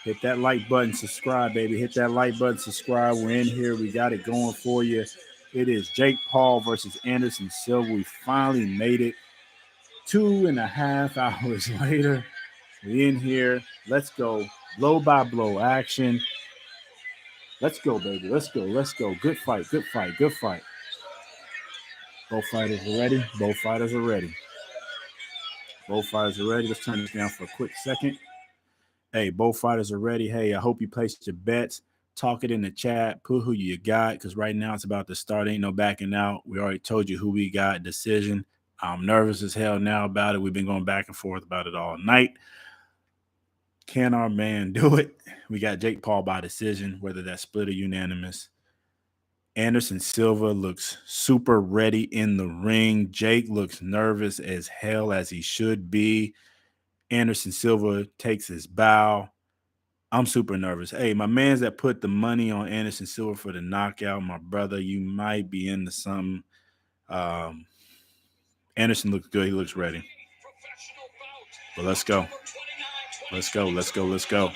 Hit that like button, subscribe, baby. Hit that like button, subscribe. We're in here. We got it going for you. It is Jake Paul versus Anderson Silva. We finally made it 2.5 hours later. We in here. Let's go. Blow by blow action. Let's go, baby. Let's go. Let's go. Good fight. Good fight. Good fight. Both fighters are ready. Both fighters are ready. Both fighters are ready. Let's turn this down for a quick second. Hey, both fighters are ready. Hey, I hope you placed your bets. Talk it in the chat. Put who you got, because right now it's about to start. Ain't no backing out. We already told you who we got. Decision. I'm nervous as hell now about it. We've been going back and forth about it all night. Can our man do it? We got Jake Paul by decision, whether that's split or unanimous. Anderson Silva looks super ready in the ring. Jake looks nervous as hell, as he should be. Anderson Silva takes his bow. I'm super nervous. Hey, my mans that put the money on Anderson Silva for the knockout, my brother, you might be into something. Anderson looks good. He looks ready. But let's go. Let's go. Let's go. Let's go.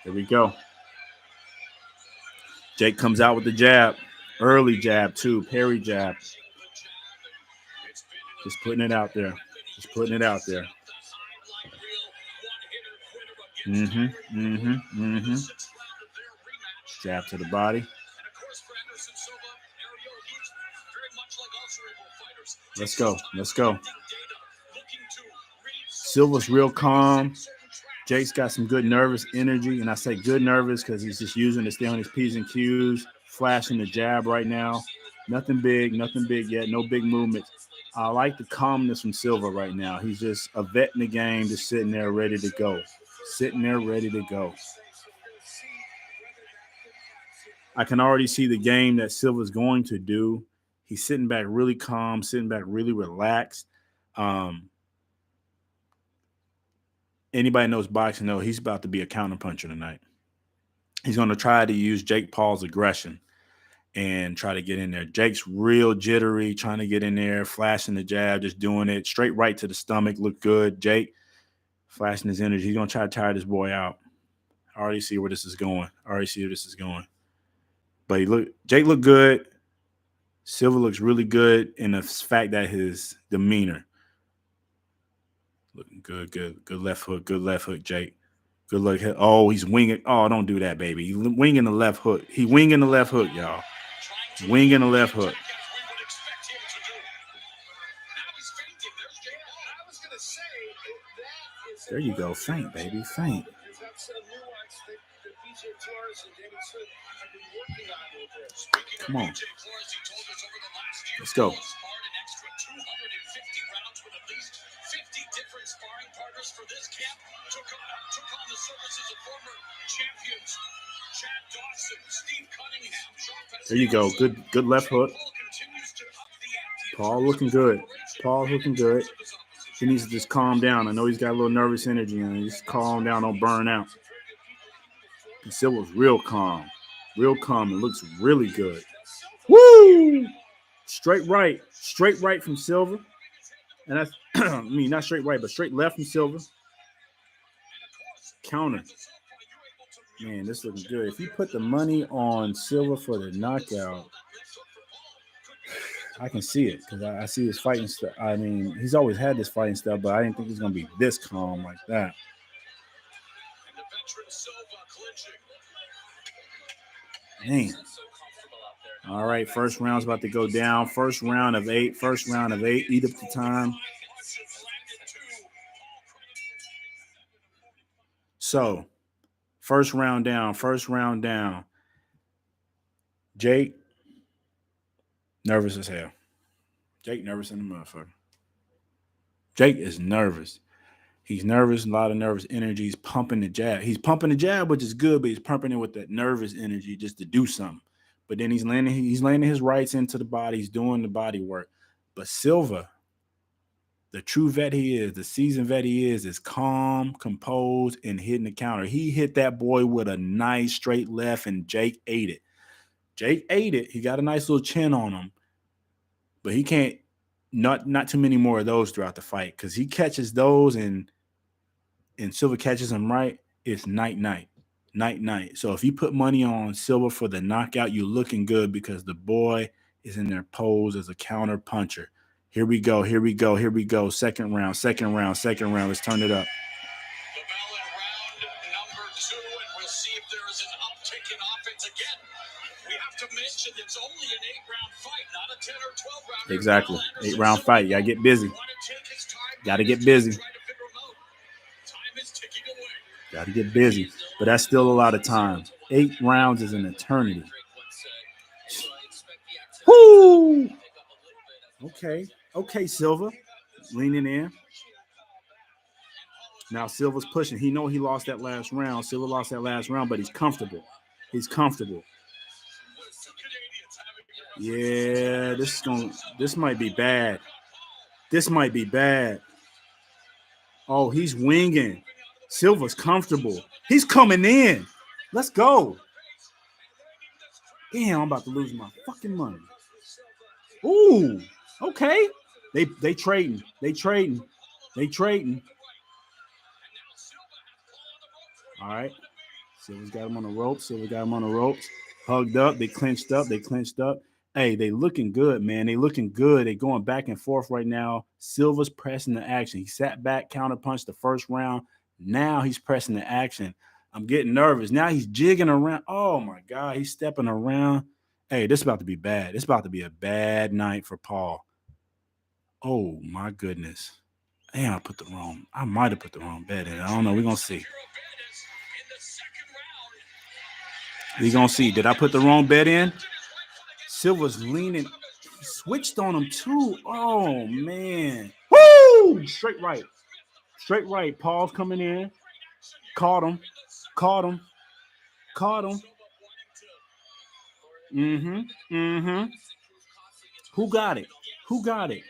Here we go. Jake comes out with the jab. Early jab, too. Parry jab. Just putting it out there. Just putting it out there. Jab to the body. Let's go. Let's go. Sylve's real calm. Jake's got some good nervous energy, and I say good nervous because he's just using to stay on his P's and Q's, flashing the jab right now. Nothing big yet, no big movements. I like the calmness from Sylve right now. He's just a vet in the game, just sitting there ready to go. Sitting there ready to go. I can already see the game that Sylve's going to do. He's sitting back really calm, sitting back really relaxed. Anybody knows boxing knows he's about to be a counterpuncher tonight. He's going to try to use Jake Paul's aggression and try to get in there. Jake's real jittery, trying to get in there, flashing the jab, just doing it straight right to the stomach. Look good. Jake flashing his energy. He's going to try to tire this boy out. I already see where this is going. But Jake looked good. Sylve looks really good in the fact that his demeanor. Looking good. Good left hook, Jake. Good luck. Oh, he's winging. Oh, don't do that, baby. He's winging the left hook. He winging the left hook, y'all. Winging the left hook. There you go. Feint, baby. Feint. Come on. Let's go. There you go. Good left hook. Paul looking good. He needs to just calm down. I know he's got a little nervous energy and just calm down, don't burn out. And Sylve's real calm. It looks really good. Woo! Straight right from Sylve. And that's, not straight right, but straight left from Sylve. Counter. Man, this looking good. If you put the money on Sylve for the knockout, I can see it because I see his fighting stuff. I mean, he's always had this fighting stuff, but I didn't think he's going to be this calm like that. Man. All right, first round's about to go down. First round of eight. Eat up the time. So, first round down. Jake, nervous as hell. Jake nervous in the motherfucker. Jake is nervous. He's nervous, a lot of nervous energy. He's pumping the jab, which is good, but he's pumping it with that nervous energy just to do something. But then he's landing his rights into the body. He's doing the body work. But Sylve, the true vet he is, the seasoned vet he is calm, composed, and hitting the counter. He hit that boy with a nice straight left, and Jake ate it. He got a nice little chin on him. But he can't, not too many more of those throughout the fight, because he catches those and Sylve catches him right, it's night. So if you put money on Sylve for the knockout, you're looking good because the boy is in there posed as a counter puncher. Here we go. Second round. Let's turn it up. The bell in round number 2, and we'll see if there is an uptick in offense again. We have to mention it's only an 8-round fight, not a 10 or 12 round. Exactly. 8-round fight. You gotta get busy. Gotta get busy. But that's still a lot of time. 8 rounds is an eternity. Woo! Okay, Sylve. Leaning in. Now Sylve's pushing. He know he lost that last round. Sylve lost that last round, but he's comfortable. Yeah, this might be bad. Oh, he's winging. Sylve's comfortable. He's coming in. Let's go. Damn, I'm about to lose my fucking money. Ooh, okay. They trading. All right. Sylve's got him on the ropes. Hugged up. They clinched up. Hey, they looking good, man. They looking good. They going back and forth right now. Silva's pressing the action. He sat back, counterpunched the first round. Now he's pressing the action. I'm getting nervous. Now he's jigging around. Oh my God, he's stepping around. Hey, this is about to be bad. This is about to be a bad night for Paul. Oh my goodness. Damn, I might have put the wrong bet in. I don't know. We're gonna see. We're gonna see. Did I put the wrong bet in? Silva's leaning. He switched on him too. Oh man. Woo! Straight right. Straight right. Paul's coming in. Caught him. Caught him. Caught him. Who got it? Who got it?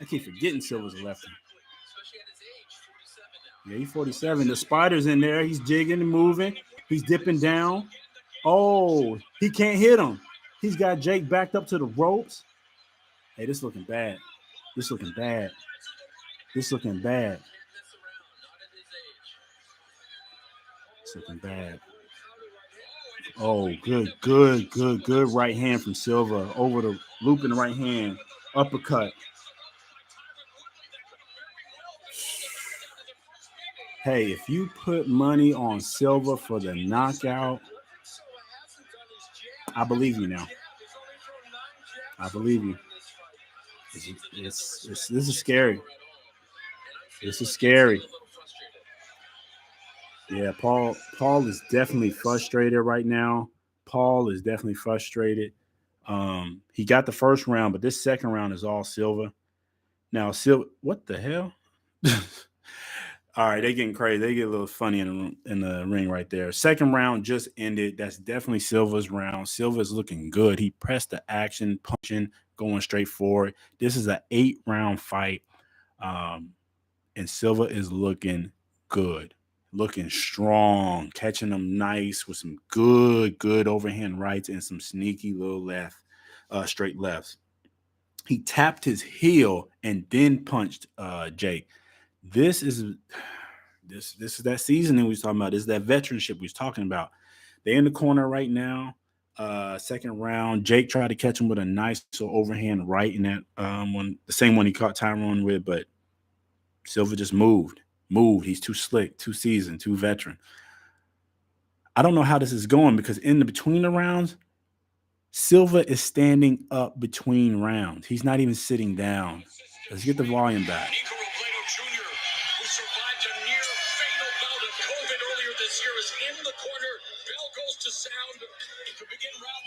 I keep forgetting Silva's a lefty. Yeah, he's 47. The spider's in there. He's jigging and moving. He's dipping down. Oh, he can't hit him. He's got Jake backed up to the ropes. Hey, this looking bad. This looking bad. This looking bad. It's looking bad. Oh, good right hand from Sylve over the looping right hand. Uppercut. Hey, if you put money on Sylve for the knockout, I believe you now. I believe you. This is scary. This is scary. Yeah, Paul is definitely frustrated right now. Paul is definitely frustrated. He got the first round, but this second round is all Sylve. Now, Sylve, what the hell? All right, they getting crazy. They get a little funny in the ring right there. Second round just ended. That's definitely Sylve's round. Sylve's looking good. He pressed the action, punching, going straight forward. This is an 8-round fight, and Sylve is looking good, looking strong, catching them nice with some good overhand rights and some sneaky little straight lefts. He tapped his heel and then punched Jake. This is that seasoning we was talking about. This is that veteranship we was talking about. They're in the corner right now. Second round, Jake tried to catch him with a nice overhand right in that the same one he caught Tyrone with, but Sylve just moved. He's too slick, too seasoned, too veteran. I don't know how this is going because in the between the rounds, Sylve is standing up between rounds. He's not even sitting down. Let's get the volume back.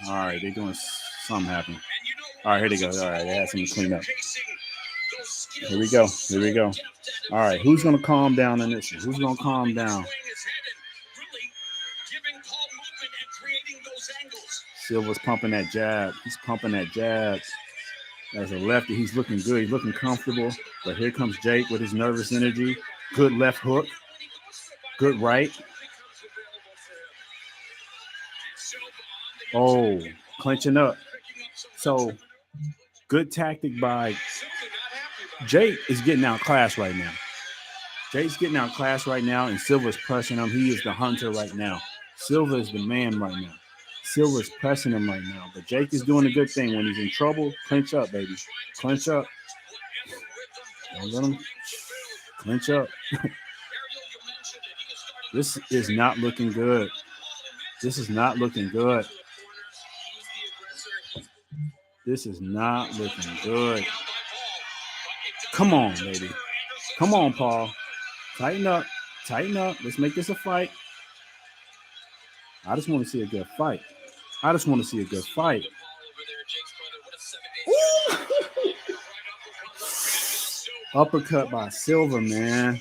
All right, they're doing something happening. All right, here they go. All right, they had something to clean up. Here we go. Here we go. All right, who's going to calm down in this? Who's going to calm down? Sylve's pumping that jab. He's pumping that jab. As a lefty, he's looking good. He's looking comfortable. But here comes Jake with his nervous energy. Good left hook. Good right. Oh, clenching up. So, good tactic by Jake is getting outclassed right now. Jake's getting outclassed right now, and Sylve's pressing him. He is the hunter right now. Sylve is the man right now. Sylve's pressing him right now. But Jake is doing a good thing. When he's in trouble, clinch up, baby. Clinch up. Don't let him clinch up. This is not looking good. This is not looking good. This is not looking good. Come on, baby. Come on, Paul. Tighten up. Tighten up. Let's make this a fight. I just want to see a good fight. I just want to see a good fight. Uppercut by Sylve, man.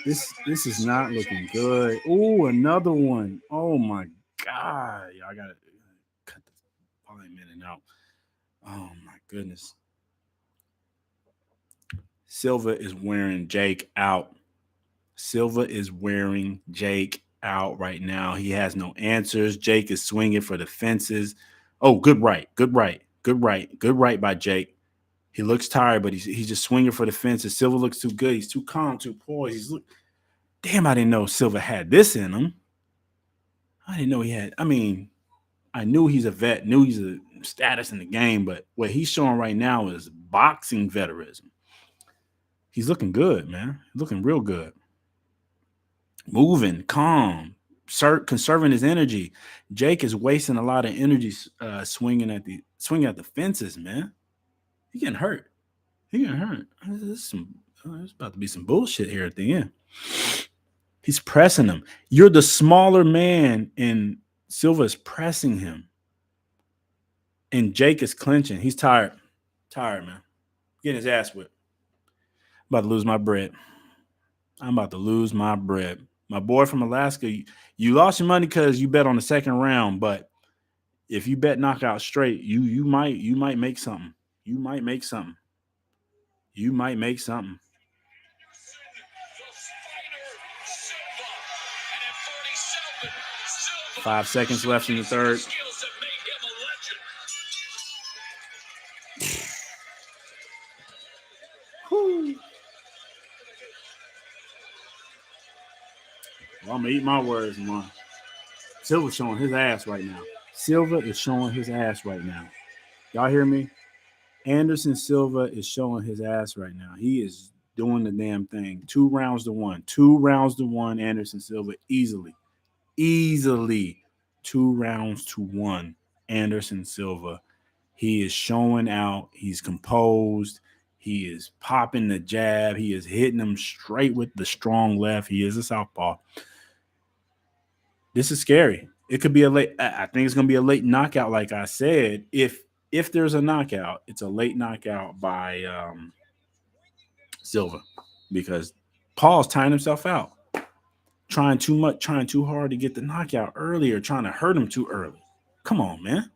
This is not looking good. Oh, another one. Oh, my God. I got to cut the volume in and out. Oh, my goodness. Sylve is wearing Jake out. Sylve is wearing Jake out right now. He has no answers. Jake is swinging for the fences. Oh, good right. Good right. Good right. Good right by Jake. He looks tired, but he's just swinging for the fences. Sylve looks too good. He's too calm, too poised. Damn, I didn't know Sylve had this in him. I didn't know he had. I mean, I knew he's a vet. Knew he's status in the game, but what he's showing right now is boxing veterism. He's looking good, man. Looking real good. Moving, calm, conserving his energy. Jake is wasting a lot of energy swinging at the fences, man. He getting hurt. There's about to be some bullshit here at the end. He's pressing him. You're the smaller man, and Sylve's pressing him. And Jake is clinching. He's tired. Man. Getting his ass whipped. About to lose my bread. I'm about to lose my bread. My boy from Alaska, you lost your money because you bet on the second round, but if you bet knockout straight, you might make something. You might make something. 5 seconds left in the third. Well, I'm going to eat my words, man. Sylve's showing his ass right now. Y'all hear me? Anderson Silva is showing his ass right now. He is doing the damn thing. 2 rounds to 1. 2 rounds to 1, Anderson Silva, easily. 2 rounds to 1, Anderson Silva. He is showing out. He's composed. He is popping the jab. He is hitting them straight with the strong left. He is a southpaw. This is scary. It could be I think it's going to be a late knockout, like I said. If there's a knockout, it's a late knockout by Sylve, because Paul's tying himself out, trying too much, trying too hard to get the knockout earlier, trying to hurt him too early. Come on, man.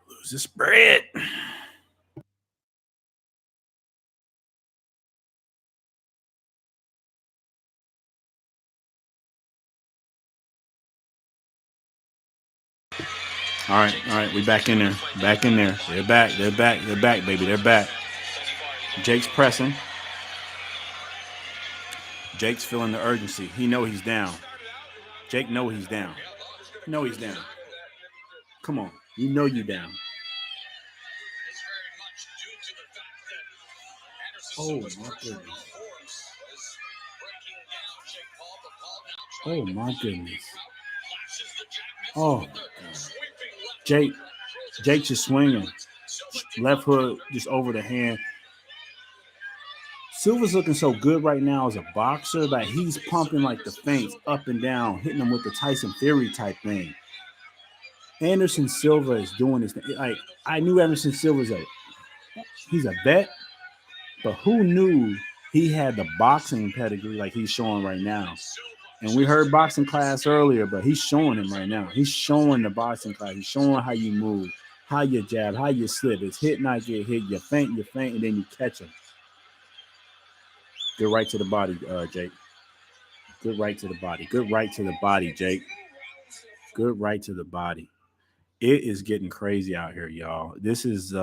Lose this bread. All right. We back in there. They're back, baby. They're back. Jake's pressing. Jake's feeling the urgency. He know he's down. Jake know he's down. Come on. You know you down. Oh, my goodness. Oh, Jake just swinging. Left hook just over the hand. Sylve's looking so good right now as a boxer that he's pumping like the feints up and down, hitting them with the Tyson Fury type thing. Anderson Silva is doing this thing. Like, I knew Anderson Silva's he's a vet, but who knew he had the boxing pedigree like he's showing right now? And we heard boxing class earlier, but he's showing him right now. He's showing the boxing class. He's showing how you move, how you jab, how you slip. It's hit, not get hit. You feint, and then you catch him. Good right to the body, Jake. Good right to the body, Jake. Good right to the body. It is getting crazy out here, y'all. This is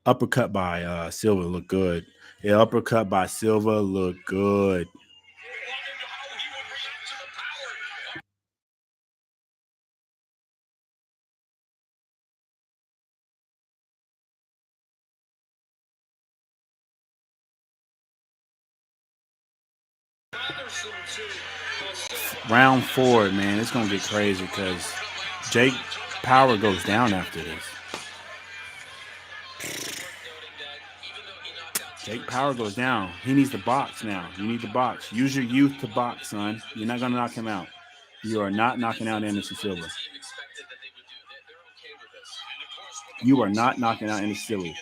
uppercut by Sylve look good. The uppercut by Sylve look good. Round 4, man, it's gonna get crazy because Jake power goes down after this. Jake power goes down. He needs to box now. You need to box. Use your youth to box, son. You're not gonna knock him out. You are not knocking out Anderson Silva. You are not knocking out Anderson Silva.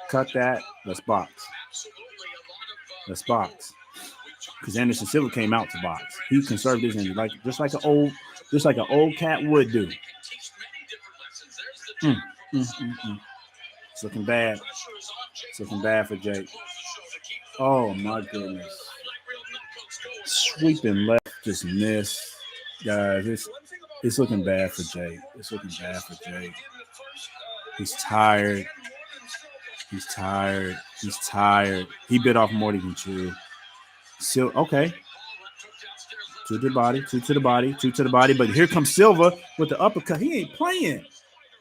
Cut that. Let's box. Because Anderson Silva came out to box. He conserved his energy, just like an old cat would do. It's looking bad. It's looking bad for Jake. Oh my goodness. Sweeping left, just missed. Guys, it's looking bad for Jake. He's tired. He bit off more than he can chew. Okay. Two to the body, two to the body, two to the body. But here comes Sylve with the uppercut. He ain't playing.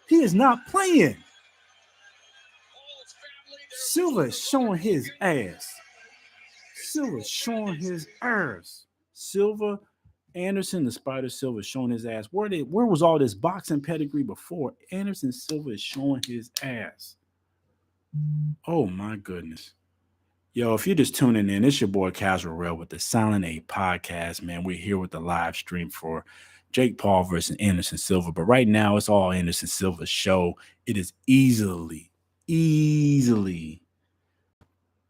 He is not playing. Sylve is showing his ass. Sylve is showing his ass. Sylve, Anderson, the Spider Sylve is showing his ass. Where was all this boxing pedigree before? Anderson Silva is showing his ass. Oh my goodness. Yo, if you're just tuning in, it's your boy Casual Rail with the Silent 8 podcast, man. We're here with the live stream for Jake Paul versus Anderson Silva. But right now, it's all Anderson Silva's show. It is easily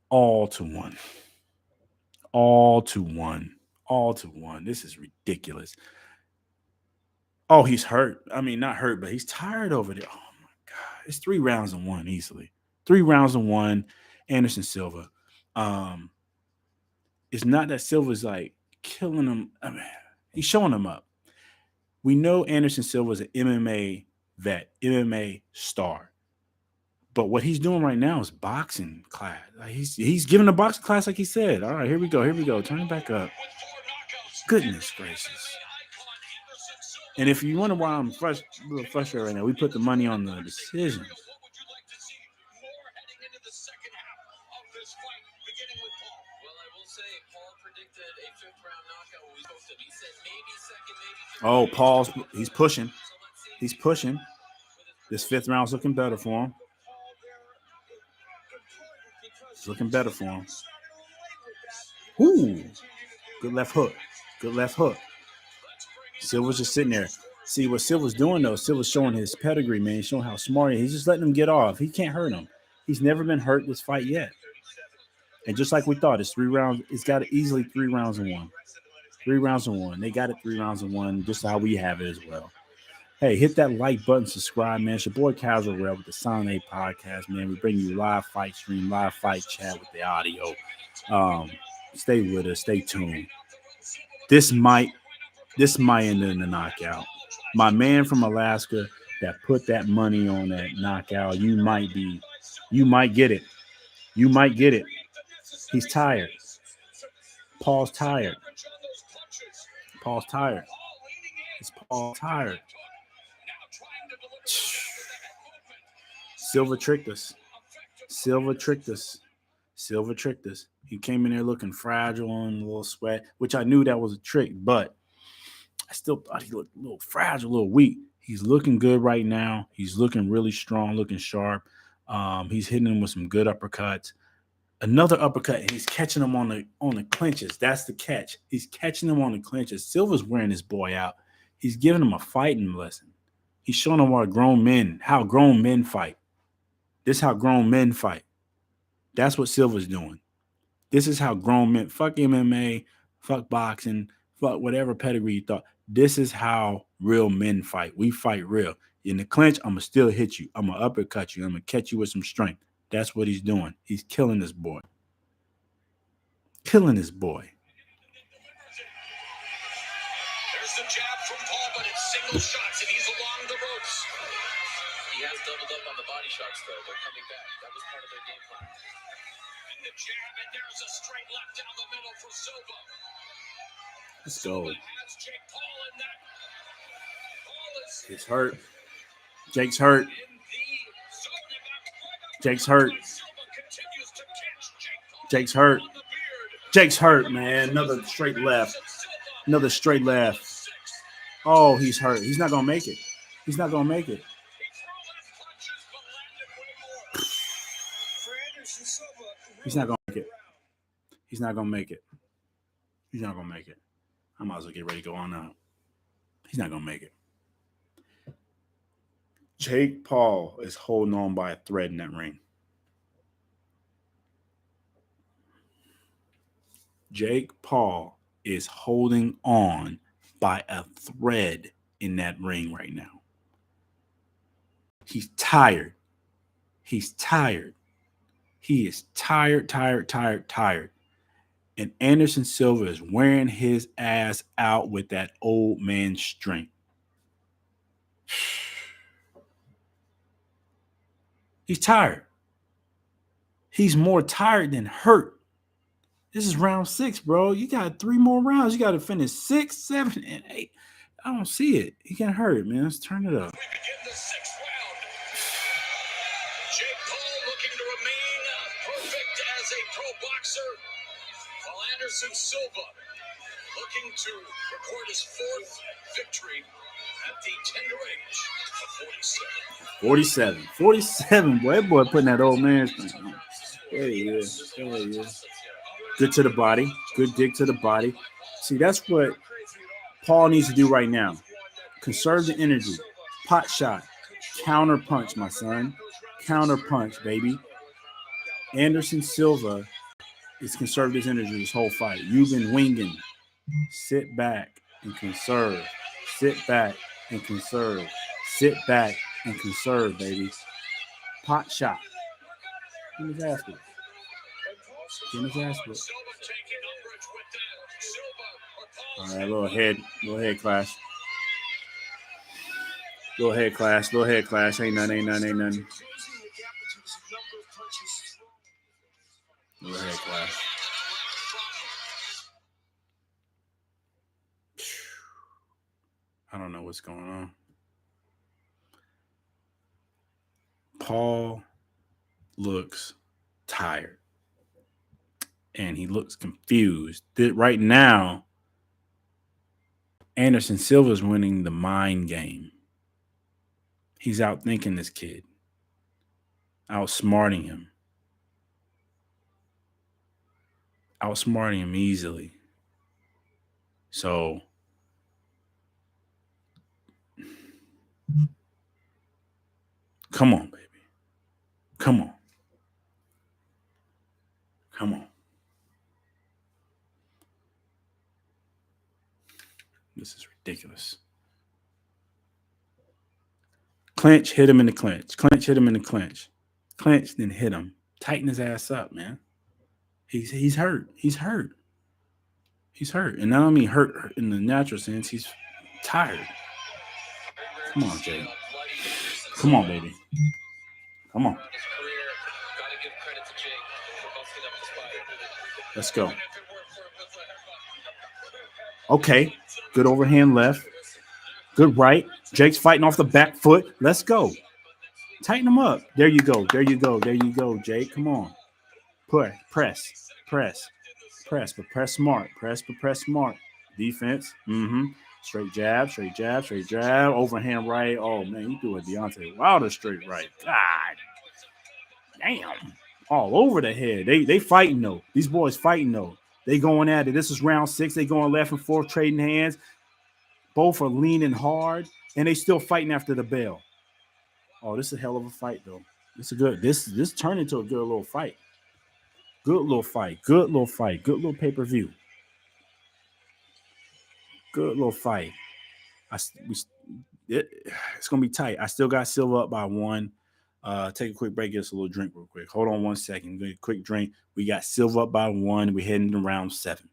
all to one. All to one. All to one. This is ridiculous. Oh, he's hurt. I mean, not hurt, but he's tired over there. Oh, my God. It's 3 rounds and 1 easily. 3 rounds and 1, Anderson Silva. It's not that Silva's like killing him. I mean, he's showing him up. We know Anderson Silva is an MMA vet, MMA star. But what he's doing right now is boxing class. Like he's giving a boxing class like he said. All right, here we go. Turn it back up. Goodness gracious. And if you wonder why I'm a little frustrated right now, we put the money on the decision. Oh, Paul's he's pushing. He's pushing. This 5th round's looking better for him. It's looking better for him. Ooh. Good left hook. Good left hook. Silva's just sitting there. See what Silva's doing though. Silva's showing his pedigree, man. He's showing how smart he is. He's just letting him get off. He can't hurt him. He's never been hurt this fight yet. And just like we thought, it's 3 rounds. It's got it easily 3 rounds and 1. 3 rounds and 1. They got it 3 rounds and 1, just how we have it as well. Hey, hit that like button, subscribe, man. It's your boy Casual Rail with the Silent 8 podcast, man. We bring you live fight stream, live fight chat with the audio. Stay with us, stay tuned. This might end in a knockout. My man from Alaska that put that money on that knockout, you might get it. You might get it. He's tired. Paul's tired. Paul's tired. Is Paul tired? Sylve tricked us. Sylve tricked us. Sylve tricked us. He came in there looking fragile and a little sweat, which I knew that was a trick, but I still thought he looked a little fragile, a little weak. He's looking good right now. He's looking really strong, looking sharp. He's hitting him with some good uppercuts. Another uppercut, and he's catching him on the clinches. That's the catch. He's catching him on the clinches. Silva's wearing this boy out. He's giving him a fighting lesson. He's showing him how grown men fight. This is how grown men fight. That's what Silva's doing. This is how grown men, fuck MMA, fuck boxing, fuck whatever pedigree you thought. This is how real men fight. We fight real. In the clinch, I'm going to still hit you. I'm going to uppercut you. I'm going to catch you with some strength. That's what he's doing. He's killing this boy. Killing this boy. There's the jab from Paul, but it's single shots, and he's along the ropes. He has doubled up on the body shots, though. They're coming back. That was part of their game plan. And the jab, and there's a straight left down the middle for Silva. Let's go. Has Jake Paul in that. Paul is He's hurt. Jake's hurt. in the zone, and that's Jake's hurt. Silva continues to catch Jake Paul Jake's hurt. on the beard. Jake's hurt, man. Another straight left. Another straight left. Oh, he's hurt. He's not going to make it. He's not going to make it. He's not going to make it. He's not going to make it. He's not going to make it. I might as well get ready to go on now. He's not going to make it. Jake Paul is holding on by a thread in that ring. Jake Paul is holding on by a thread in that ring right now. He's tired. He's tired. He is tired. And Anderson Silva is wearing his ass out with that old man strength. He's tired. He's more tired than hurt. This is round 6, bro. You got 3 more rounds. You got to finish 6, 7, and 8. I don't see it. He can't hurt it, man. Let's turn it up. We begin the 6th round. Jake Paul looking to remain perfect as a pro boxer, while Anderson Silva looking to record his 4th victory at the tender age of 47. 47, boy. That boy putting that old man's thing on. There he is. There he is. Good to the body. Good dig to the body. See, that's what Paul needs to do right now. Conserve the energy. Pot shot. Counter punch, my son. Counter punch, baby. Anderson Silva is conserved his energy this whole fight. You've been winging. Sit back and conserve. Sit back and conserve. Sit back and conserve, baby. Pot shot. Give his ass whip. Give his ass whip. All right, little head clash. Little head clash. Ain't nothing. Little head clash. I don't know what's going on. Paul looks tired. And he looks confused. Right now, Anderson Silva's winning the mind game. He's outthinking this kid. Outsmarting him. Outsmarting him easily. So, come on, baby. Come on. Come on. This is ridiculous. Clinch, hit him in the clinch. Clinch, hit him in the clinch. Clinch, then hit him. Tighten his ass up, man. He's hurt. He's hurt. He's hurt. And I don't mean hurt in the natural sense. He's tired. Come on, Jay. Come on, baby. Come on. Let's go. Okay. Good overhand left. Good right. Jake's fighting off the back foot. Let's go. Tighten him up. There you go. There you go. There you go, Jake. Come on. Press. But press smart. Press smart. Defense. Straight jab. Overhand right. Oh, man, you doing Deontay Wilder straight right. God damn. All over the head. They fighting, though. These boys fighting, though. They going at it. This is round 6. They going left and forth, trading hands. Both are leaning hard, and they still fighting after the bell. Oh, this is a hell of a fight, though. This turned into a good little fight. Good little fight. Good little pay-per-view. Good little fight. It's going to be tight. I still got Sylve up by 1. Take a quick break. Get us a little drink real quick. Hold on 1 second. Get a quick drink. We got Sylve up by 1. We're heading to round 7.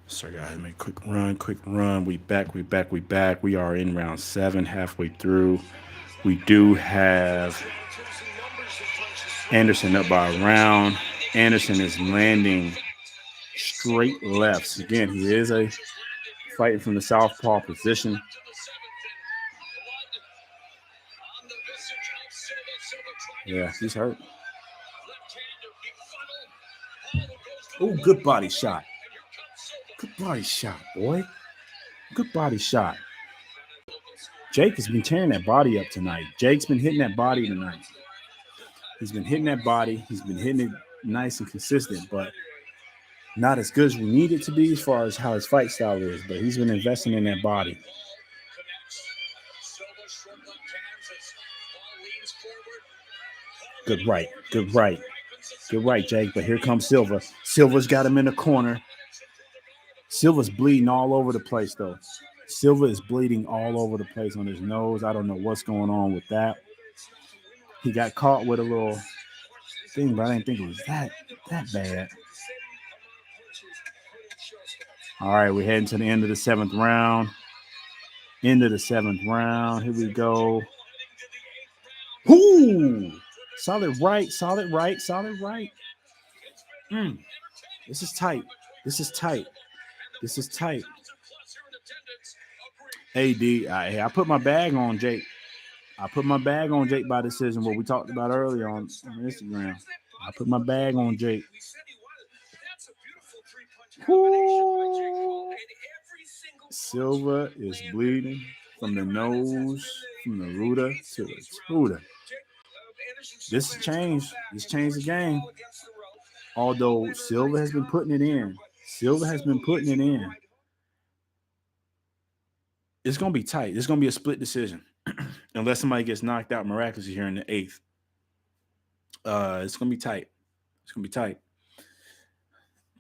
So, guys, make a quick run. We back. We are in round 7, halfway through. We do have Anderson up by a round. Anderson is landing straight lefts. Again, he is a fighting from the southpaw position. Yeah, he's hurt. Oh, good body shot. Good body shot, boy. Good body shot. Jake has been tearing that body up tonight. Jake's been hitting that body tonight. He's been hitting that body. He's been hitting it nice and consistent, but not as good as we need it to be as far as how his fight style is. But he's been investing in that body. Good right, Jake. But here comes Sylve. Sylve's got him in the corner. Sylve's bleeding all over the place, though. Sylve is bleeding all over the place on his nose. I don't know what's going on with that. He got caught with a little thing, but I didn't think it was that bad. All right, we're heading to the end of the 7th round. Here we go. Ooh! Solid right. This is tight. I put my bag on Jake. By decision, what we talked about earlier on Instagram. I put my bag on Jake. Woo. Sylve is bleeding from the nose, from the rooter to the tutor. This changed the game. Although Sylve has been putting it in. It's going to be tight. It's going to be a split decision. Unless somebody gets knocked out miraculously here in the 8th. It's going to be tight.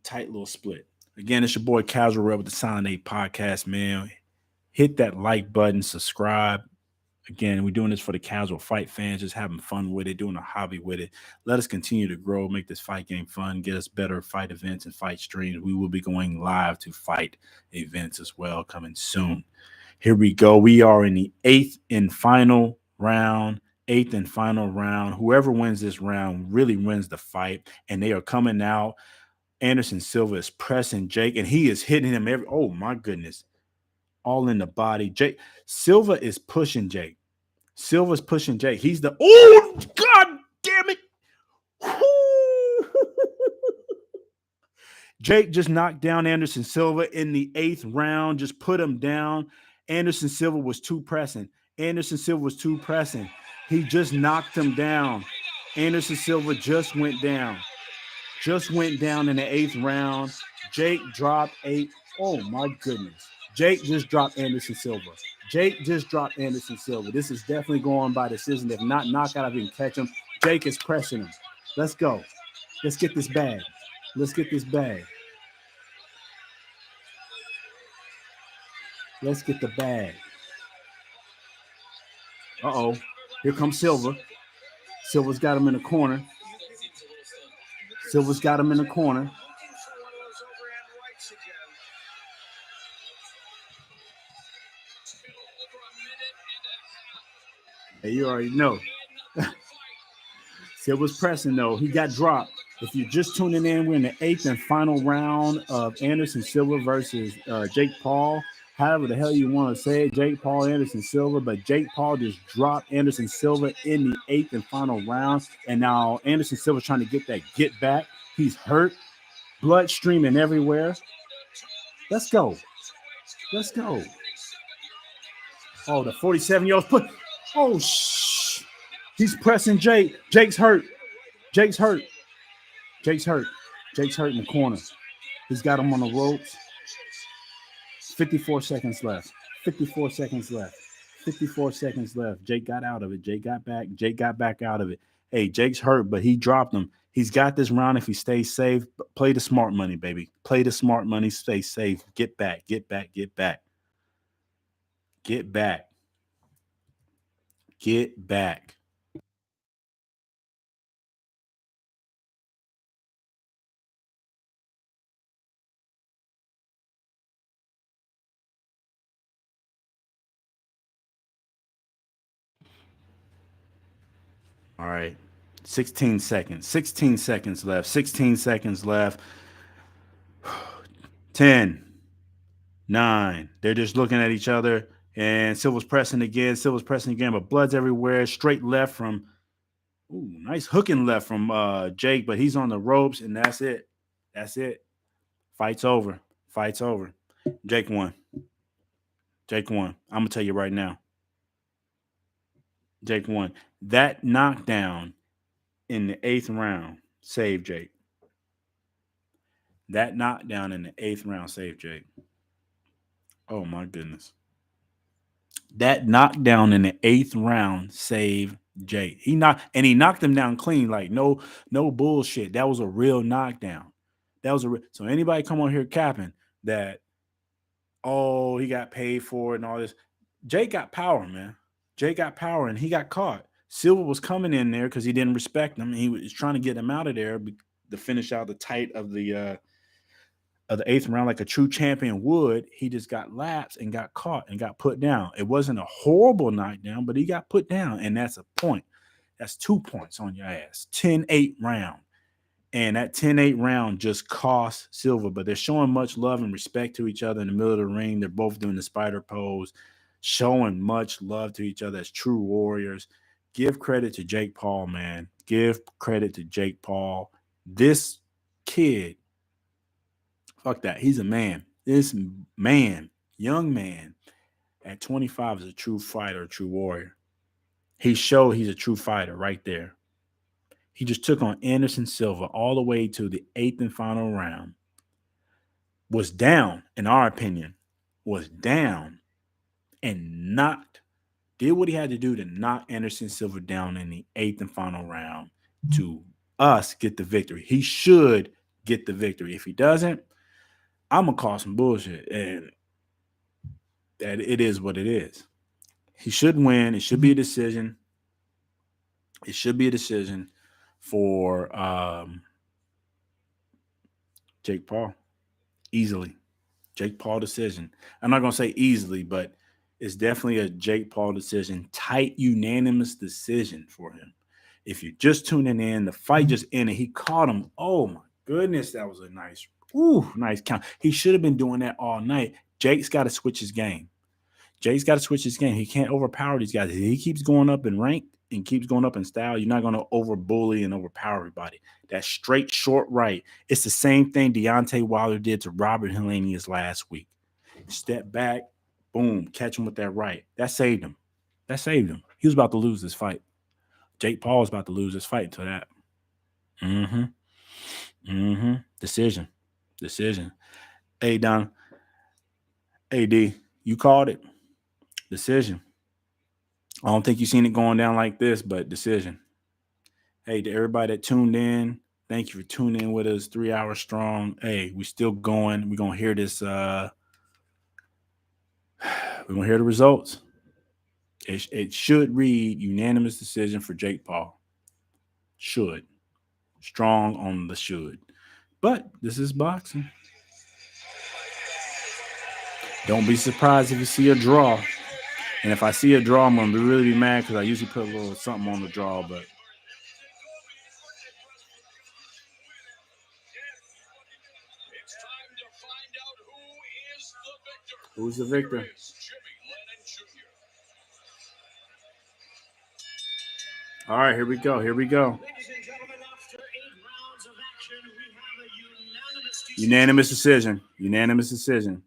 Tight little split. Again, it's your boy Casual Red with the Silent 8 podcast, man. Hit that like button, subscribe. Again, we're doing this for the casual fight fans, just having fun with it, doing a hobby with it. Let us continue to grow, make this fight game fun, get us better fight events and fight streams. We will be going live to fight events as well coming soon. Here we go. We are in the 8th and final round. Whoever wins this round really wins the fight, and they are coming out. Anderson Silva is pressing Jake, and he is hitting him oh my goodness, all in the body. Sylve is pushing Jake. Sylve's pushing Jake. He's the God damn it. Jake just knocked down Anderson Silva in the 8th round. Just put him down. Anderson Silva was too pressing. He just knocked him down. Anderson Silva just went down. In the 8th round. Jake dropped 8. Oh, my goodness. Jake just dropped Anderson Silva. This is definitely going by decision. If not knockout, I didn't catch him. Jake is pressing him. Let's go. Let's get this bag. Let's get the bag. Uh-oh. Here comes Sylve. Sylve's got him in the corner. Hey, you already know. Sylve's pressing, though. He got dropped. If you're just tuning in, we're in the 8th and final round of Anderson Silva versus Jake Paul. However the hell you want to say it, Jake Paul, Anderson Silva. But Jake Paul just dropped Anderson Silva in the 8th and final round. And now Anderson Silva trying to get that get back. He's hurt. Blood streaming everywhere. Let's go. Oh, the 47-year-old put. Oh, he's pressing Jake. Jake's hurt. Jake's hurt in the corner. He's got him on the ropes. 54 seconds left. Jake got out of it. Jake got back out of it. Hey, Jake's hurt, but he dropped him. He's got this round if he stays safe. Play the smart money, baby. Play the smart money. Stay safe. Get back. All right. 16 seconds. 16 seconds left. 16 seconds left. 10, 9. They're just looking at each other. And Silva's pressing again. Silva's pressing again, but blood's everywhere. Straight left from, ooh, nice hooking left from Jake, but he's on the ropes, and that's it. That's it. Fight's over. Fight's over. Jake won. Jake won. I'm going to tell you right now. Jake won. That knockdown in the 8th round saved Jake. That knockdown in the 8th round saved Jake. Oh, my goodness. That knockdown in the 8th round saved Jake. He knocked him down clean, like no bullshit. That was a real knockdown. That was so anybody come on here capping that, oh, he got paid for it and all this. Jake got power, man. Jake got power, and he got caught. Sylve was coming in there because he didn't respect him. He was trying to get him out of there to finish out the tight of the 8th round like a true champion would. He just got lapsed and got caught and got put down. It wasn't a horrible knockdown, but he got put down, and that's a point. That's 2 points on your ass. 10-8 round. And that 10-8 round just cost Sylve, but they're showing much love and respect to each other in the middle of the ring. They're both doing the spider pose, showing much love to each other as true warriors. Give credit to Jake Paul, man. Give credit to Jake Paul. This kid, fuck that. He's a man. This man, young man, at 25 is a true fighter, a true warrior. He showed he's a true fighter right there. He just took on Anderson Silva all the way to the 8th and final round. Was down, in our opinion, was down and did what he had to do to knock Anderson Silva down in the 8th and final round to us get the victory. He should get the victory. If he doesn't, I'm going to call some bullshit. And that it is what it is. He should win. It should be a decision. It should be a decision for Jake Paul. Easily. Jake Paul decision. I'm not going to say easily, but it's definitely a Jake Paul decision. Tight, unanimous decision for him. If you're just tuning in, the fight just ended. He caught him. Oh, my goodness. That was a nice count. He should have been doing that all night. Jake's got to switch his game. Jake's got to switch his game. He can't overpower these guys. If he keeps going up in rank and keeps going up in style, you're not going to overbully and overpower everybody. That straight short right. It's the same thing Deontay Wilder did to Robert Helenius last week. Step back, boom, catch him with that right. That saved him. That saved him. He was about to lose this fight. Jake Paul was about to lose this fight to that. Decision. Hey, Don. Hey, D, you called it. Decision. I don't think you've seen it going down like this, but decision. Hey, to everybody that tuned in, thank you for tuning in with us 3 hours strong. Hey, we still going. We're going to hear this. We're going to hear the results. It should read unanimous decision for Jake Paul. Should. Strong on the should. But this is boxing. Don't be surprised if you see a draw. And if I see a draw, I'm going to really be mad because I usually put a little something on the draw. But It's time to find out who is the victor. who's the victor? Here is Jimmy Lennon Jr. All right, here we go. Here we go. Ladies and gentlemen, after 8 rounds of action, we have a unanimous decision. Unanimous decision. Unanimous decision.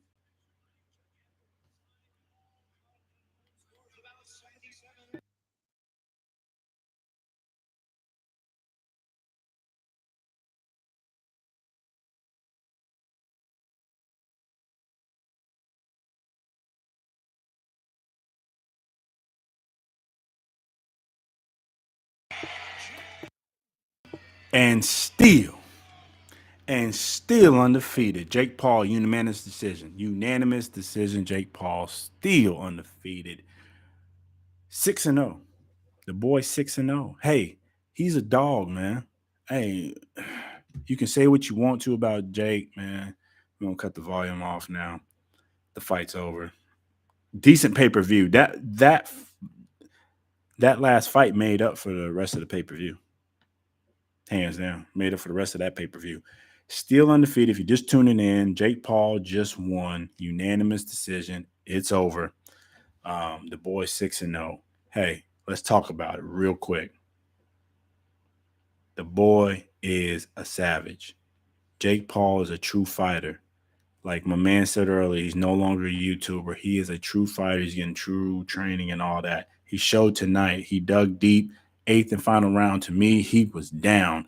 And still undefeated. Jake Paul, unanimous decision. Unanimous decision. Jake Paul, still undefeated. 6-0. The boy 6-0. Hey, he's a dog, man. Hey, you can say what you want to about Jake, man. We're going to cut the volume off now. The fight's over. Decent pay-per-view. That that last fight made up for the rest of the pay-per-view. Hands down, made up for the rest of that pay-per-view. Still undefeated. If you're just tuning in, Jake Paul just won. Unanimous decision. It's over. The boy's 6-0. Hey, let's talk about it real quick. The boy is a savage. Jake Paul is a true fighter. Like my man said earlier, he's no longer a YouTuber. He is a true fighter. He's getting true training and all that. He showed tonight. He dug deep. 8th and final round. To me, he was down.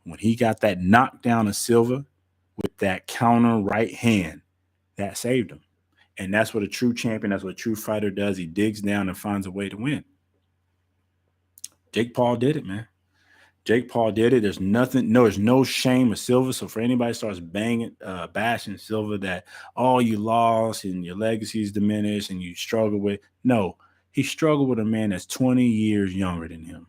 When he got that knockdown of Sylve with that counter right hand, that saved him. And that's what a true champion, that's what a true fighter does. He digs down and finds a way to win. Jake Paul did it, man. Jake Paul did it. There's no shame of Sylve. So for anybody starts bashing Sylve that, oh, you lost and your legacy is diminished and you struggle with. No, he struggled with a man that's 20 years younger than him,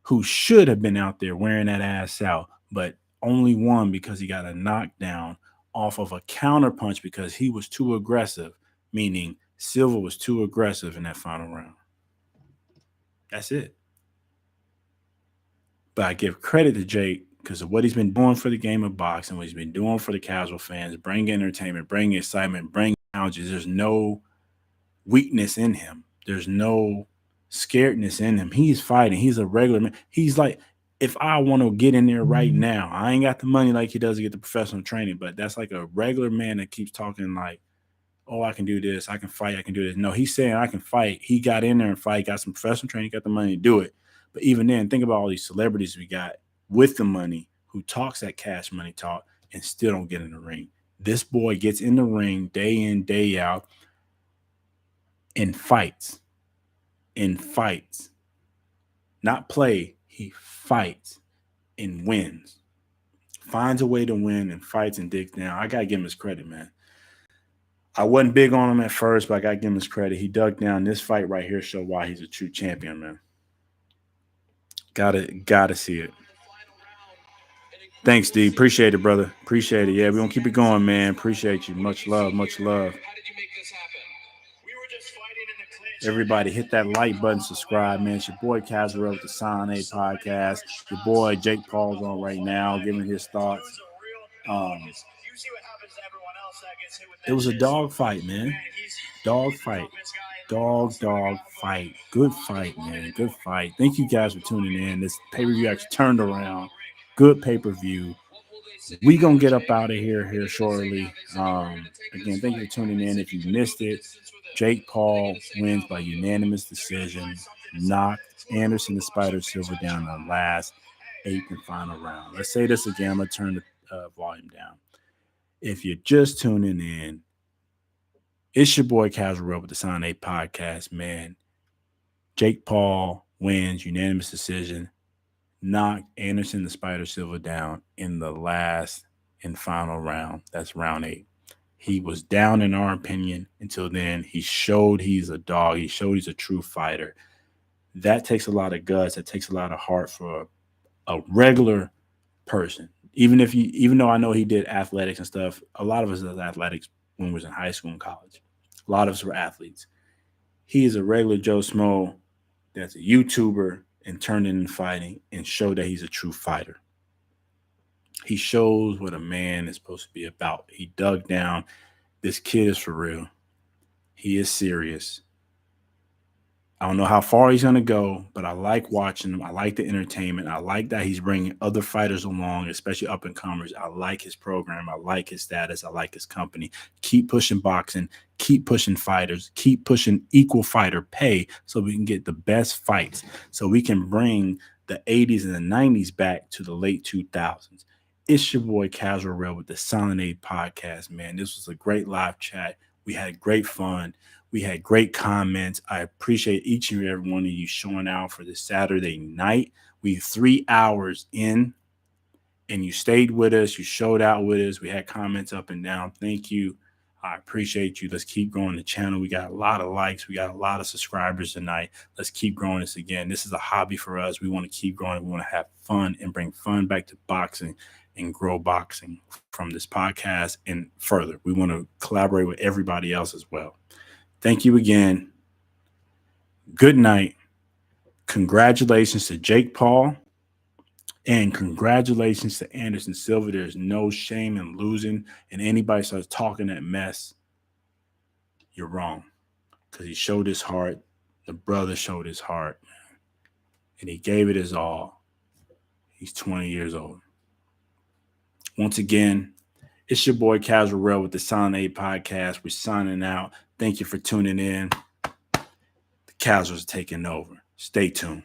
who should have been out there wearing that ass out, but only won because he got a knockdown off of a counterpunch because he was too aggressive, meaning Sylve was too aggressive in that final round. That's it. But I give credit to Jake because of what he's been doing for the game of boxing, what he's been doing for the casual fans, bringing entertainment, bringing excitement, bringing challenges. There's no weakness in him. There's no scaredness in him. He's fighting. He's a regular man. He's like, if I want to get in there right now, I ain't got the money like he does to get the professional training, but that's like a regular man that keeps talking like, oh, I can do this. I can fight. I can do this. No, he's saying I can fight. He got in there and fight, got some professional training, got the money to do it. But even then, think about all these celebrities we got with the money who talks that cash money talk and still don't get in the ring. This boy gets in the ring day in, day out and fights. Not play. He fights and wins. Finds a way to win and fights and digs down. I got to give him his credit, man. I wasn't big on him at first, but I got to give him his credit. He dug down. This fight right here showed why he's a true champion, man. Gotta see it. Thanks, D. Appreciate it, brother. Appreciate it. Yeah, we're going to keep it going, man. Appreciate you. Much love. Much love. Everybody hit that like button, subscribe, man. It's your boy Casual with the Sign A podcast. Your boy Jake Paul's on right now, giving his thoughts. It was a dog fight, man. Dog fight. Dog fight. Good fight, man. Good fight. Thank you guys for tuning in. This pay-per-view actually turned around. Good pay-per-view. We gonna get up out of here shortly. Again, thank you for tuning in. If you missed it, Jake Paul wins by unanimous decision. Knocked Anderson the Spider Sylve down in the last 8th and final round. Let's say this again. I'm gonna turn the volume down. If you're just tuning in, it's your boy Casual with the Sign A podcast, man. Jake Paul wins unanimous decision. Knocked Anderson the Spider Sylve down in the last and final round. That's round 8. He was down in our opinion until then. He showed he's a dog. He showed he's a true fighter. That takes a lot of guts. That takes a lot of heart for a regular person. Even though I know he did athletics and stuff, a lot of us did athletics when we was in high school and college. A lot of us were athletes. He is a regular Joe Smo that's a YouTuber and turned into fighting and showed that he's a true fighter. He shows what a man is supposed to be about. He dug down. This kid is for real. He is serious. I don't know how far he's going to go, but I like watching him. I like the entertainment. I like that he's bringing other fighters along, especially up-and-comers. I like his program. I like his status. I like his company. Keep pushing boxing. Keep pushing fighters. Keep pushing equal fighter pay so we can get the best fights, so we can bring the 80s and the 90s back to the late 2000s. It's your boy Casual Real with the Silent A podcast, man. This was a great live chat. We had great fun. We had great comments. I appreciate each and every one of you showing out for this Saturday night. We 3 hours in, and you stayed with us. You showed out with us. We had comments up and down. Thank you. I appreciate you. Let's keep growing the channel. We got a lot of likes. We got a lot of subscribers tonight. Let's keep growing this again. This is a hobby for us. We want to keep growing. We want to have fun and bring fun back to boxing and grow boxing from this podcast and further. We want to collaborate with everybody else as well. Thank you again. Good night. Congratulations to Jake Paul. And congratulations to Anderson Silva. There's no shame in losing. And anybody starts talking that mess, you're wrong. Because he showed his heart. The brother showed his heart. And he gave it his all. He's 20 years old. Once again, it's your boy Casual Real with the Silent 8 podcast. We're signing out. Thank you for tuning in. The Casuals are taking over. Stay tuned.